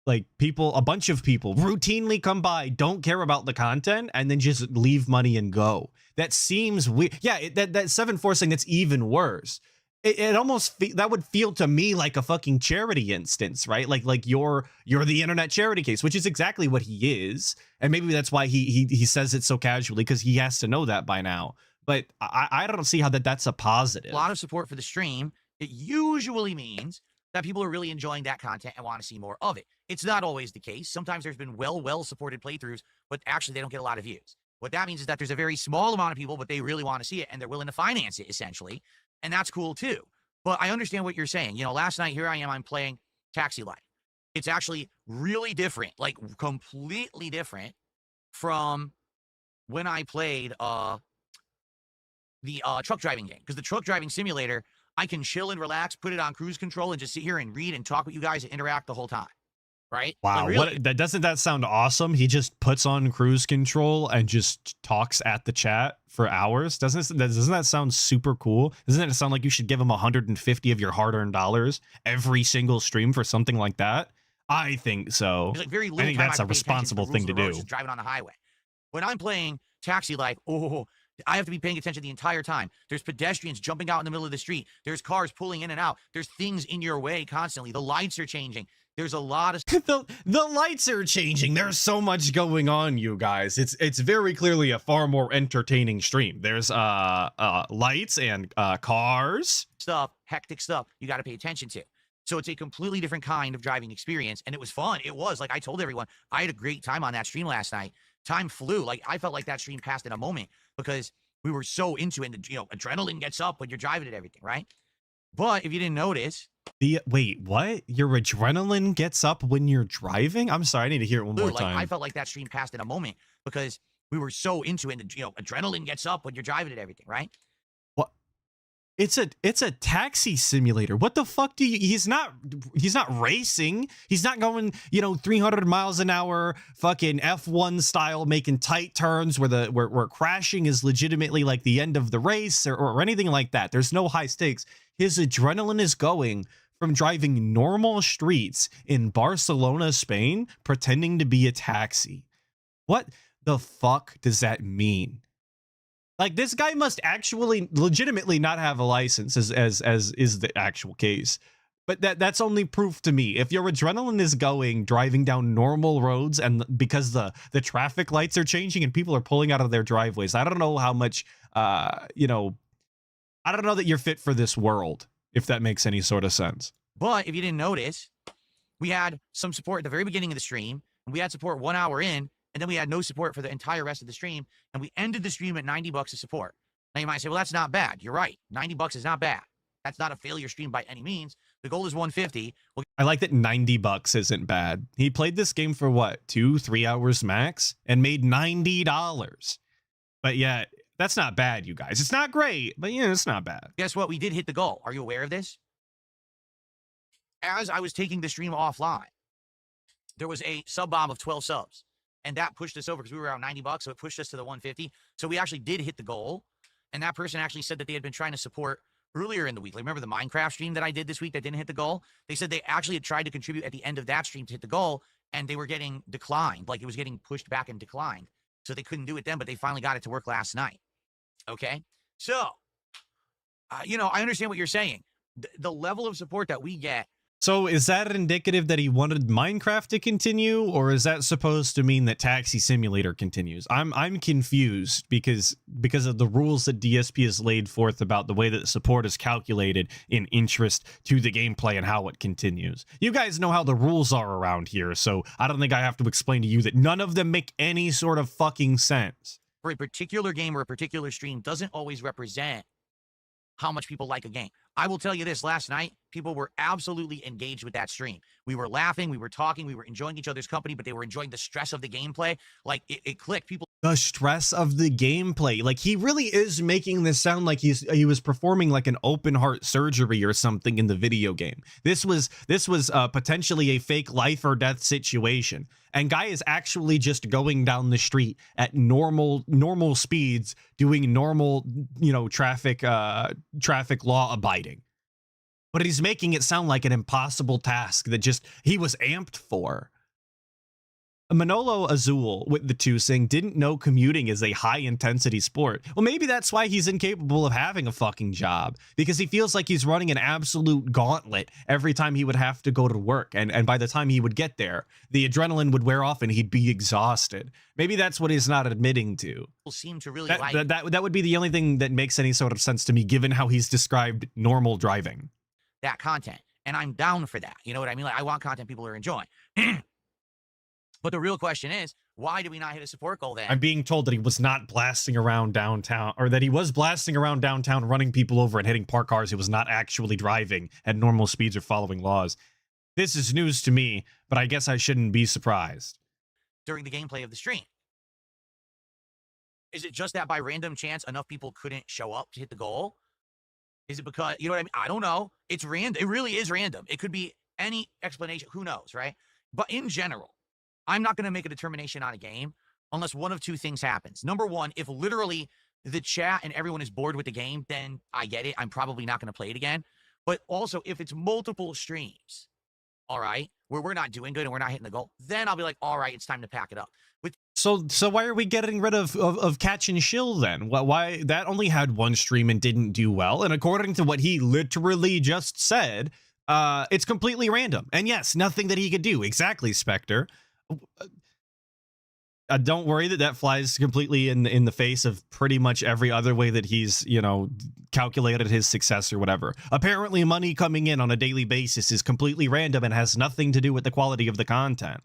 like a bunch of people routinely come by, don't care about the content, and then just leave money and go. That seems weird. Yeah, that 7-4 thing, that's even worse. It almost that would feel to me like a fucking charity instance, right? Like you're the internet charity case, which is exactly what he is, and maybe that's why he says it so casually, because he has to know that by now. But I don't see how that's a positive. A lot of support for the stream, it usually means that people are really enjoying that content and want to see more of it. It's not always the case. Sometimes there's been well supported playthroughs, but actually they don't get a lot of views. What that means is that there's a very small amount of people, but they really want to see it and they're willing to finance it, essentially. And that's cool too. But I understand what you're saying. You know, last night, here I am, I'm playing Taxi Life. It's actually really different, like completely different from when I played the truck driving game. Because the truck driving simulator, I can chill and relax, put it on cruise control, and just sit here and read and talk with you guys and interact the whole time. Right? Wow, like, really, doesn't that sound awesome? He just puts on cruise control and just talks at the chat for hours. Doesn't that sound super cool? Doesn't it sound like you should give him 150 of your hard-earned dollars every single stream for something like that? I think so. Like very I think that's a responsible thing to do. Just driving on the highway. When I'm playing Taxi Life, I have to be paying attention the entire time. There's pedestrians jumping out in the middle of the street. There's cars pulling in and out. There's things in your way constantly. The lights are changing. There's a lot of the lights are changing. There's so much going on, you guys. It's very clearly a far more entertaining stream. There's lights and cars, hectic stuff you got to pay attention to. So it's a completely different kind of driving experience, and it was fun. It was, like I told everyone, I had a great time on that stream last night. Time flew. Like, I felt like that stream passed in a moment because we were so into it. And, you know, adrenaline gets up when you're driving and everything, right? But if you didn't notice, wait, what? Your adrenaline gets up when you're driving? I'm sorry, I need to hear it one more time. I felt like that stream passed in a moment because we were so into it. And, you know, adrenaline gets up when you're driving and everything, right? What? It's a taxi simulator. What the fuck do you? He's not racing. He's not going, 300 miles an hour, fucking F1 style, making tight turns where crashing is legitimately like the end of the race or anything like that. There's no high stakes. His adrenaline is going from driving normal streets in Barcelona, Spain, pretending to be a taxi. What the fuck does that mean? Like, this guy must actually legitimately not have a license, as is the actual case. But that's only proof to me. If your adrenaline is going driving down normal roads and because the traffic lights are changing and people are pulling out of their driveways, I don't know how much, I don't know that you're fit for this world, if that makes any sort of sense. But if you didn't notice, we had some support at the very beginning of the stream, and we had support 1 hour in, and then we had no support for the entire rest of the stream, and we ended the stream at $90 of support. Now you might say, well, that's not bad. You're right. $90 is not bad. That's not a failure stream by any means. The goal is 150. Well, I like that $90 isn't bad. He played this game for what, 2-3 hours max, and made $90. But yeah, that's not bad, you guys. It's not great, but yeah, it's not bad. Guess what? We did hit the goal. Are you aware of this? As I was taking the stream offline, there was a sub bomb of 12 subs. And that pushed us over because we were around $90, so it pushed us to the 150. So we actually did hit the goal. And that person actually said that they had been trying to support earlier in the week. Like, remember the Minecraft stream that I did this week that didn't hit the goal? They said they actually had tried to contribute at the end of that stream to hit the goal, and they were getting declined. Like, it was getting pushed back and declined. So they couldn't do it then, but they finally got it to work last night. Okay? So, I understand what you're saying. The level of support that we get. So is that indicative that he wanted Minecraft to continue, or is that supposed to mean that Taxi Simulator continues? I'm confused because of the rules that DSP has laid forth about the way that the support is calculated in interest to the gameplay and how it continues. You guys know how the rules are around here, so I don't think I have to explain to you that none of them make any sort of fucking sense. for a particular game or a particular stream doesn't always represent how much people like a game. I will tell you this, last night, people were absolutely engaged with that stream. We were laughing, we were talking, we were enjoying each other's company, but they were enjoying the stress of the gameplay. Like, it clicked. People The stress of the gameplay. Like, he really is making this sound like he was performing like an open heart surgery or something in the video game. This was potentially a fake life or death situation. And guy is actually just going down the street at normal speeds, doing normal, traffic law abiding. But he's making it sound like an impossible task that just he was amped for. Manolo Azul with the two saying didn't know commuting is a high intensity sport. Well, maybe that's why he's incapable of having a fucking job, because he feels like he's running an absolute gauntlet every time he would have to go to work. And by the time he would get there, the adrenaline would wear off and he'd be exhausted. Maybe that's what he's not admitting to. seem to really That would be the only thing that makes any sort of sense to me, given how he's described normal driving. that content. And I'm down for that. You know what I mean? Like, I want content people are enjoying. But the real question is, why did we not hit a support goal then? I'm being told that he was not blasting around downtown, or that he was blasting around downtown, running people over and hitting parked cars. He was not actually driving at normal speeds or following laws. This is news to me, but I guess I shouldn't be surprised. During the gameplay of the stream. Is it just that by random chance enough people couldn't show up to hit the goal? Is it because, you know what I mean? I don't know. It's random. It really is random. It could be any explanation. Who knows, right? But in general, I'm not going to make a determination on a game unless one of two things happens. Number one, if literally the chat and everyone is bored with the game, then I get it. I'm probably not going to play it again. But also, if it's multiple streams, all right, where we're not doing good and we're not hitting the goal, then I'll be like, all right, it's time to pack it up. So why are we getting rid of Catch and Shill then? Why that only had one stream and didn't do well? And according to what he literally just said, it's completely random. And yes, nothing that he could do. Exactly, Spectre. Don't worry that flies completely in the face of pretty much every other way that he's, calculated his success or whatever. Apparently, money coming in on a daily basis is completely random and has nothing to do with the quality of the content.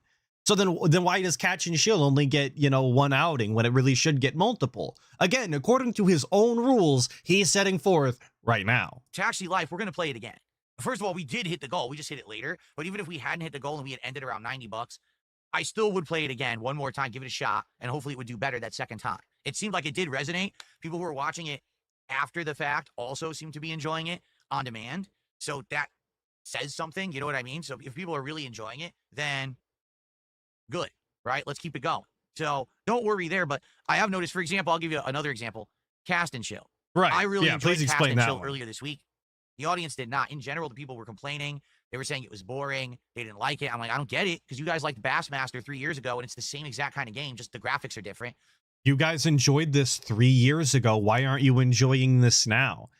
So then why does Catch and Shill only get, one outing when it really should get multiple? Again, according to his own rules, he's setting forth right now. Taxi Life, we're going to play it again. First of all, we did hit the goal. We just hit it later. But even if we hadn't hit the goal and we had ended around $90, I still would play it again one more time, give it a shot, and hopefully it would do better that second time. It seemed like it did resonate. People who were watching it after the fact also seem to be enjoying it on demand. So that says something, you know what I mean? So if people are really enjoying it, then good, right? Let's keep it going. So don't worry there, but I have noticed, for example, I'll give you another example, Cast and Chill. Right. I really enjoyed please Cast explain and that Chill one. earlier this week. The audience did not. In general, the people were complaining. They were saying it was boring. They didn't like it. I'm like, I don't get it, because you guys liked Bassmaster 3 years ago, and it's the same exact kind of game, just the graphics are different. You guys enjoyed this 3 years ago. Why aren't you enjoying this now?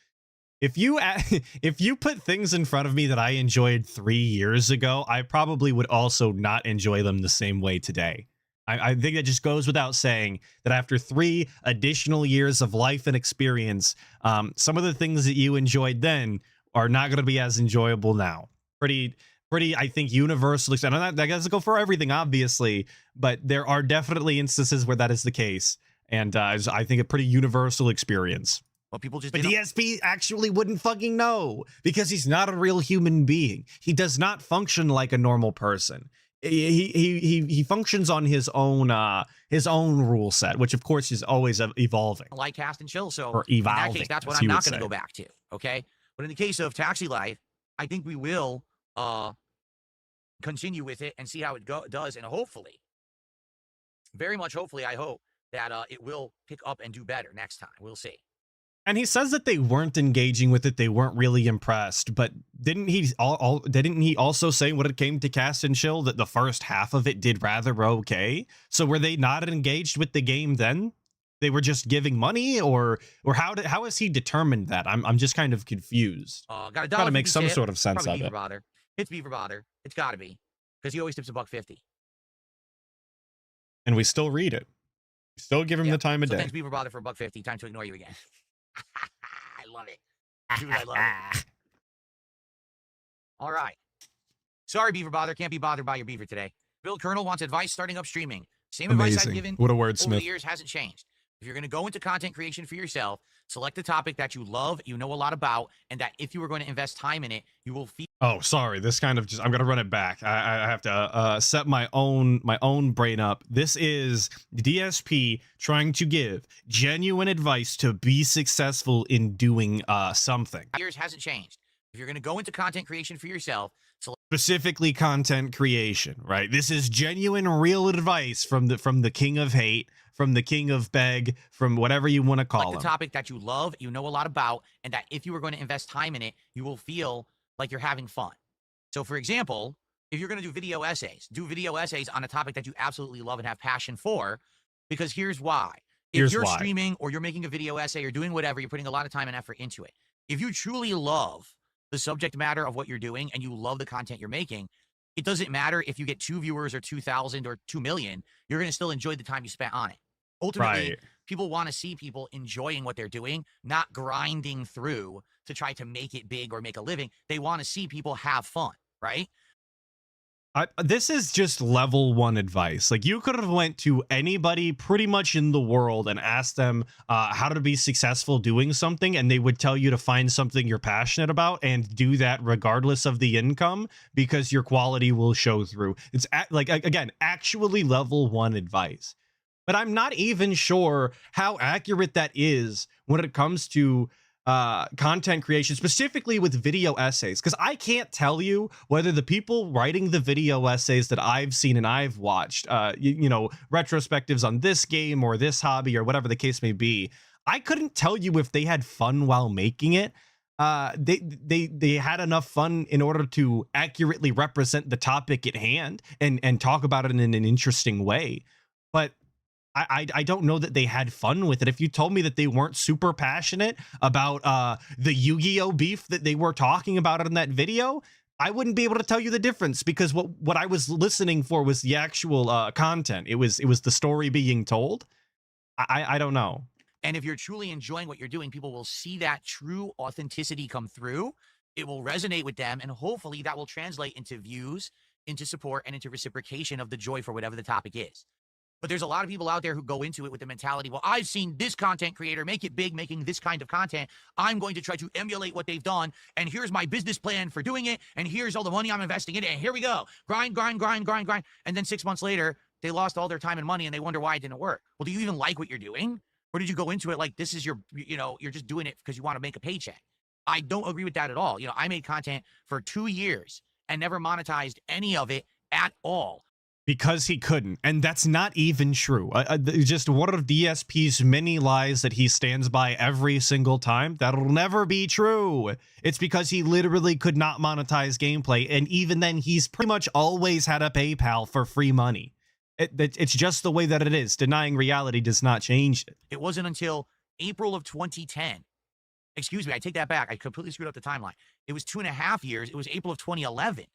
If you put things in front of me that I enjoyed 3 years ago, I probably would also not enjoy them the same way today. I think that just goes without saying that after 3 additional years of life and experience, some of the things that you enjoyed then are not going to be as enjoyable now. Pretty, I think, universal. And that doesn't go for everything, obviously, but there are definitely instances where that is the case. And I think a pretty universal experience. Well, people just But DSP actually wouldn't fucking know, because he's not a real human being. He does not function like a normal person. He functions on his own rule set, which of course is always evolving. like Cast and Chill. So Or in that evolving, case, that's what as I'm you not would going to say. go back to. Okay. But in the case of Taxi Life, I think we will continue with it and see how it does. And hopefully, very much hopefully, I hope that it will pick up and do better next time. We'll see. And he says that they weren't engaging with it, they weren't really impressed. But didn't he also say when it came to Cast and Chill that the first half of it did rather okay? So were they not engaged with the game then? They were just giving money, or how has he determined that? I'm just kind of confused. Got a Gotta $1.50 make some tip. sort of sense Probably of Beaver it. Bother. It's Beaver Bother. It's got to be, because he always tips $1.50. And we still read it. We still give him the time of So day. thanks, Beaver Bother, for $1.50. Time to ignore you again. I love it. Dude, I love it. All right. Sorry, Beaver Bother. Can't be bothered by your beaver today. Bill Colonel wants advice starting up streaming. Same advice I've Amazing. given What a over wordsmith. the years hasn't changed. If you're going to go into content creation for yourself, select a topic that you love, you know a lot about, and that if you were going to invest time in it, you will feel. Oh, sorry. This kind of just, I'm gonna run it back. I have to set my own brain up. This is DSP trying to give genuine advice to be successful in doing something. Years hasn't changed. If you're going to go into content creation for yourself, Specifically content creation, right? This is genuine, real advice from the king of hate, from the king of beg, from whatever you want to call select him. a topic that you love, you know a lot about, and that if you were going to invest time in it, you will feel like you're having fun. So, for example, if you're going to do video essays on a topic that you absolutely love and have passion for, because here's why. If you're streaming or you're making a video essay or doing whatever, you're putting a lot of time and effort into it. If you truly love the subject matter of what you're doing and you love the content you're making, it doesn't matter if you get 2 viewers or 2,000 or 2 million, you're going to still enjoy the time you spent on it. Ultimately, people want to see people enjoying what they're doing, not grinding through to try to make it big or make a living. They want to see people have fun, right? This is just level 1 advice. Like, you could have went to anybody pretty much in the world and asked them how to be successful doing something, and they would tell you to find something you're passionate about and do that regardless of the income, because your quality will show through. It's like, again, actually level 1 advice. But I'm not even sure how accurate that is when it comes to content creation, specifically with video essays, because I can't tell you whether the people writing the video essays that I've seen and I've watched, you know, retrospectives on this game or this hobby or whatever the case may be, I couldn't tell you if they had fun while making it. They had enough fun in order to accurately represent the topic at hand and talk about it in an interesting way. But I don't know that they had fun with it. If you told me that they weren't super passionate about the Yu-Gi-Oh beef that they were talking about in that video, I wouldn't be able to tell you the difference, because what I was listening for was the actual content. It was the story being told. I don't know. And if you're truly enjoying what you're doing, people will see that true authenticity come through. It will resonate with them, and hopefully that will translate into views, into support, and into reciprocation of the joy for whatever the topic is. But there's a lot of people out there who go into it with the mentality, well, I've seen this content creator make it big, making this kind of content. I'm going to try to emulate what they've done. And here's my business plan for doing it. And here's all the money I'm investing in it. And here we go. Grind, grind, grind, grind, grind. And then 6 months later, they lost all their time and money and they wonder why it didn't work. Well, do you even like what you're doing? Or did you go into it like this is your, you know, you're just doing it because you want to make a paycheck? I don't agree with that at all. You know, I made content for 2 years and never monetized any of it at all. Because he couldn't, and that's not even true. Just one of DSP's many lies that he stands by every single time. That'll never be true. It's because he literally could not monetize gameplay, and even then, he's pretty much always had a PayPal for free money. It's just the way that it is. Denying reality does not change it. It wasn't until April of 2010. Excuse me, I take that back. I completely screwed up the timeline. It was 2.5 years. It was April of 2011.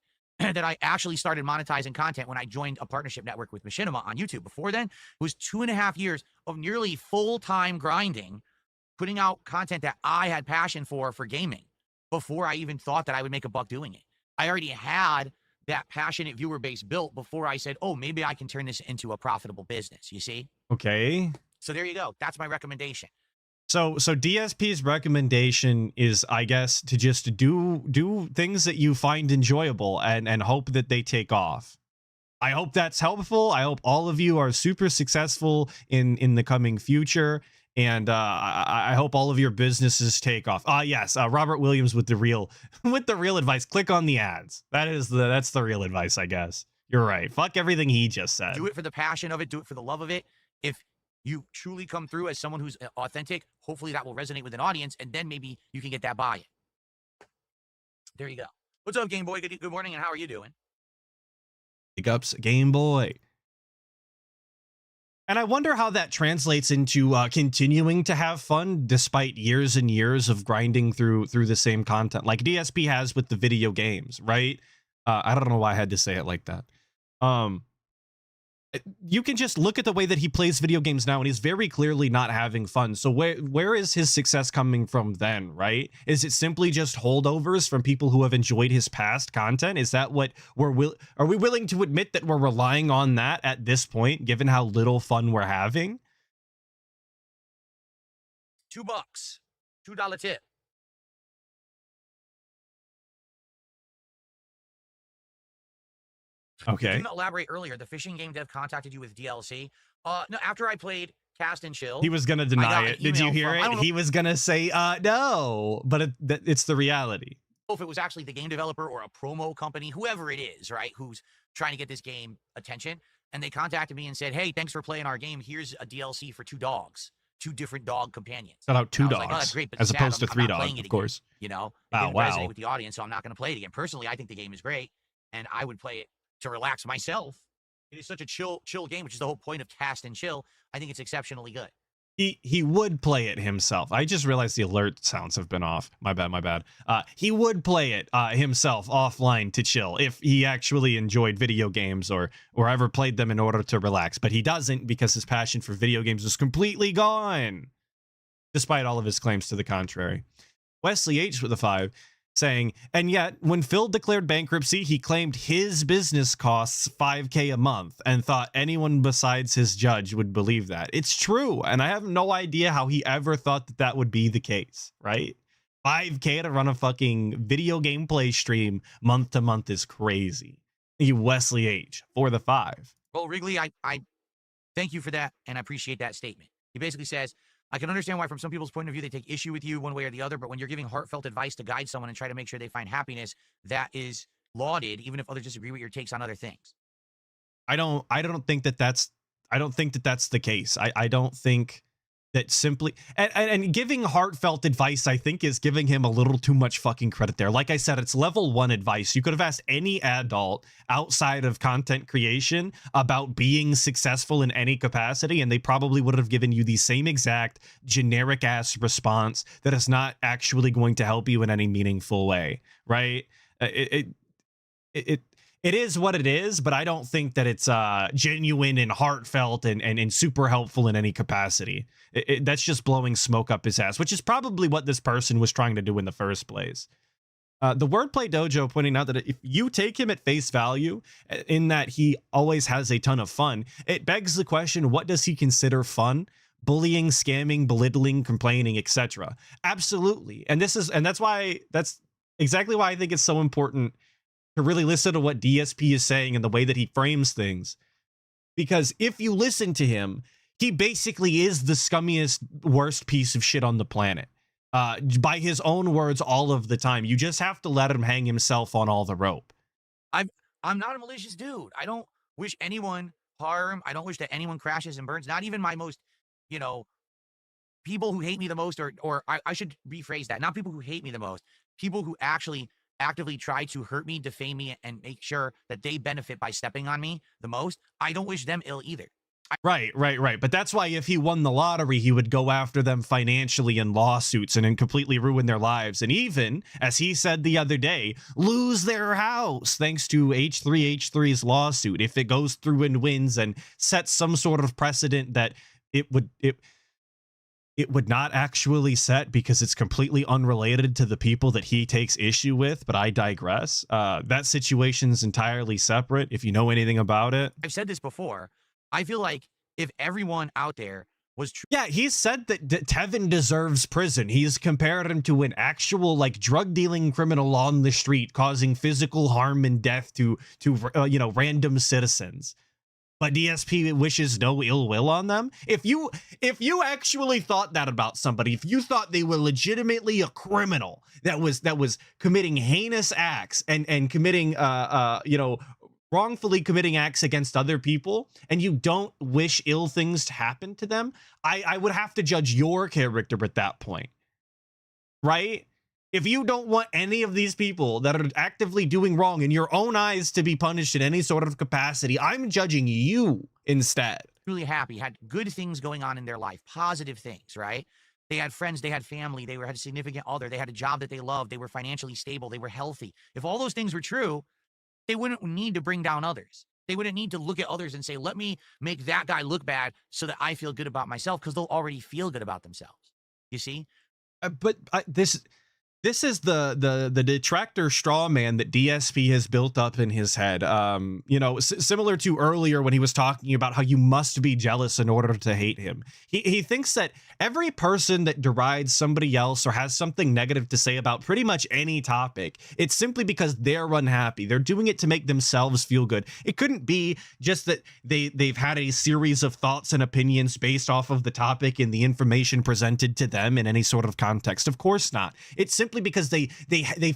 That I actually started monetizing content when I joined a partnership network with Machinima on YouTube. Before then, it was 2.5 years of nearly full-time grinding, putting out content that I had passion for gaming, before I even thought that I would make a buck doing it. I already had that passionate viewer base built before I said, oh, maybe I can turn this into a profitable business, you see? Okay. So there you go. That's my recommendation. So DSP's recommendation is, I guess, to just do things that you find enjoyable and hope that they take off. I hope that's helpful. I hope all of you are super successful in the coming future, and I hope all of your businesses take off. Yes, Robert Williams with the real advice. Click on the ads. That's the real advice, I guess. You're right. Fuck everything he just said. Do it for the passion of it. Do it for the love of it. If you truly come through as someone who's authentic, hopefully that will resonate with an audience, and then maybe you can get that buy-in. There you go. What's up, Game Boy? Good morning, and how are you doing? Big ups, Game Boy. And I wonder how that translates into continuing to have fun despite years and years of grinding through the same content, like DSP has with the video games, right? I don't know why I had to say it like that. You can just look at the way that he plays video games now, and he's very clearly not having fun. So where is his success coming from then, right? Is it simply just holdovers from people who have enjoyed his past content? Is that what are we willing to admit that we're relying on that at this point, given how little fun we're having? $2. $2 tip. Okay. You didn't elaborate earlier. The fishing game dev contacted you with DLC. No, after I played Cast and Chill. He was gonna deny it. Did you hear it? He was gonna say, no, but it's the reality. If it was actually the game developer or a promo company, whoever it is, right, who's trying to get this game attention, and they contacted me and said, hey, thanks for playing our game. Here's a DLC for 2 dogs, 2 different dog companions. Shout out 2 dogs, like, oh, that's great, but as sad, opposed to I'm 3 not playing dogs, it of course. again, you know, it Oh, didn't wow. resonate with the audience, so I'm not going to play it again. Personally, I think the game is great, and I would play it to relax myself. It is such a chill game, which is the whole point of Cast and Chill. I think it's exceptionally good. He would play it himself. I just realized the alert sounds have been off. My bad. He would play it himself offline to chill if he actually enjoyed video games or ever played them in order to relax. But he doesn't, because his passion for video games is completely gone, despite all of his claims to the contrary. Wesley H with a 5 saying, and yet when Phil declared bankruptcy, he claimed his business costs $5K a month and thought anyone besides his judge would believe that. It's true, and I have no idea how he ever thought that would be the case, right? $5K to run a fucking video gameplay stream month to month is crazy. Thank you, Wesley H, for the 5. Well, Wrigley, I thank you for that, and I appreciate that statement. He basically says, I can understand why from some people's point of view, they take issue with you one way or the other, but when you're giving heartfelt advice to guide someone and try to make sure they find happiness, that is lauded, even if others disagree with your takes on other things. I don't think that's the case. I don't think that simply and giving heartfelt advice, I think, is giving him a little too much fucking credit there. Like I said, it's level 1 advice. You could have asked any adult outside of content creation about being successful in any capacity, and they probably would have given you the same exact generic ass response that is not actually going to help you in any meaningful way, right? It is what it is, but I don't think that it's genuine and heartfelt and super helpful in any capacity. That's just blowing smoke up his ass, which is probably what this person was trying to do in the first place. The Wordplay Dojo pointing out that if you take him at face value, in that he always has a ton of fun, it begs the question, what does he consider fun? Bullying, scamming, belittling, complaining, etc. Absolutely. And that's exactly why I think it's so important to really listen to what DSP is saying and the way that he frames things. Because if you listen to him, he basically is the scummiest, worst piece of shit on the planet. By his own words all of the time. You just have to let him hang himself on all the rope. I'm not a malicious dude. I don't wish anyone harm. I don't wish that anyone crashes and burns. Not even my most, people who hate me the most, or I should rephrase that. Not people who hate me the most. People who actually actively try to hurt me, defame me, and make sure that they benefit by stepping on me the most. I don't wish them ill either. Right. But that's why if he won the lottery, he would go after them financially in lawsuits and then completely ruin their lives. And even, as he said the other day, lose their house thanks to H3H3's lawsuit. If it goes through and wins and sets some sort of precedent that it would not actually set, because it's completely unrelated to the people that he takes issue with, but I digress. That situation's entirely separate, if you know anything about it. I've said this before. I feel like if everyone out there was yeah, he said that Tevin deserves prison. He's compared him to an actual drug dealing criminal on the street, causing physical harm and death to random citizens. But DSP wishes no ill will on them. If you actually thought that about somebody, if you thought they were legitimately a criminal that was committing heinous acts and committing wrongfully committing acts against other people, and you don't wish ill things to happen to them, I would have to judge your character at that point, right? If you don't want any of these people that are actively doing wrong in your own eyes to be punished in any sort of capacity, I'm judging you instead. Really happy, had good things going on in their life, positive things, right? They had friends, they had family, they had a significant other, they had a job that they loved, they were financially stable, they were healthy. If all those things were true, they wouldn't need to bring down others. They wouldn't need to look at others and say, let me make that guy look bad so that I feel good about myself, because they'll already feel good about themselves. You see? But this This is the detractor straw man that DSP has built up in his head. You know, similar to earlier when he was talking about how you must be jealous in order to hate him. He thinks that every person that derides somebody else or has something negative to say about pretty much any topic, it's simply because they're unhappy. They're doing it to make themselves feel good. It couldn't be just that they've had a series of thoughts and opinions based off of the topic and the information presented to them in any sort of context. Of course not. It's simply because they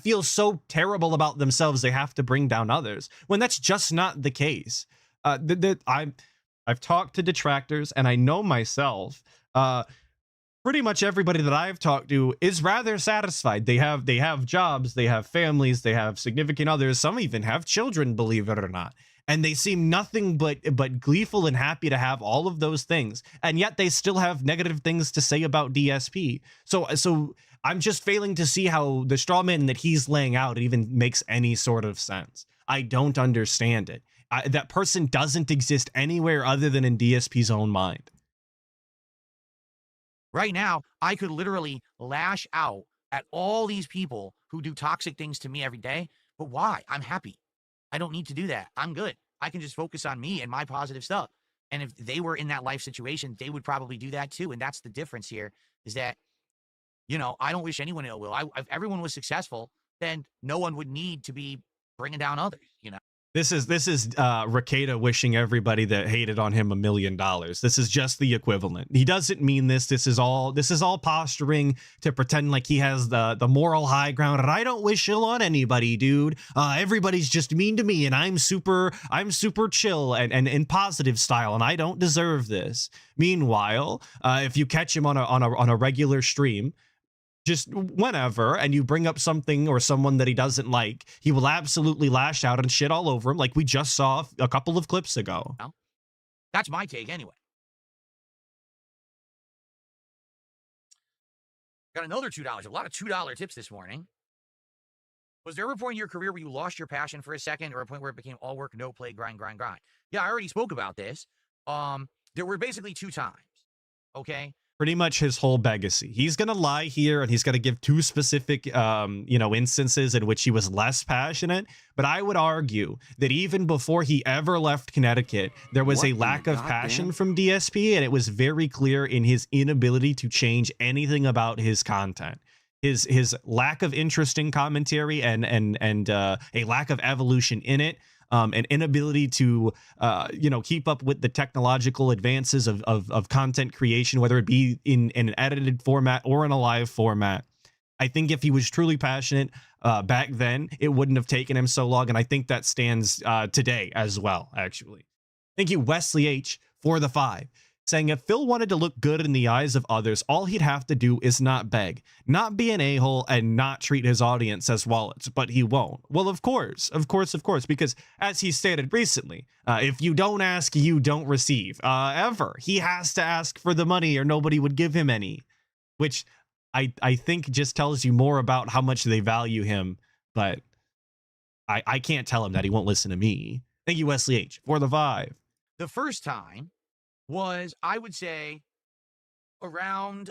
feel so terrible about themselves they have to bring down others, when that's just not the case. I've talked to detractors, and I know myself, pretty much everybody that I've talked to is rather satisfied. They have jobs, they have families, they have significant others, some even have children, believe it or not. And they seem nothing but gleeful and happy to have all of those things, and yet they still have negative things to say about DSP. So I'm just failing to see how the straw man that he's laying out even makes any sort of sense. I don't understand it. That person doesn't exist anywhere other than in DSP's own mind. Right now, I could literally lash out at all these people who do toxic things to me every day. But why? I'm happy. I don't need to do that. I'm good. I can just focus on me and my positive stuff. And if they were in that life situation, they would probably do that too. And that's the difference here, is that, you know, I don't wish anyone ill will. If everyone was successful, then no one would need to be bringing down others, you know? This is Rakeda wishing everybody that hated on him $1 million. This is just the equivalent. He doesn't mean this. This is all posturing to pretend like he has the moral high ground. And I don't wish ill on anybody, dude. Everybody's just mean to me, and I'm super chill and in positive style, and I don't deserve this. Meanwhile, if you catch him on a regular stream, just whenever, and you bring up something or someone that he doesn't like, he will absolutely lash out and shit all over him, like we just saw a couple of clips ago. That's my take anyway. Got another $2. A lot of $2 tips this morning. Was there ever a point in your career where you lost your passion for a second, or a point where it became all work, no play, grind? Yeah, I already spoke about this. There were basically 2 times. Okay. Pretty much his whole legacy. He's gonna lie here, and he's gonna give 2 specific, instances in which he was less passionate. But I would argue that even before he ever left Connecticut, there was a lack of passion from DSP, and it was very clear in his inability to change anything about his content. His lack of interest in commentary and a lack of evolution in it. An inability to, keep up with the technological advances of content creation, whether it be in an edited format or in a live format. I think if he was truly passionate back then, it wouldn't have taken him so long. And I think that stands today as well, actually. Thank you, Wesley H, for the 5. Saying if Phil wanted to look good in the eyes of others, all he'd have to do is not beg, not be an a-hole, and not treat his audience as wallets, but he won't. Well, of course, because as he stated recently, if you don't ask, you don't receive, ever. He has to ask for the money or nobody would give him any, which I think just tells you more about how much they value him, but I can't tell him that he won't listen to me. Thank you, Wesley H, for the 5. The first time was, I would say, around,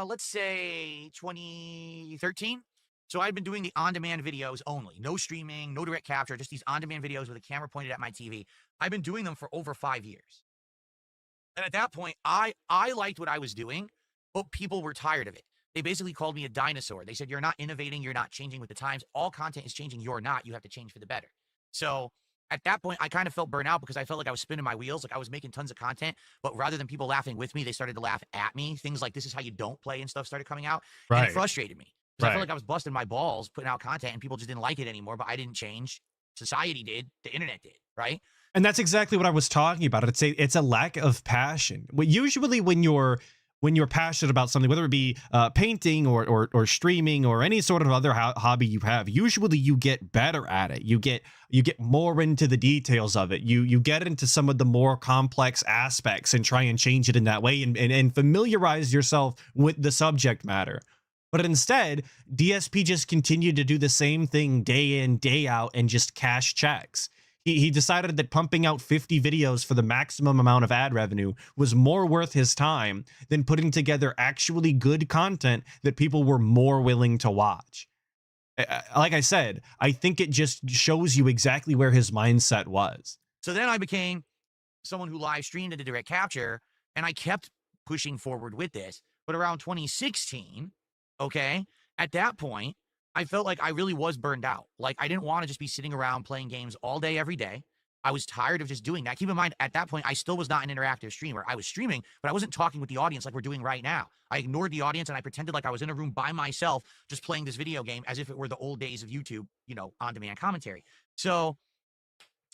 let's say 2013. So I'd been doing the on-demand videos only. No streaming, no direct capture, just these on-demand videos with a camera pointed at my TV. I've been doing them for over 5 years. And at that point, I liked what I was doing, but people were tired of it. They basically called me a dinosaur. They said, you're not innovating, you're not changing with the times. All content is changing, you're not. You have to change for the better. So at that point, I kind of felt burnt out because I felt like I was spinning my wheels. Like I was making tons of content, but rather than people laughing with me, they started to laugh at me. Things like this is how you don't play and stuff started coming out. Right. And it frustrated me. Because I felt like I was busting my balls putting out content and people just didn't like it anymore, but I didn't change. Society did. The internet did. Right. And that's exactly what I was talking about. It's a lack of passion. Usually when you're passionate about something, whether it be painting or streaming or any sort of other hobby you have, usually you get better at it. You get more into the details of it. You get into some of the more complex aspects and try and change it in that way and familiarize yourself with the subject matter. But instead, DSP just continued to do the same thing day in, day out and just cash checks. He decided that pumping out 50 videos for the maximum amount of ad revenue was more worth his time than putting together actually good content that people were more willing to watch. Like I said, I think it just shows you exactly where his mindset was. So then I became someone who live streamed into direct capture, and I kept pushing forward with this. But around 2016, okay, at that point, I felt like I really was burned out. Like, I didn't want to just be sitting around playing games all day, every day. I was tired of just doing that. Keep in mind, at that point, I still was not an interactive streamer. I was streaming, but I wasn't talking with the audience like we're doing right now. I ignored the audience, and I pretended like I was in a room by myself just playing this video game as if it were the old days of YouTube, you know, on-demand commentary. So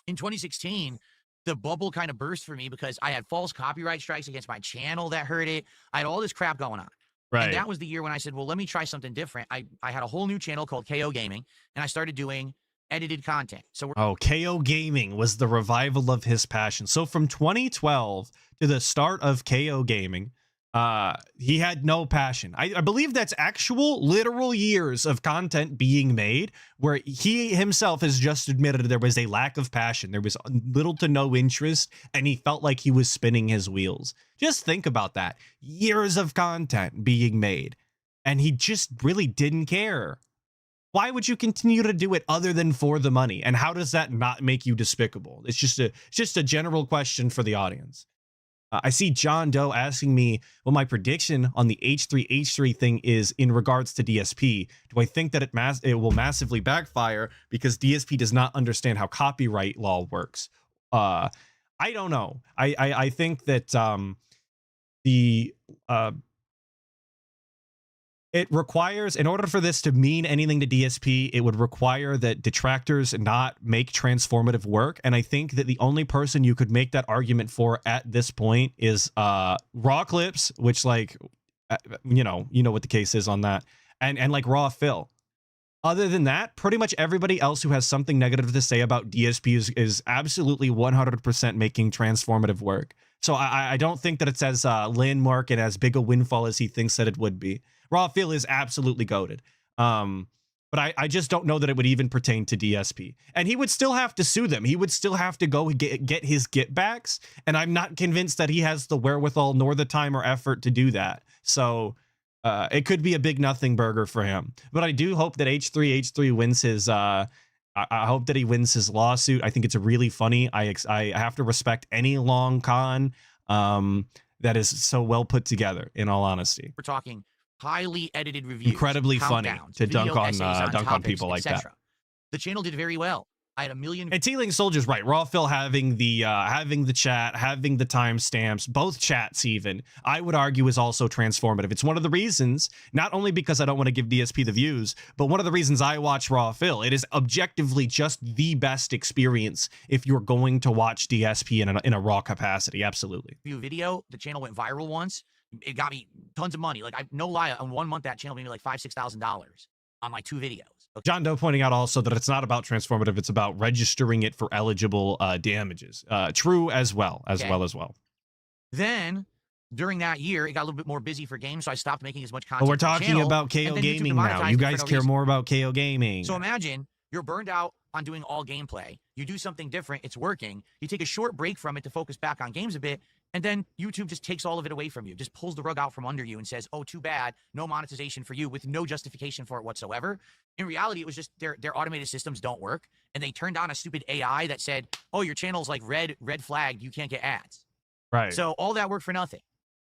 in 2016, the bubble kind of burst for me because I had false copyright strikes against my channel that hurt it. I had all this crap going on. Right. And that was the year when I said, well, let me try something different. I had a whole new channel called KO Gaming, and I started doing edited content. So KO Gaming was the revival of his passion. So from 2012 to the start of KO Gaming, he had no passion. I believe that's actual literal years of content being made where he himself has just admitted there was a lack of passion. There was little to no interest, and he felt like he was spinning his wheels. Just think about that. Years of content being made, and he just really didn't care. Why would you continue to do it other than for the money? And how does that not make you despicable? It's just a general question for the audience. I see John Doe asking me what my prediction on the H3H3 thing is in regards to DSP. Do I think that it will massively backfire because DSP does not understand how copyright law works? I don't know. I think that it requires, in order for this to mean anything to DSP, it would require that detractors not make transformative work. And I think that the only person you could make that argument for at this point is Raw Clips, which, like, you know what the case is on that, and like Raw Phil. Other than that, pretty much everybody else who has something negative to say about DSP is absolutely 100% making transformative work. So I don't think that it's as landmark and as big a windfall as he thinks that it would be. Raw Phil is absolutely goated. But I just don't know that it would even pertain to DSP. And he would still have to sue them. He would still have to go get his get backs. And I'm not convinced that he has the wherewithal nor the time or effort to do that. So it could be a big nothing burger for him. But I do hope that H3H3 wins his... I hope that he wins his lawsuit. I think it's really funny. I have to respect any long con that is so well put together, in all honesty. we're talking highly edited reviews, Incredibly funny countdowns, to video essays dunk on topics, people like that. etc. The channel did very well. I had 1 million. And Teeling Soldier's right. Raw Phil having the chat, having the timestamps, both chats even, I would argue is also transformative. It's one of the reasons, not only because I don't want to give DSP the views, but one of the reasons I watch Raw Phil. It is objectively just the best experience if you're going to watch DSP in a raw capacity. Absolutely. Video, the channel went viral once. It got me tons of money. Like, no lie, in 1 month that channel made me like $5,000-$6,000 on like 2 videos. Okay. John Doe pointing out also that it's not about transformative, it's about registering it for eligible damages. True as well. Then during that year, it got a little bit more busy for games, so I stopped making as much content. But we're for the talking channel, about KO and then YouTube Gaming now. demonetized You it for guys no care reason. more about KO Gaming. So imagine you're burned out on doing all gameplay. You do something different, it's working. You take a short break from it to focus back on games a bit, and then YouTube just takes all of it away from you, just pulls the rug out from under you and says, oh, too bad, no monetization for you, with no justification for it whatsoever. In reality, it was just their automated systems don't work, and they turned on a stupid AI that said, oh, your channel's like red flagged, you can't get ads. Right. So all that worked for nothing.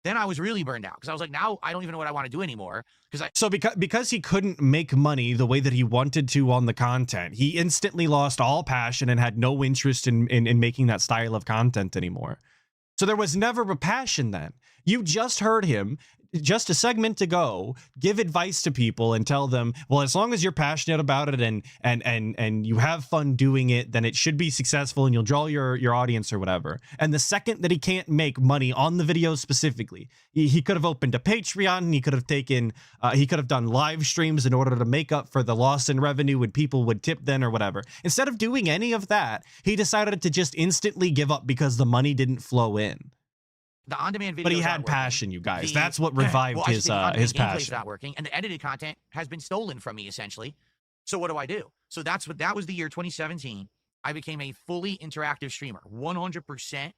Then I was really burned out because I was like, now I don't even know what I want to do anymore. So because he couldn't make money the way that he wanted to on the content, he instantly lost all passion and had no interest in making that style of content anymore. So there was never a passion then. You just heard him just a segment ago give advice to people and tell them, well, as long as you're passionate about it and you have fun doing it, then it should be successful and you'll draw your audience or whatever. And the second that he can't make money on the videos specifically, he could have opened a Patreon and he could have done live streams in order to make up for the loss in revenue and people would tip then or whatever. Instead of doing any of that, he decided to just instantly give up because the money didn't flow in. The on-demand videos But he had aren't passion, working. you guys. That's what revived his gameplay's passion. not working, and the edited content has been stolen from me essentially. So what do I do? So that was the year 2017. I became a fully interactive streamer, 100%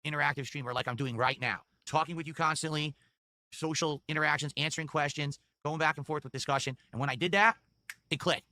interactive streamer like I'm doing right now. Talking with you constantly, social interactions, answering questions, going back and forth with discussion. And when I did that, it clicked.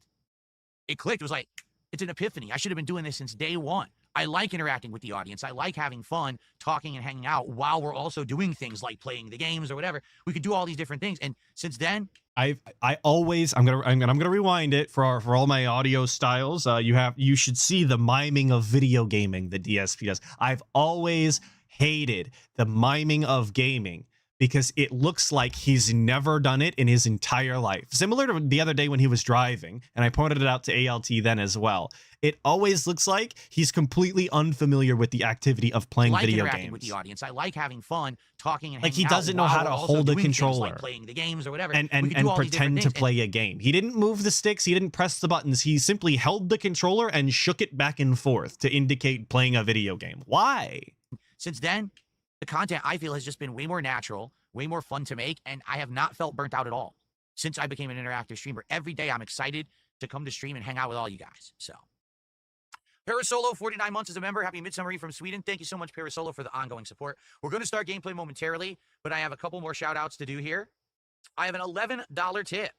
It clicked. It was like, it's an epiphany. I should have been doing this since day one. I like interacting with the audience. I like having fun, talking and hanging out while we're also doing things like playing the games or whatever. We could do all these different things. And since then, I always I'm gonna rewind it for all my audio styles. You should see the miming of video gaming that DSP does. I've always hated the miming of gaming because it looks like he's never done it in his entire life. Similar to the other day when he was driving, and I pointed it out to ALT then as well. It always looks like he's completely unfamiliar with the activity of playing like video interacting games. with the audience. I like having fun, talking and Like hanging he doesn't out know how while to we're also hold a doing things controller. like playing the games or whatever. And We could do all these different pretend to things. play a game. He didn't move the sticks. He didn't press the buttons. He simply held the controller and shook it back and forth to indicate playing a video game. Why? Since then, the content I feel has just been way more natural, way more fun to make, and I have not felt burnt out at all since I became an interactive streamer. Every day I'm excited to come to stream and hang out with all you guys. So, Parasolo, 49 months as a member. Happy Midsummer Eve from Sweden. Thank you so much, Parasolo, for the ongoing support. We're going to start gameplay momentarily, but I have a couple more shout outs to do here. I have an $11 tip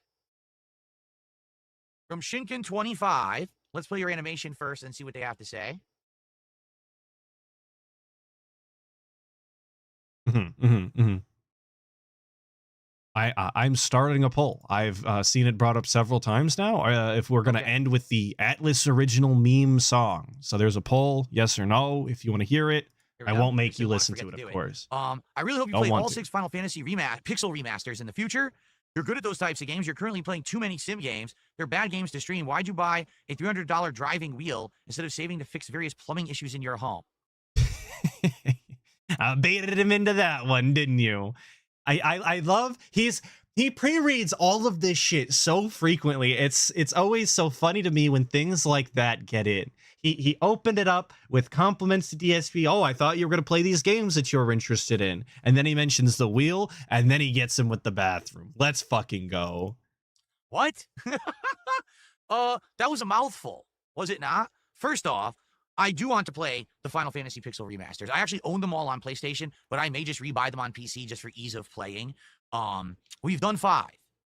from Shinkin25. Let's play your animation first and see what they have to say. I'm starting a poll. I've seen it brought up several times now. If we're going to end with the Atlas original meme song. So there's a poll, yes or no. If you want to hear it, I won't make you listen to it, of course. I really hope you play all 6 Final Fantasy pixel remasters in the future. You're good at those types of games. You're currently playing too many sim games. They're bad games to stream. Why'd you buy a $300 driving wheel instead of saving to fix various plumbing issues in your home? I baited him into that one, didn't you? I love he pre-reads all of this shit so frequently. It's always so funny to me when things like that get in. He opened it up with compliments to DSP. Oh, I thought you were going to play these games that you're interested in. And then he mentions the wheel, and then he gets him with the bathroom. Let's fucking go. What? That was a mouthful, was it not? First off, I do want to play the Final Fantasy Pixel remasters. I actually own them all on PlayStation, but I may just rebuy them on PC just for ease of playing. We've done 5.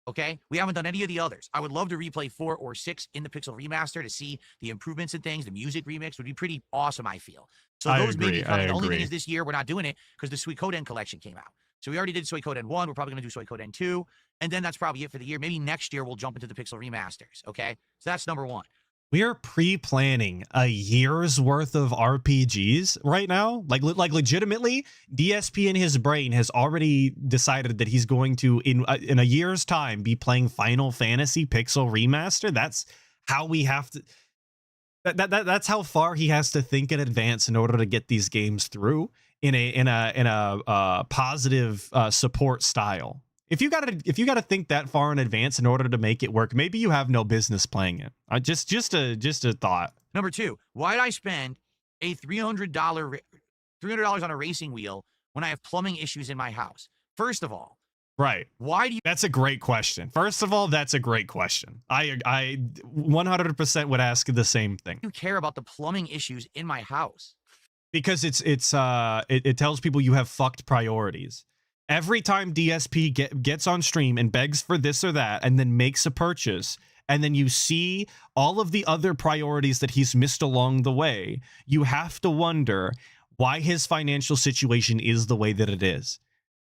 Okay, we haven't done any of the others. I would love to replay 4 or 6 in the Pixel remaster to see the improvements and things. The music remix would be pretty awesome, I feel. So those may be coming. The only thing is this year we're not doing it because the Suikoden collection came out. So we already did Suikoden 1. We're probably going to do Suikoden 2. And then that's probably it for the year. Maybe next year we'll jump into the Pixel remasters. Okay, so that's number 1. We are pre-planning a year's worth of RPGs right now. Like legitimately, DSP in his brain has already decided that he's going to, in a year's time, be playing Final Fantasy Pixel Remaster. That's how we have to... That's how far he has to think in advance in order to get these games through in a positive support style. If you gotta think that far in advance in order to make it work, maybe you have no business playing it. Just a thought. Number 2, why did I spend a $300 on a racing wheel when I have plumbing issues in my house? First of all, right. Why do you? That's a great question. First of all, that's a great question. I 100% would ask the same thing. You care about the plumbing issues in my house? Because it tells people you have fucked priorities. Every time DSP gets on stream and begs for this or that and then makes a purchase, and then you see all of the other priorities that he's missed along the way, you have to wonder why his financial situation is the way that it is.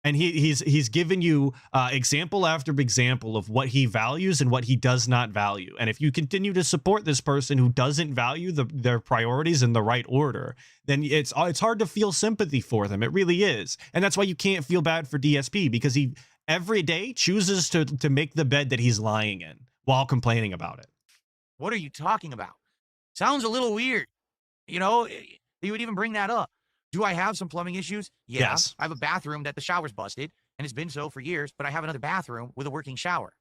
And he's given you example after example of what he values and what he does not value. And if you continue to support this person who doesn't value their priorities in the right order, then it's hard to feel sympathy for them. It really is. And that's why you can't feel bad for DSP, because he every day chooses to make the bed that he's lying in while complaining about it. What are you talking about? Sounds a little weird. You know, you would even bring that up. Do I have some plumbing issues? Yeah. Yes. I have a bathroom that the shower's busted, and it's been so for years, but I have another bathroom with a working shower.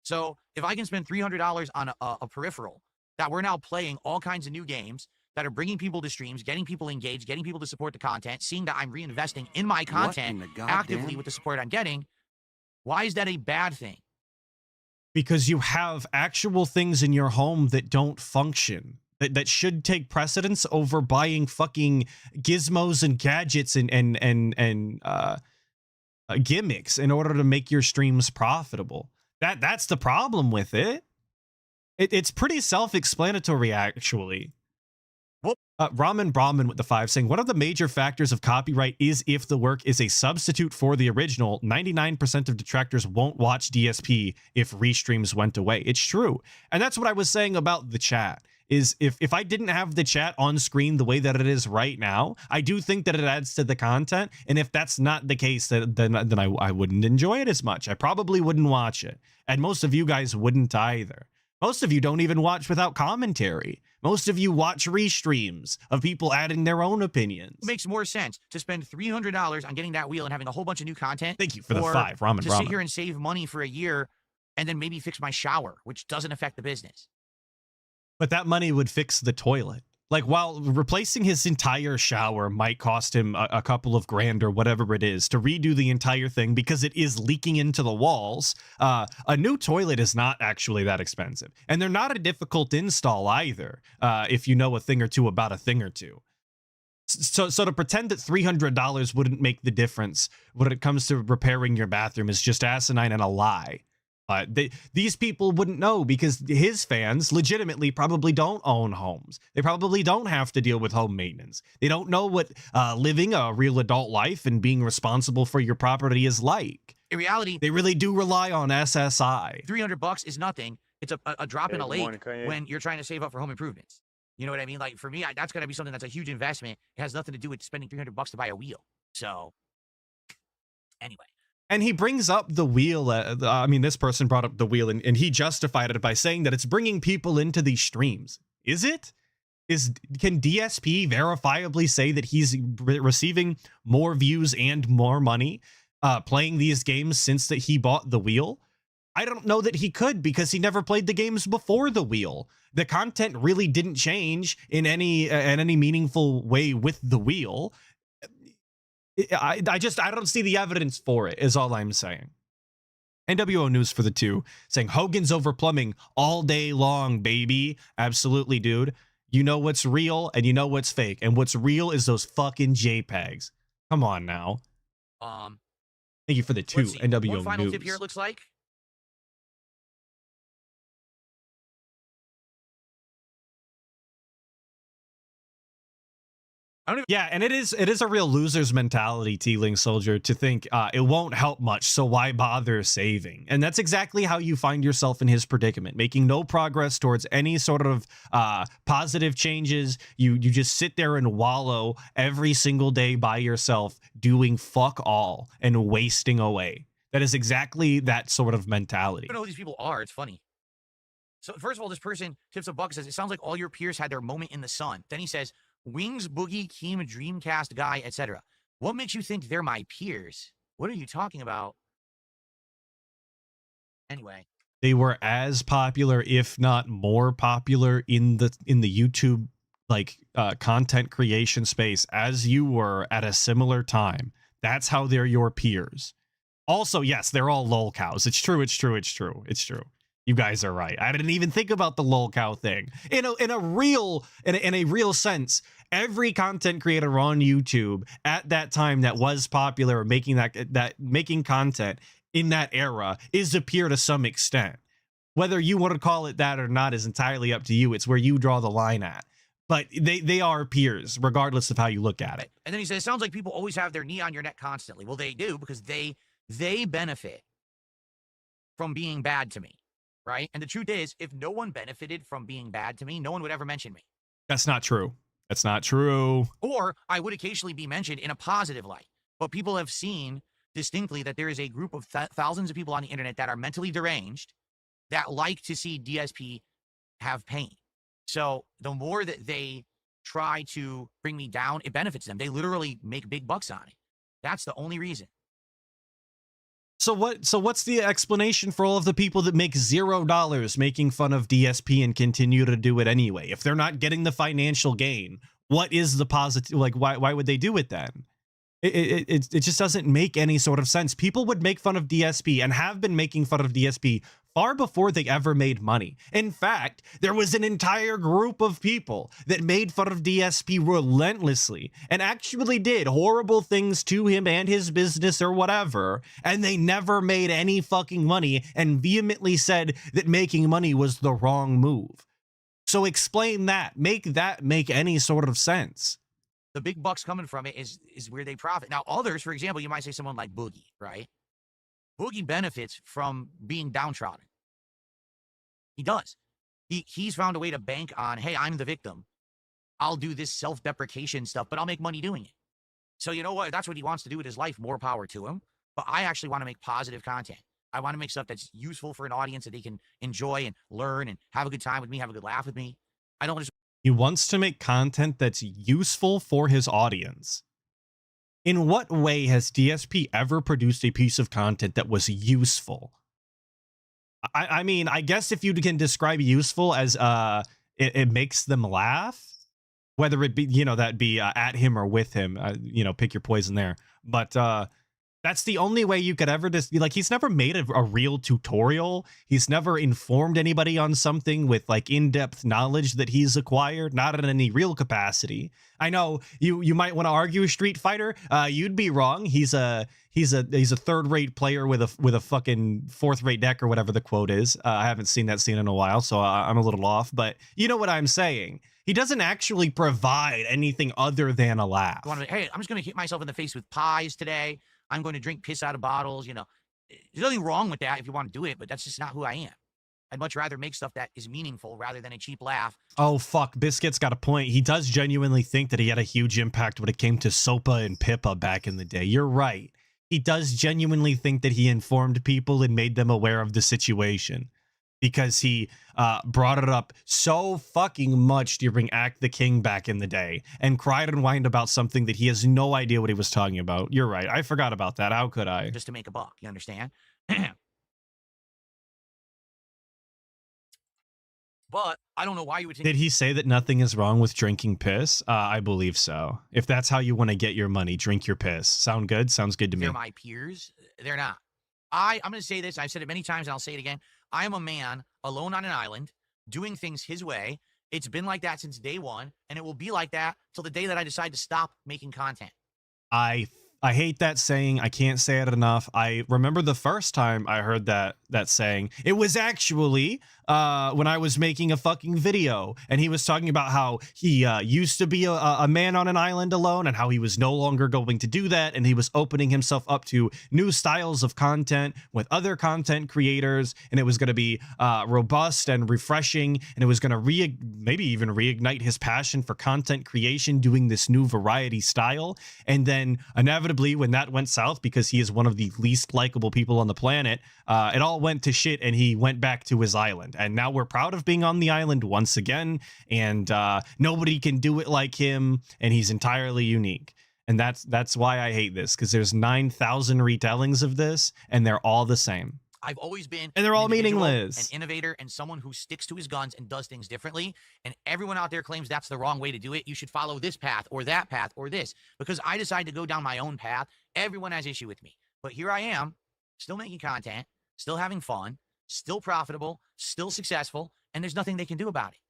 So if I can spend $300 on a peripheral that we're now playing all kinds of new games that are bringing people to streams, getting people engaged, getting people to support the content, seeing that I'm reinvesting in my content actively with the support I'm getting, why is that a bad thing? Because you have actual things in your home that don't function. that should take precedence over buying fucking gizmos and gadgets and gimmicks in order to make your streams profitable. That's the problem with it. It's pretty self-explanatory, actually. Ramen Brahman with the 5 saying, one of the major factors of copyright is if the work is a substitute for the original. 99% of detractors won't watch DSP if restreams went away. It's true. And that's what I was saying about the chat, is if I didn't have the chat on screen the way that it is right now, I do think that it adds to the content. And if that's not the case, then I wouldn't enjoy it as much. I probably wouldn't watch it. And most of you guys wouldn't either. Most of you don't even watch without commentary. Most of you watch restreams of people adding their own opinions. It makes more sense to spend $300 on getting that wheel and having a whole bunch of new content. Thank you for the 5, Ramen to Ramen. sit here and save money for a year and then maybe fix my shower, which doesn't affect the business. But that money would fix the toilet. Like, while replacing his entire shower might cost him a couple of grand or whatever it is to redo the entire thing because it is leaking into the walls, a new toilet is not actually that expensive. And they're not a difficult install either, if you know a thing or two about a thing or two. So to pretend that $300 wouldn't make the difference when it comes to repairing your bathroom is just asinine and a lie. These people wouldn't know because his fans legitimately probably don't own homes. They probably don't have to deal with home maintenance. They don't know what living a real adult life and being responsible for your property is like. In reality, they really do rely on SSI. $300 is nothing. It's a drop in a lake when you're trying to save up for home improvements. You know what I mean? Like, for me, that's going to be something that's a huge investment. It has nothing to do with spending $300 to buy a wheel. So, anyway. And he brings up the wheel. I mean, this person brought up the wheel, and he justified it by saying that it's bringing people into these streams. Is it? Can DSP verifiably say that he's receiving more views and more money playing these games since that he bought the wheel? I don't know that he could, because he never played the games before the wheel. The content really didn't change in any meaningful way with the wheel. I don't see the evidence for it, is all I'm saying. NWO News for the 2 saying Hogan's over plumbing all day long, baby. Absolutely, dude. You know what's real and you know what's fake. And what's real is those fucking JPEGs. Come on now. Thank you for the 2, NWO one final News. tip here, it looks like. Yeah, and it is a real loser's mentality, T-Ling Soldier, to think it won't help much, so why bother saving? And that's exactly how you find yourself in his predicament, making no progress towards any sort of positive changes. You just sit there and wallow every single day by yourself, doing fuck all and wasting away. That is exactly that sort of mentality. I don't know who these people are. It's funny. So first of all, this person tips a buck, says, it sounds like all your peers had their moment in the sun. Then he says, Wings, Boogie, Keem, Dreamcast guy, etc. What makes you think they're my peers? What are you talking about? Anyway. They were as popular, if not more popular, in the YouTube content creation space as you were at a similar time. That's how they're your peers. Also, yes, they're all lol cows. It's true. You guys are right. I didn't even think about the lol cow thing. In a real sense, every content creator on YouTube at that time that was popular, making making content in that era, is a peer to some extent. Whether you want to call it that or not is entirely up to you. It's where you draw the line at. But they are peers, regardless of how you look at it. And then he says, it sounds like people always have their knee on your neck constantly. Well, they do, because they benefit from being bad to me. Right? And the truth is, if no one benefited from being bad to me, no one would ever mention me. That's not true. That's not true. Or I would occasionally be mentioned in a positive light. But people have seen distinctly that there is a group of thousands of people on the internet that are mentally deranged that like to see DSP have pain. So the more that they try to bring me down, it benefits them. They literally make big bucks on it. That's the only reason. So what's the explanation for all of the people that make $0 making fun of DSP and continue to do it anyway? If they're not getting the financial gain, what is the positive? Like, why would they do it then? It just doesn't make any sort of sense. People would make fun of DSP and have been making fun of DSP far before they ever made money. In fact, there was an entire group of people that made fun of DSP relentlessly and actually did horrible things to him and his business or whatever, and they never made any fucking money and vehemently said that making money was the wrong move. So explain that. Make that make any sort of sense. The big bucks coming from it is where they profit. Now, others, for example, you might say someone like Boogie, right? Boogie benefits from being downtrodden. He does. He's found a way to bank on, hey, I'm the victim. I'll do this self-deprecation stuff, but I'll make money doing it. So you know what? If that's what he wants to do with his life, more power to him. But I actually want to make positive content. I want to make stuff that's useful for an audience that they can enjoy and learn and have a good time with me, have a good laugh with me. I don't just... He wants to make content that's useful for his audience. In what way has DSP ever produced a piece of content that was useful? I mean, I guess if you can describe useful as it makes them laugh, whether it be, you know, that be at him or with him, you know, pick your poison there. But that's the only way you could ever just be like, he's never made a real tutorial. He's never informed anybody on something with like in-depth knowledge that he's acquired, not in any real capacity. I know you might want to argue Street Fighter. You'd be wrong. He's a third-rate player with a fucking fourth-rate deck or whatever the quote is. I haven't seen that scene in a while, so I'm a little off. But you know what I'm saying. He doesn't actually provide anything other than a laugh. Hey, I'm just going to hit myself in the face with pies today. I'm going to drink piss out of bottles. You know, there's nothing wrong with that if you want to do it, but that's just not who I am. I'd much rather make stuff that is meaningful rather than a cheap laugh. Oh, fuck. Biscuit's got a point. He does genuinely think that he had a huge impact when it came to Sopa and Pippa back in the day. You're right. He does genuinely think that he informed people and made them aware of the situation, because he brought it up so fucking much during Act the King back in the day and cried and whined about something that he has no idea what he was talking about. You're right. I forgot about that. How could I? Just to make a buck. You understand? But I don't know why you would think... Did he say that nothing is wrong with drinking piss? I believe so. If that's how you want to get your money, drink your piss. Sound good? Sounds good to me. They're my peers. They're not. I'm going to say this. I've said it many times and I'll say it again. I am a man alone on an island doing things his way. It's been like that since day one, and it will be like that till the day that I decide to stop making content. I hate that saying. I can't say it enough. I remember the first time I heard that saying. It was actually when I was making a fucking video, and he was talking about how he used to be a man on an island alone and how he was no longer going to do that, and he was opening himself up to new styles of content with other content creators, and it was going to be robust and refreshing, and it was going to maybe even reignite his passion for content creation, doing this new variety style. And then inevitably, when that went south, because he is one of the least likable people on the planet, it all went to shit, and he went back to his island. And now we're proud of being on the island once again, and nobody can do it like him, and he's entirely unique. And that's why I hate this, because there's 9,000 retellings of this, and they're all the same. I've always been and they're all meaningless. An innovator and someone who sticks to his guns and does things differently. And everyone out there claims that's the wrong way to do it. You should follow this path or that path or this. Because I decide to go down my own path. Everyone has issue with me. But here I am, still making content, still having fun, still profitable, still successful, and there's nothing they can do about it.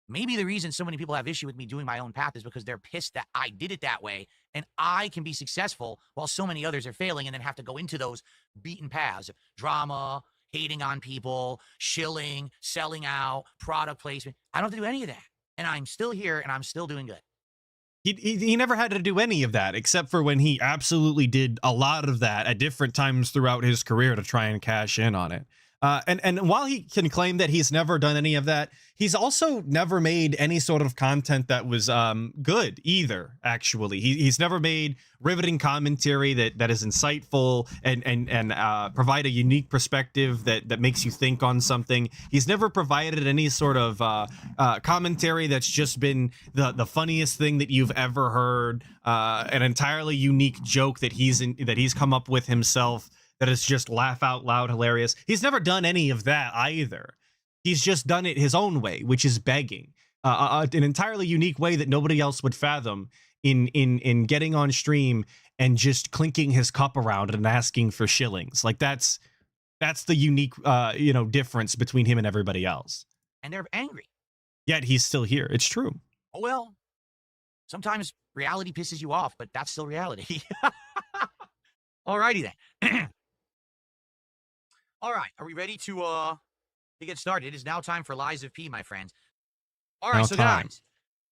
Maybe the reason so many people have issue with me doing my own path is because they're pissed that I did it that way, and I can be successful while so many others are failing, and then have to go into those beaten paths of drama, hating on people, shilling, selling out, product placement. I don't have to do any of that. And I'm still here, and I'm still doing good. He never had to do any of that, except for when he absolutely did a lot of that at different times throughout his career to try and cash in on it. And while he can claim that he's never done any of that, he's also never made any sort of content that was good either, actually. He's never made riveting commentary that is insightful and provide a unique perspective that makes you think on something. He's never provided any sort of commentary that's just been the funniest thing that you've ever heard, an entirely unique joke that he's come up with himself that is just laugh out loud hilarious. He's never done any of that either. He's just done it his own way, which is begging, an entirely unique way that nobody else would fathom in getting on stream and just clinking his cup around and asking for shillings. Like that's That's the unique, difference between him and everybody else. And they're angry. Yet he's still here. It's true. Oh, well, sometimes reality pisses you off, but that's still reality. Alrighty then. All right, are we ready to get started? It is now time for Lies of P, my friends. All right, Now so time. guys,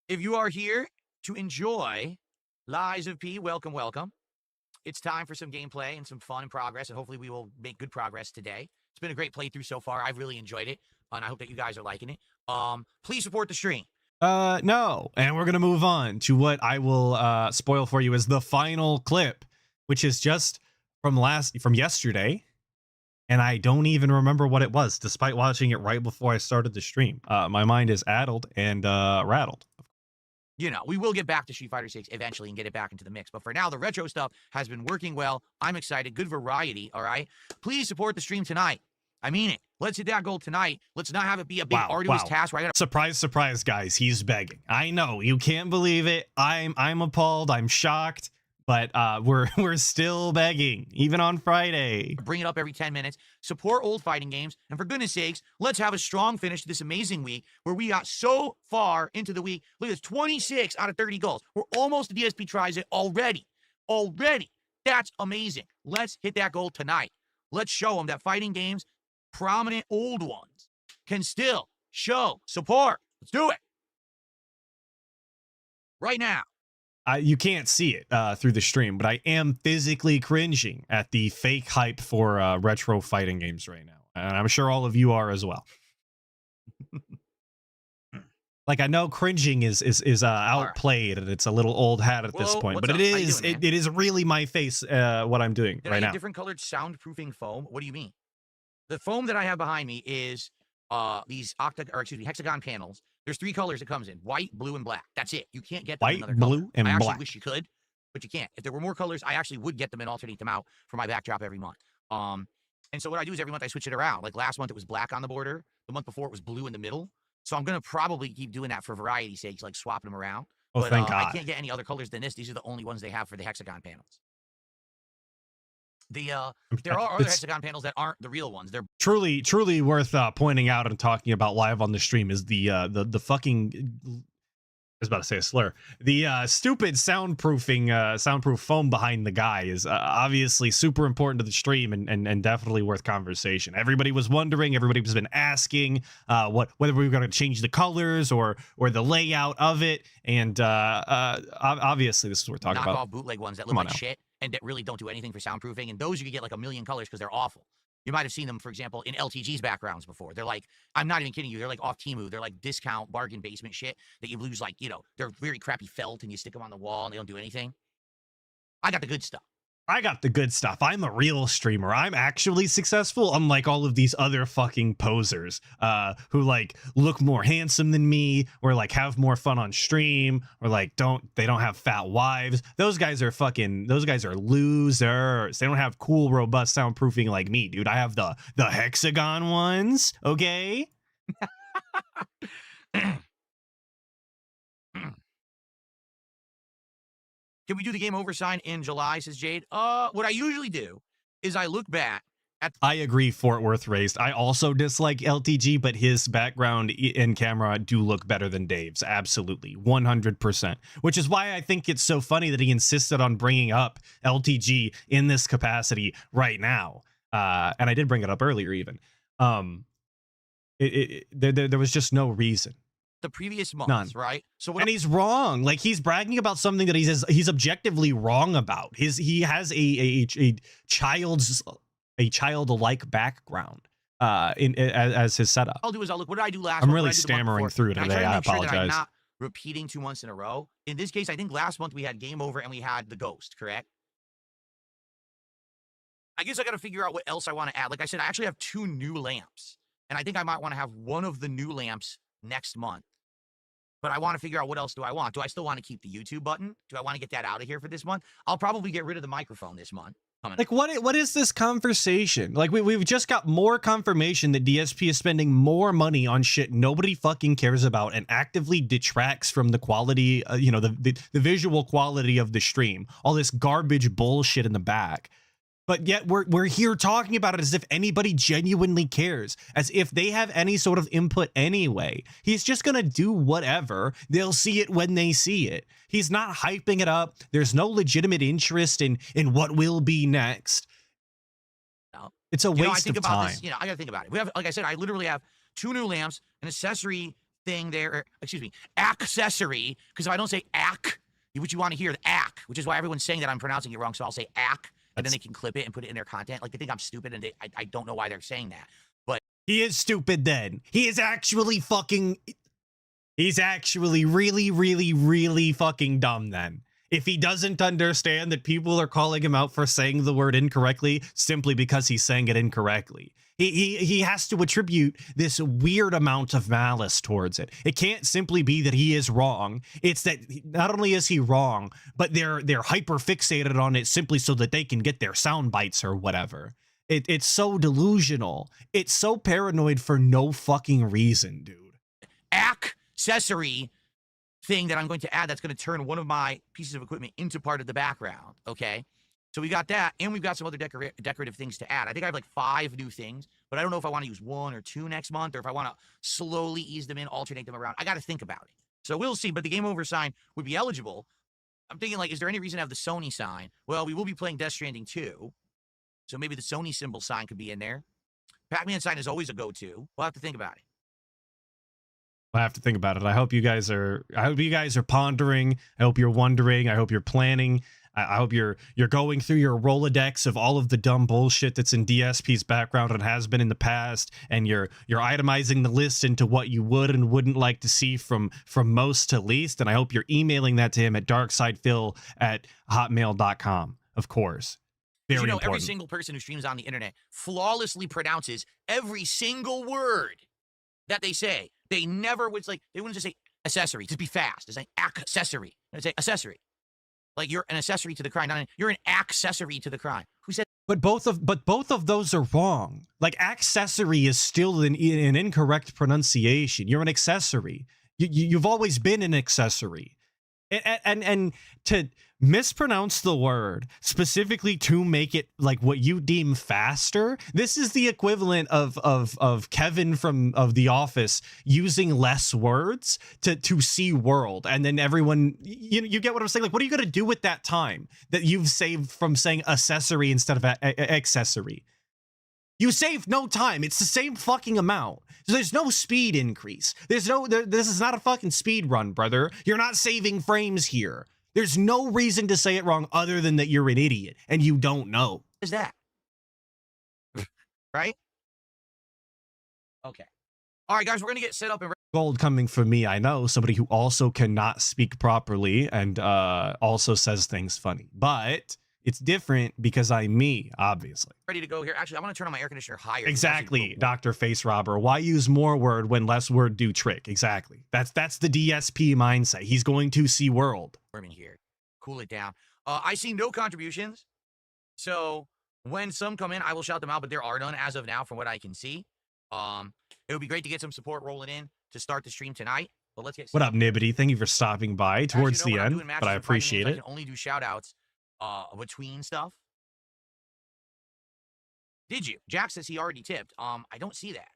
if you are here to enjoy Lies of P, welcome, welcome. It's time for some gameplay and some fun and progress, and hopefully we will make good progress today. It's been a great playthrough so far. I've really enjoyed it, and I hope that you guys are liking it. Please support the stream. No. And we're going to move on to what I will spoil for you as the final clip, which is just from yesterday. And I don't even remember what it was, despite watching it right before I started the stream. My mind is addled and rattled. You know, we will get back to Street Fighter 6 eventually and get it back into the mix. But for now, the retro stuff has been working well. I'm excited. Good variety, all right? Please support the stream tonight. I mean it. Let's hit that goal tonight. Let's not have it be a big arduous task where I gotta... Surprise, surprise, guys. He's begging. I know. You can't believe it. I'm appalled. I'm shocked. But we're still begging, even on Friday. Bring it up every 10 minutes. Support old fighting games. And for goodness sakes, let's have a strong finish to this amazing week where we got so far into the week. Look at this, 26 out of 30 goals. We're almost to DSP tries it already. Already. That's amazing. Let's hit that goal tonight. Let's show them that fighting games, prominent old ones, can still show support. Let's do it. Right now. You can't see it through the stream, but I am physically cringing at the fake hype for retro fighting games right now. And I'm sure all of you are as well. Like, I know cringing is outplayed and it's a little old hat at this point, but it is really my face what I'm doing right now. Different colored soundproofing foam. What do you mean? The foam that I have behind me is these hexagon panels. There's 3 colors it comes in: white, blue, and black. That's it. You can't get them in another color. Blue, and I actually black. wish you could, but you can't. If there were more colors, I actually would get them and alternate them out for my backdrop every month. And so what I do is every month I switch it around. Like last month it was black on the border. The month before it was blue in the middle. So I'm gonna probably keep doing that for variety's sake, like swapping them around. Oh, but thank God. I can't get any other colors than this. These are the only ones they have for the hexagon panels. There are other hexagon panels that aren't the real ones. They're truly worth pointing out and talking about live on the stream is the fucking, I was about to say a slur. The stupid soundproof foam behind the guy is obviously super important to the stream and definitely worth conversation. Everybody was wondering, everybody has been asking whether we were going to change the colors or the layout of it, and obviously this is what we're talking about. Knockoff bootleg ones that look like shit and that really don't do anything for soundproofing, and those you can get like a million colors because they're awful. You might have seen them, for example, in LTG's backgrounds before. They're like, I'm not even kidding you, they're like off Temu. They're like discount bargain basement shit that you lose, like, they're very crappy felt and you stick them on the wall and they don't do anything. I got the good stuff. I got the good stuff. I'm a real streamer. I'm actually successful, unlike all of these other fucking posers who like look more handsome than me, or like have more fun on stream, or like they don't have fat wives. Those guys are losers. They don't have cool, robust soundproofing like me, dude. I have the hexagon ones, okay? Can we do the game over sign in July, says Jade? What I usually do is I look back at... I agree, Fort Worth raised. I also dislike LTG, but his background and camera do look better than Dave's. Absolutely. 100%. Which is why I think it's so funny that he insisted on bringing up LTG in this capacity right now. And I did bring it up earlier even. There was just no reason. The previous months, None. right? So and he's wrong. Like, he's bragging about something that he's objectively wrong about. He has a childlike background as his setup. I'll do is I'll look. What did I do last? I'm really stammering through today. I apologize. Sure that I'm not repeating 2 months in a row. In this case, I think last month we had Game Over and we had the Ghost. Correct? I guess I got to figure out what else I want to add. Like I said, I actually have 2 new lamps, and I think I might want to have one of the new lamps next month. But I want to figure out what else do I want. Do I still want to keep the YouTube button? Do I want to get that out of here for this month? I'll probably get rid of the microphone this month. Like, what is this conversation? Like, we've just got more confirmation that DSP is spending more money on shit nobody fucking cares about and actively detracts from the quality, the visual quality of the stream. All this garbage bullshit in the back. But yet we're here talking about it as if anybody genuinely cares, as if they have any sort of input anyway. He's just gonna do whatever. They'll see it when they see it. He's not hyping it up. There's no legitimate interest in what will be next. No. It's a I waste think of about time. this. I gotta think about it. We have, like I said, I literally have 2 new lamps, an accessory thing there. Excuse me, accessory. Because if I don't say ack, what you want to hear, the ack, which is why everyone's saying that I'm pronouncing it wrong. So I'll say ack. And then they can clip it and put it in their content. Like, they think I'm stupid, and I don't know why they're saying that. But He is stupid then. He is actually fucking... He's actually really, really, really fucking dumb then. If he doesn't understand that people are calling him out for saying the word incorrectly simply because he's saying it incorrectly. He has to attribute this weird amount of malice towards it. It can't simply be that he is wrong. It's that not only is he wrong, but they're hyper fixated on it simply so that they can get their sound bites or whatever. It's so delusional. It's so paranoid for no fucking reason, dude. accessory thing that I'm going to add that's going to turn one of my pieces of equipment into part of the background, okay? So we got that, and we've got some other decorative things to add. I think I have like 5 new things, but I don't know if I want to use 1 or 2 next month, or if I want to slowly ease them in, alternate them around. I got to think about it. So we'll see, but the game over sign would be eligible. I'm thinking, like, is there any reason to have the Sony sign? Well, we will be playing Death Stranding 2, so maybe the Sony symbol sign could be in there. Pac-Man sign is always a go-to. We'll have to think about it. I have to think about it. I hope you guys are pondering. I hope you're wondering. I hope you're planning. I hope you're going through your Rolodex of all of the dumb bullshit that's in DSP's background and has been in the past, and you're itemizing the list into what you would and wouldn't like to see from most to least. And I hope you're emailing that to him at darksidefil@hotmail.com. Of course. Very important. Every single person who streams on the internet flawlessly pronounces every single word that they say. They never would, like, they wouldn't just say accessory, just be fast. It's like accessory. They say accessory. Like, you're an accessory to the crime. You're an accessory to the crime. Who said? But both of those are wrong. Like, accessory is still an incorrect pronunciation. You're an accessory. You've always been an accessory. And to mispronounce the word specifically to make it like what you deem faster, this is the equivalent of Kevin from The Office using less words to see world, and then everyone, you get what I'm saying? Like, what are you gonna do with that time that you've saved from saying accessory instead of accessory? You saved no time. It's the same fucking amount. So there's no speed increase. This is not a fucking speed run, brother. You're not saving frames here. There's no reason to say it wrong other than that you're an idiot and you don't know. Is that? Right? Okay. All right, guys, we're going to get set up and Gold coming from me, I know, somebody who also cannot speak properly and also says things funny. But it's different because I'm me, obviously. ready to go here. Actually, I want to turn on my air conditioner higher. Exactly, Dr. Face Robber. Why use more word when less word do trick? Exactly. That's the DSP mindset. He's going to see world. In here. Cool it down. I see no contributions. So when some come in, I will shout them out, but there are none as of now from what I can see. It would be great to get some support rolling in to start the stream tonight. But let's get What up, Nibbity? Thank you for stopping by towards the end, but I appreciate it. I can only do shout outs between stuff. Did you? Jack says he already tipped. I don't see that.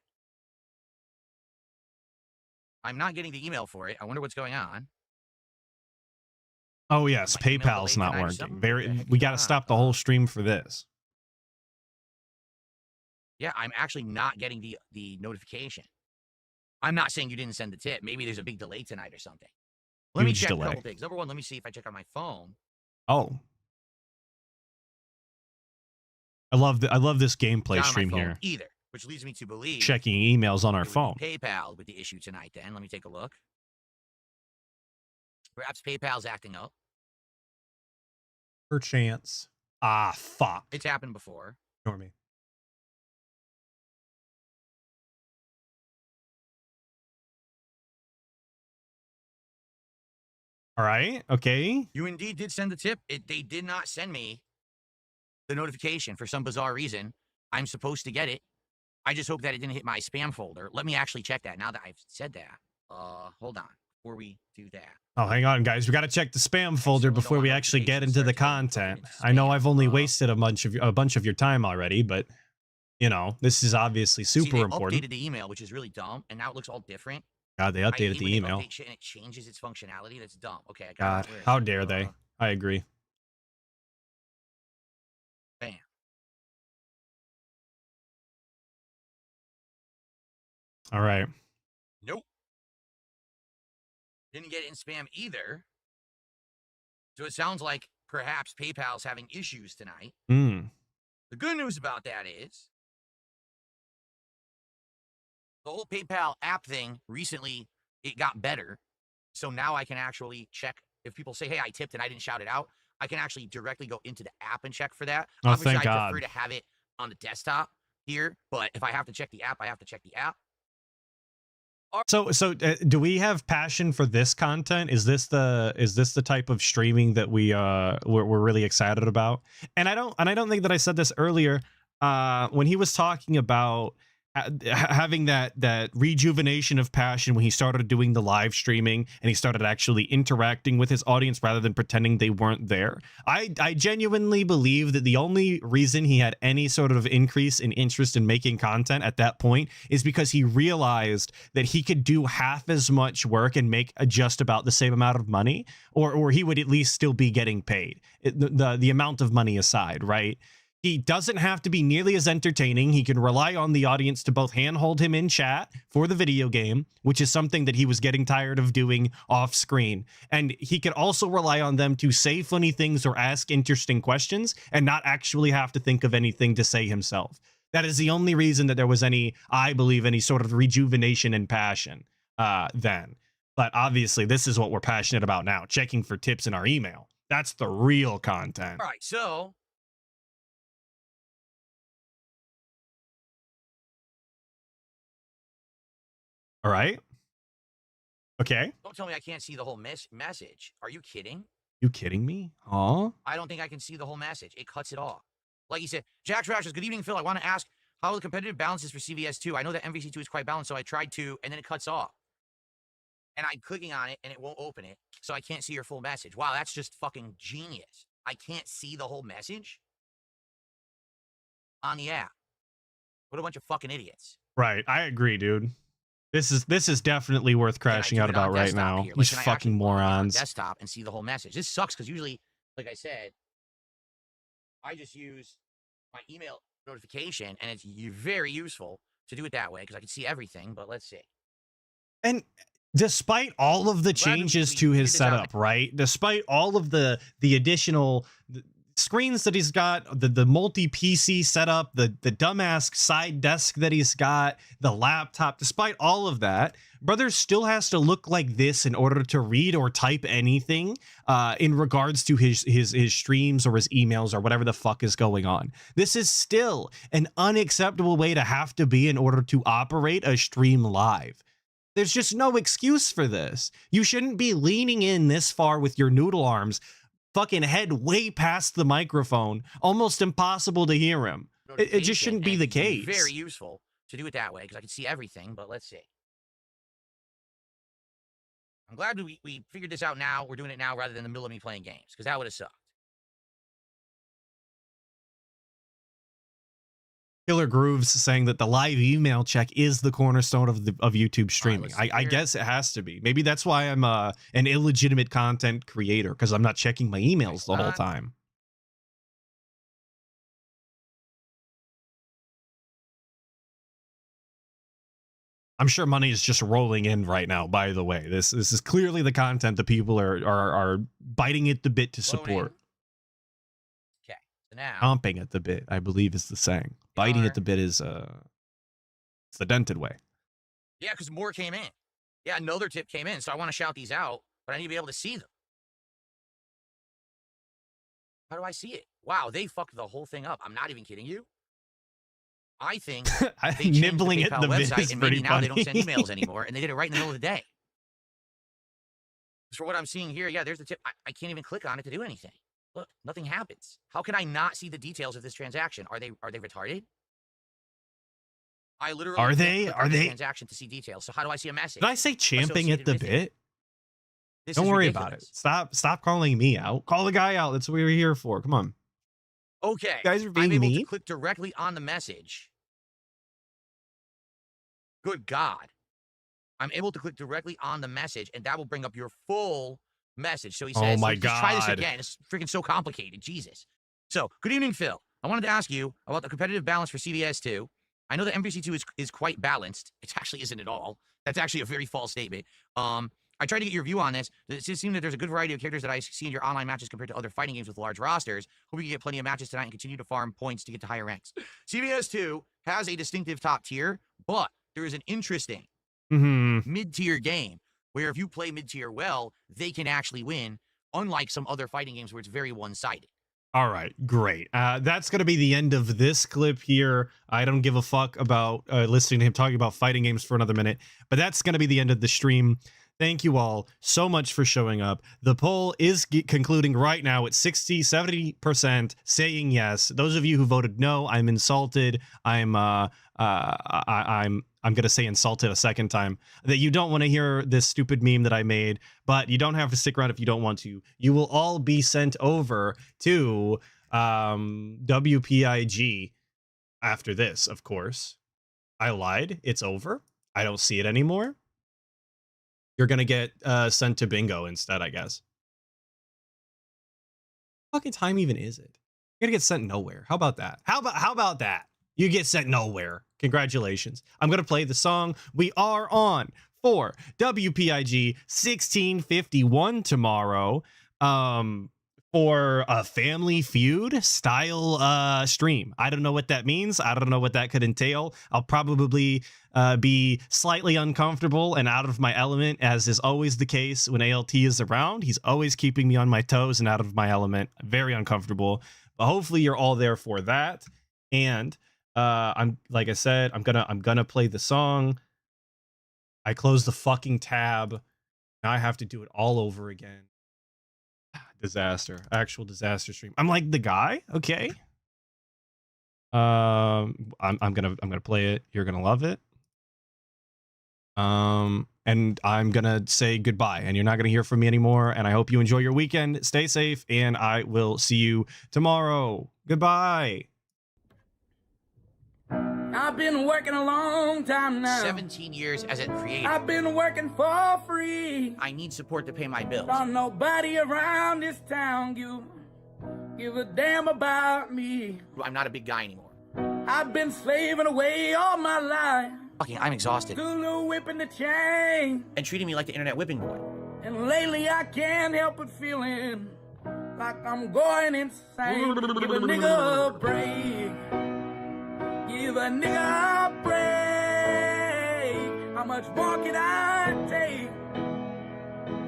I'm not getting the email for it. I wonder what's going on. Oh yes, My email PayPal's delayed not tonight or working. something? We got to stop the whole stream for this. Yeah, I'm actually not getting the notification. I'm not saying you didn't send the tip. Maybe there's a big delay tonight or something. Let me check a couple things. Number one, let me see if I check on my phone. Oh. I love this gameplay stream here. Either, which leads me to believe checking emails on our phone. PayPal with the issue tonight. Then let me take a look. Perhaps PayPal's acting up. Perchance. Ah, fuck. It's happened before. Ignore me. All right. Okay. You indeed did send the tip. They did not send me the notification for some bizarre reason. I'm supposed to get it. I just hope that it didn't hit my spam folder. Let me actually check that now that I've said that. Hold on. Before we do that, Oh, hang on, guys. We got to check the spam folder before we actually get into the content. I know I've only wasted a bunch of your time already, but you know, this is obviously super important. Updated the email, which is really dumb, and now it looks all different. God, they updated the email. And it changes its functionality. That's dumb. Okay, I God, got it. how dare they? I agree. Bam. All right. Nope. Didn't get it in spam either. So it sounds like perhaps PayPal's having issues tonight. Hmm. The good news about that is the whole PayPal app thing recently, it got better. So now I can actually check if people say, hey, I tipped and I didn't shout it out. I can actually directly go into the app and check for that. Oh, Obviously, thank I God. prefer to have it on the desktop here, but if I have to check the app, I have to check the app. So do we have passion for this content? Is this the type of streaming that we're really excited about? And I don't think that I said this earlier when he was talking about having that rejuvenation of passion when he started doing the live streaming and he started actually interacting with his audience rather than pretending they weren't there. I genuinely believe that the only reason he had any sort of increase in interest in making content at that point is because he realized that he could do half as much work and make just about the same amount of money, or he would at least still be getting paid, the amount of money aside, right? He doesn't have to be nearly as entertaining. He can rely on the audience to both handhold him in chat for the video game, which is something that he was getting tired of doing off screen. And he could also rely on them to say funny things or ask interesting questions and not actually have to think of anything to say himself. That is the only reason that there was I believe, any sort of rejuvenation and passion then. But obviously, this is what we're passionate about now, checking for tips in our email. That's the real content. All right, so all right. Okay. don't tell me I can't see the whole message. Are you kidding? You kidding me? Huh? I don't think I can see the whole message. It cuts it off. Like he said, Jack Trash says, good evening, Phil. I want to ask how the competitive balance is for CVS2. I know that MVC2 is quite balanced, so I tried to, and then it cuts off. And I'm clicking on it, and it won't open it, so I can't see your full message. Wow, that's just fucking genius. I can't see the whole message on the app. What a bunch of fucking idiots. Right. I agree, dude. This is definitely worth crashing out about right now. These fucking morons. Desktop and see the whole message. This sucks because usually, like I said, I just use my email notification, and it's very useful to do it that way because I can see everything. But let's see. And despite all of the changes to his setup, right? Despite all of the additional screens that he's got, the multi-PC setup, the dumbass side desk that he's got, the laptop, despite all of that, brother still has to look like this in order to read or type anything in regards to his streams or his emails or whatever the fuck is going on. This is still an unacceptable way to have to be in order to operate a stream live. There's just no excuse for this. You shouldn't be leaning in this far with your noodle arms, fucking head way past the microphone, almost impossible to hear him. It just shouldn't be the case. Very useful to do it that way because I can see everything, but let's see. I'm glad we figured this out now. We're doing it now rather than in the middle of me playing games because that would have sucked. Killer Grooves saying that the live email check is the cornerstone of YouTube streaming. I guess it has to be. Maybe that's why I'm an illegitimate content creator, because I'm not checking my emails the whole time. I'm sure money is just rolling in right now, by the way. This is clearly the content that people are biting at the bit to support. Okay, so now chomping at the bit, I believe is the saying. Biting at the bit is it's the dented way. Yeah, because more came in. Yeah, another tip came in, so I want to shout these out, but I need to be able to see them. How do I see it? Wow, they fucked the whole thing up. I'm not even kidding you. I think they nibbling the at the website, vid is and pretty maybe funny. now they don't send emails anymore, and they did it right in the middle of the day. For what I'm seeing here, yeah, there's the tip. I can't even click on it to do anything. Look, nothing happens. How can I not see the details of this transaction? Are they retarded? I literally are they transaction to see details. So how do I see a message? Did I say champing at the bit? This Don't is worry ridiculous. about it. Stop calling me out. Call the guy out. That's what we're here for. Come on. Okay. You guys are I'm being able mean. to click directly on the message. Good God. I'm able to click directly on the message, and that will bring up your full message. So he Oh says, my just try this God. again. It's freaking so complicated. Jesus. So, good evening, Phil. I wanted to ask you about the competitive balance for CVS2. I know that MVC2 is quite balanced. It actually isn't at all. That's actually a very false statement. I tried to get your view on this. It seems that there's a good variety of characters that I see in your online matches compared to other fighting games with large rosters. Hope you can get plenty of matches tonight and continue to farm points to get to higher ranks. CVS2 has a distinctive top tier, but there is an interesting mid-tier game where if you play mid-tier well, they can actually win, unlike some other fighting games where it's very one-sided. All right, great. That's going to be the end of this clip here. I don't give a fuck about listening to him talking about fighting games for another minute, but that's going to be the end of the stream. Thank you all so much for showing up. The poll is concluding right now at 60-70% saying yes. Those of you who voted no, I'm insulted. I'm going to say insulted a second time. That you don't want to hear this stupid meme that I made, but you don't have to stick around if you don't want to. You will all be sent over to WPIG after this, of course. I lied. It's over. I don't see it anymore. You're going to get sent to bingo instead, I guess. What fucking time even is it? You're going to get sent nowhere. How about that? How about that? You get sent nowhere. Congratulations. I'm going to play the song we are on for WPIG 1651 tomorrow for a Family Feud style stream. I don't know what that means. I don't know what that could entail. I'll probably be slightly uncomfortable and out of my element, as is always the case when ALT is around. He's always keeping me on my toes and out of my element. Very uncomfortable. But hopefully you're all there for that. And I'm like I said, I'm gonna play the song. I closed the fucking tab. Now I have to do it all over again. Disaster. Actual disaster stream. I'm like the guy, okay? I'm gonna play it. You're gonna love it. And I'm gonna say goodbye, and you're not gonna hear from me anymore. And I hope you enjoy your weekend. Stay safe, and I will see you tomorrow. Goodbye. I've been working a long time now. 17 years as a creator. I've been working for free. I need support to pay my bills. Don't nobody around this town give a damn about me. I'm not a big guy anymore. I've been slaving away all my life. Fucking, I'm exhausted. Still whipping the chain. And treating me like the internet whipping boy. And lately I can't help but feeling like I'm going insane. Give a nigga a break. Give a nigga a break. How much more can I take?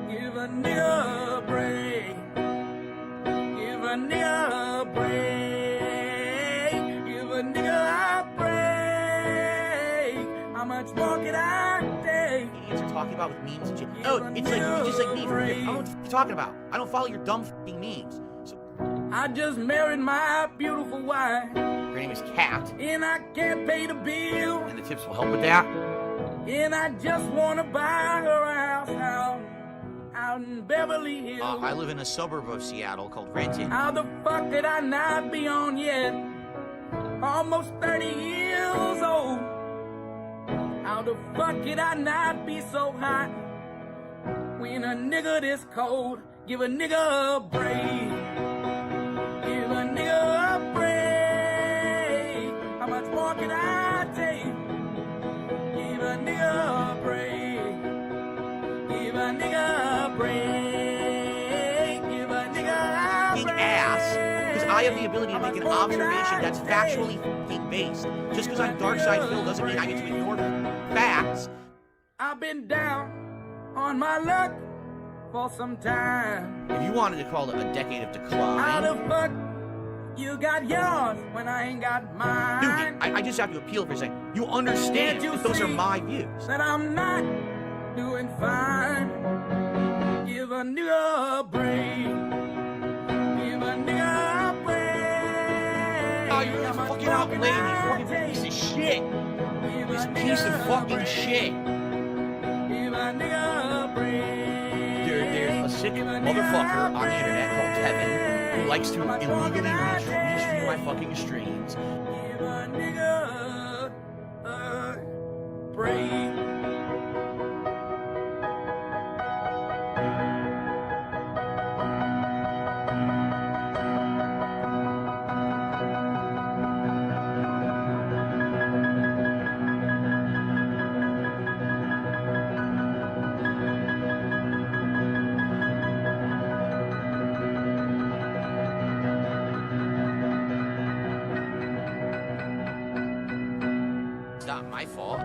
Give a nigga a break. Give a nigga a break. Give a nigga a break. How much more can I take? Idiots are talking about with memes and shit. Oh, it's like you just like me. I don't know what you're talking about. I don't follow your dumb fucking memes. So, I just married my beautiful wife. her name is Kat, And I can't pay the bill. and the tips will help with that. And I just wanna buy her a house out in Beverly Hills. I live in a suburb of Seattle called Renton. How the fuck did I not be on yet? Almost 30 years old. How the fuck did I not be so hot? When a nigga this cold, give a nigga a break. Give a nigga a break. How much more can I take? Give a nigga a break. Give a nigga a break. Give a nigga a Big break. ass. Because I have the ability to make an observation that's factually fucking based. Just because I'm dark side Phil doesn't mean I get to ignore facts. I've been down on my luck for some time. If you wanted to call it a decade of How decline, the fuck you got yours when I ain't got mine? dude, I just have to appeal for a second. You understand Can't you that those are see my views. that I'm not doing fine? Give a nigga a break. Give a nigga a break. Oh, you're How much fucking more outlaying can me, I fucking take? piece of shit. Give a This nigga piece of a fucking break. shit. Give a nigga a break. There's sick motherfucker on the internet called Kevin who likes to illegally restream my fucking streams. Give a nigga a break. It's not my fault.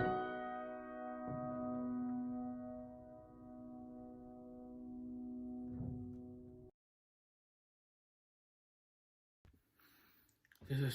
This is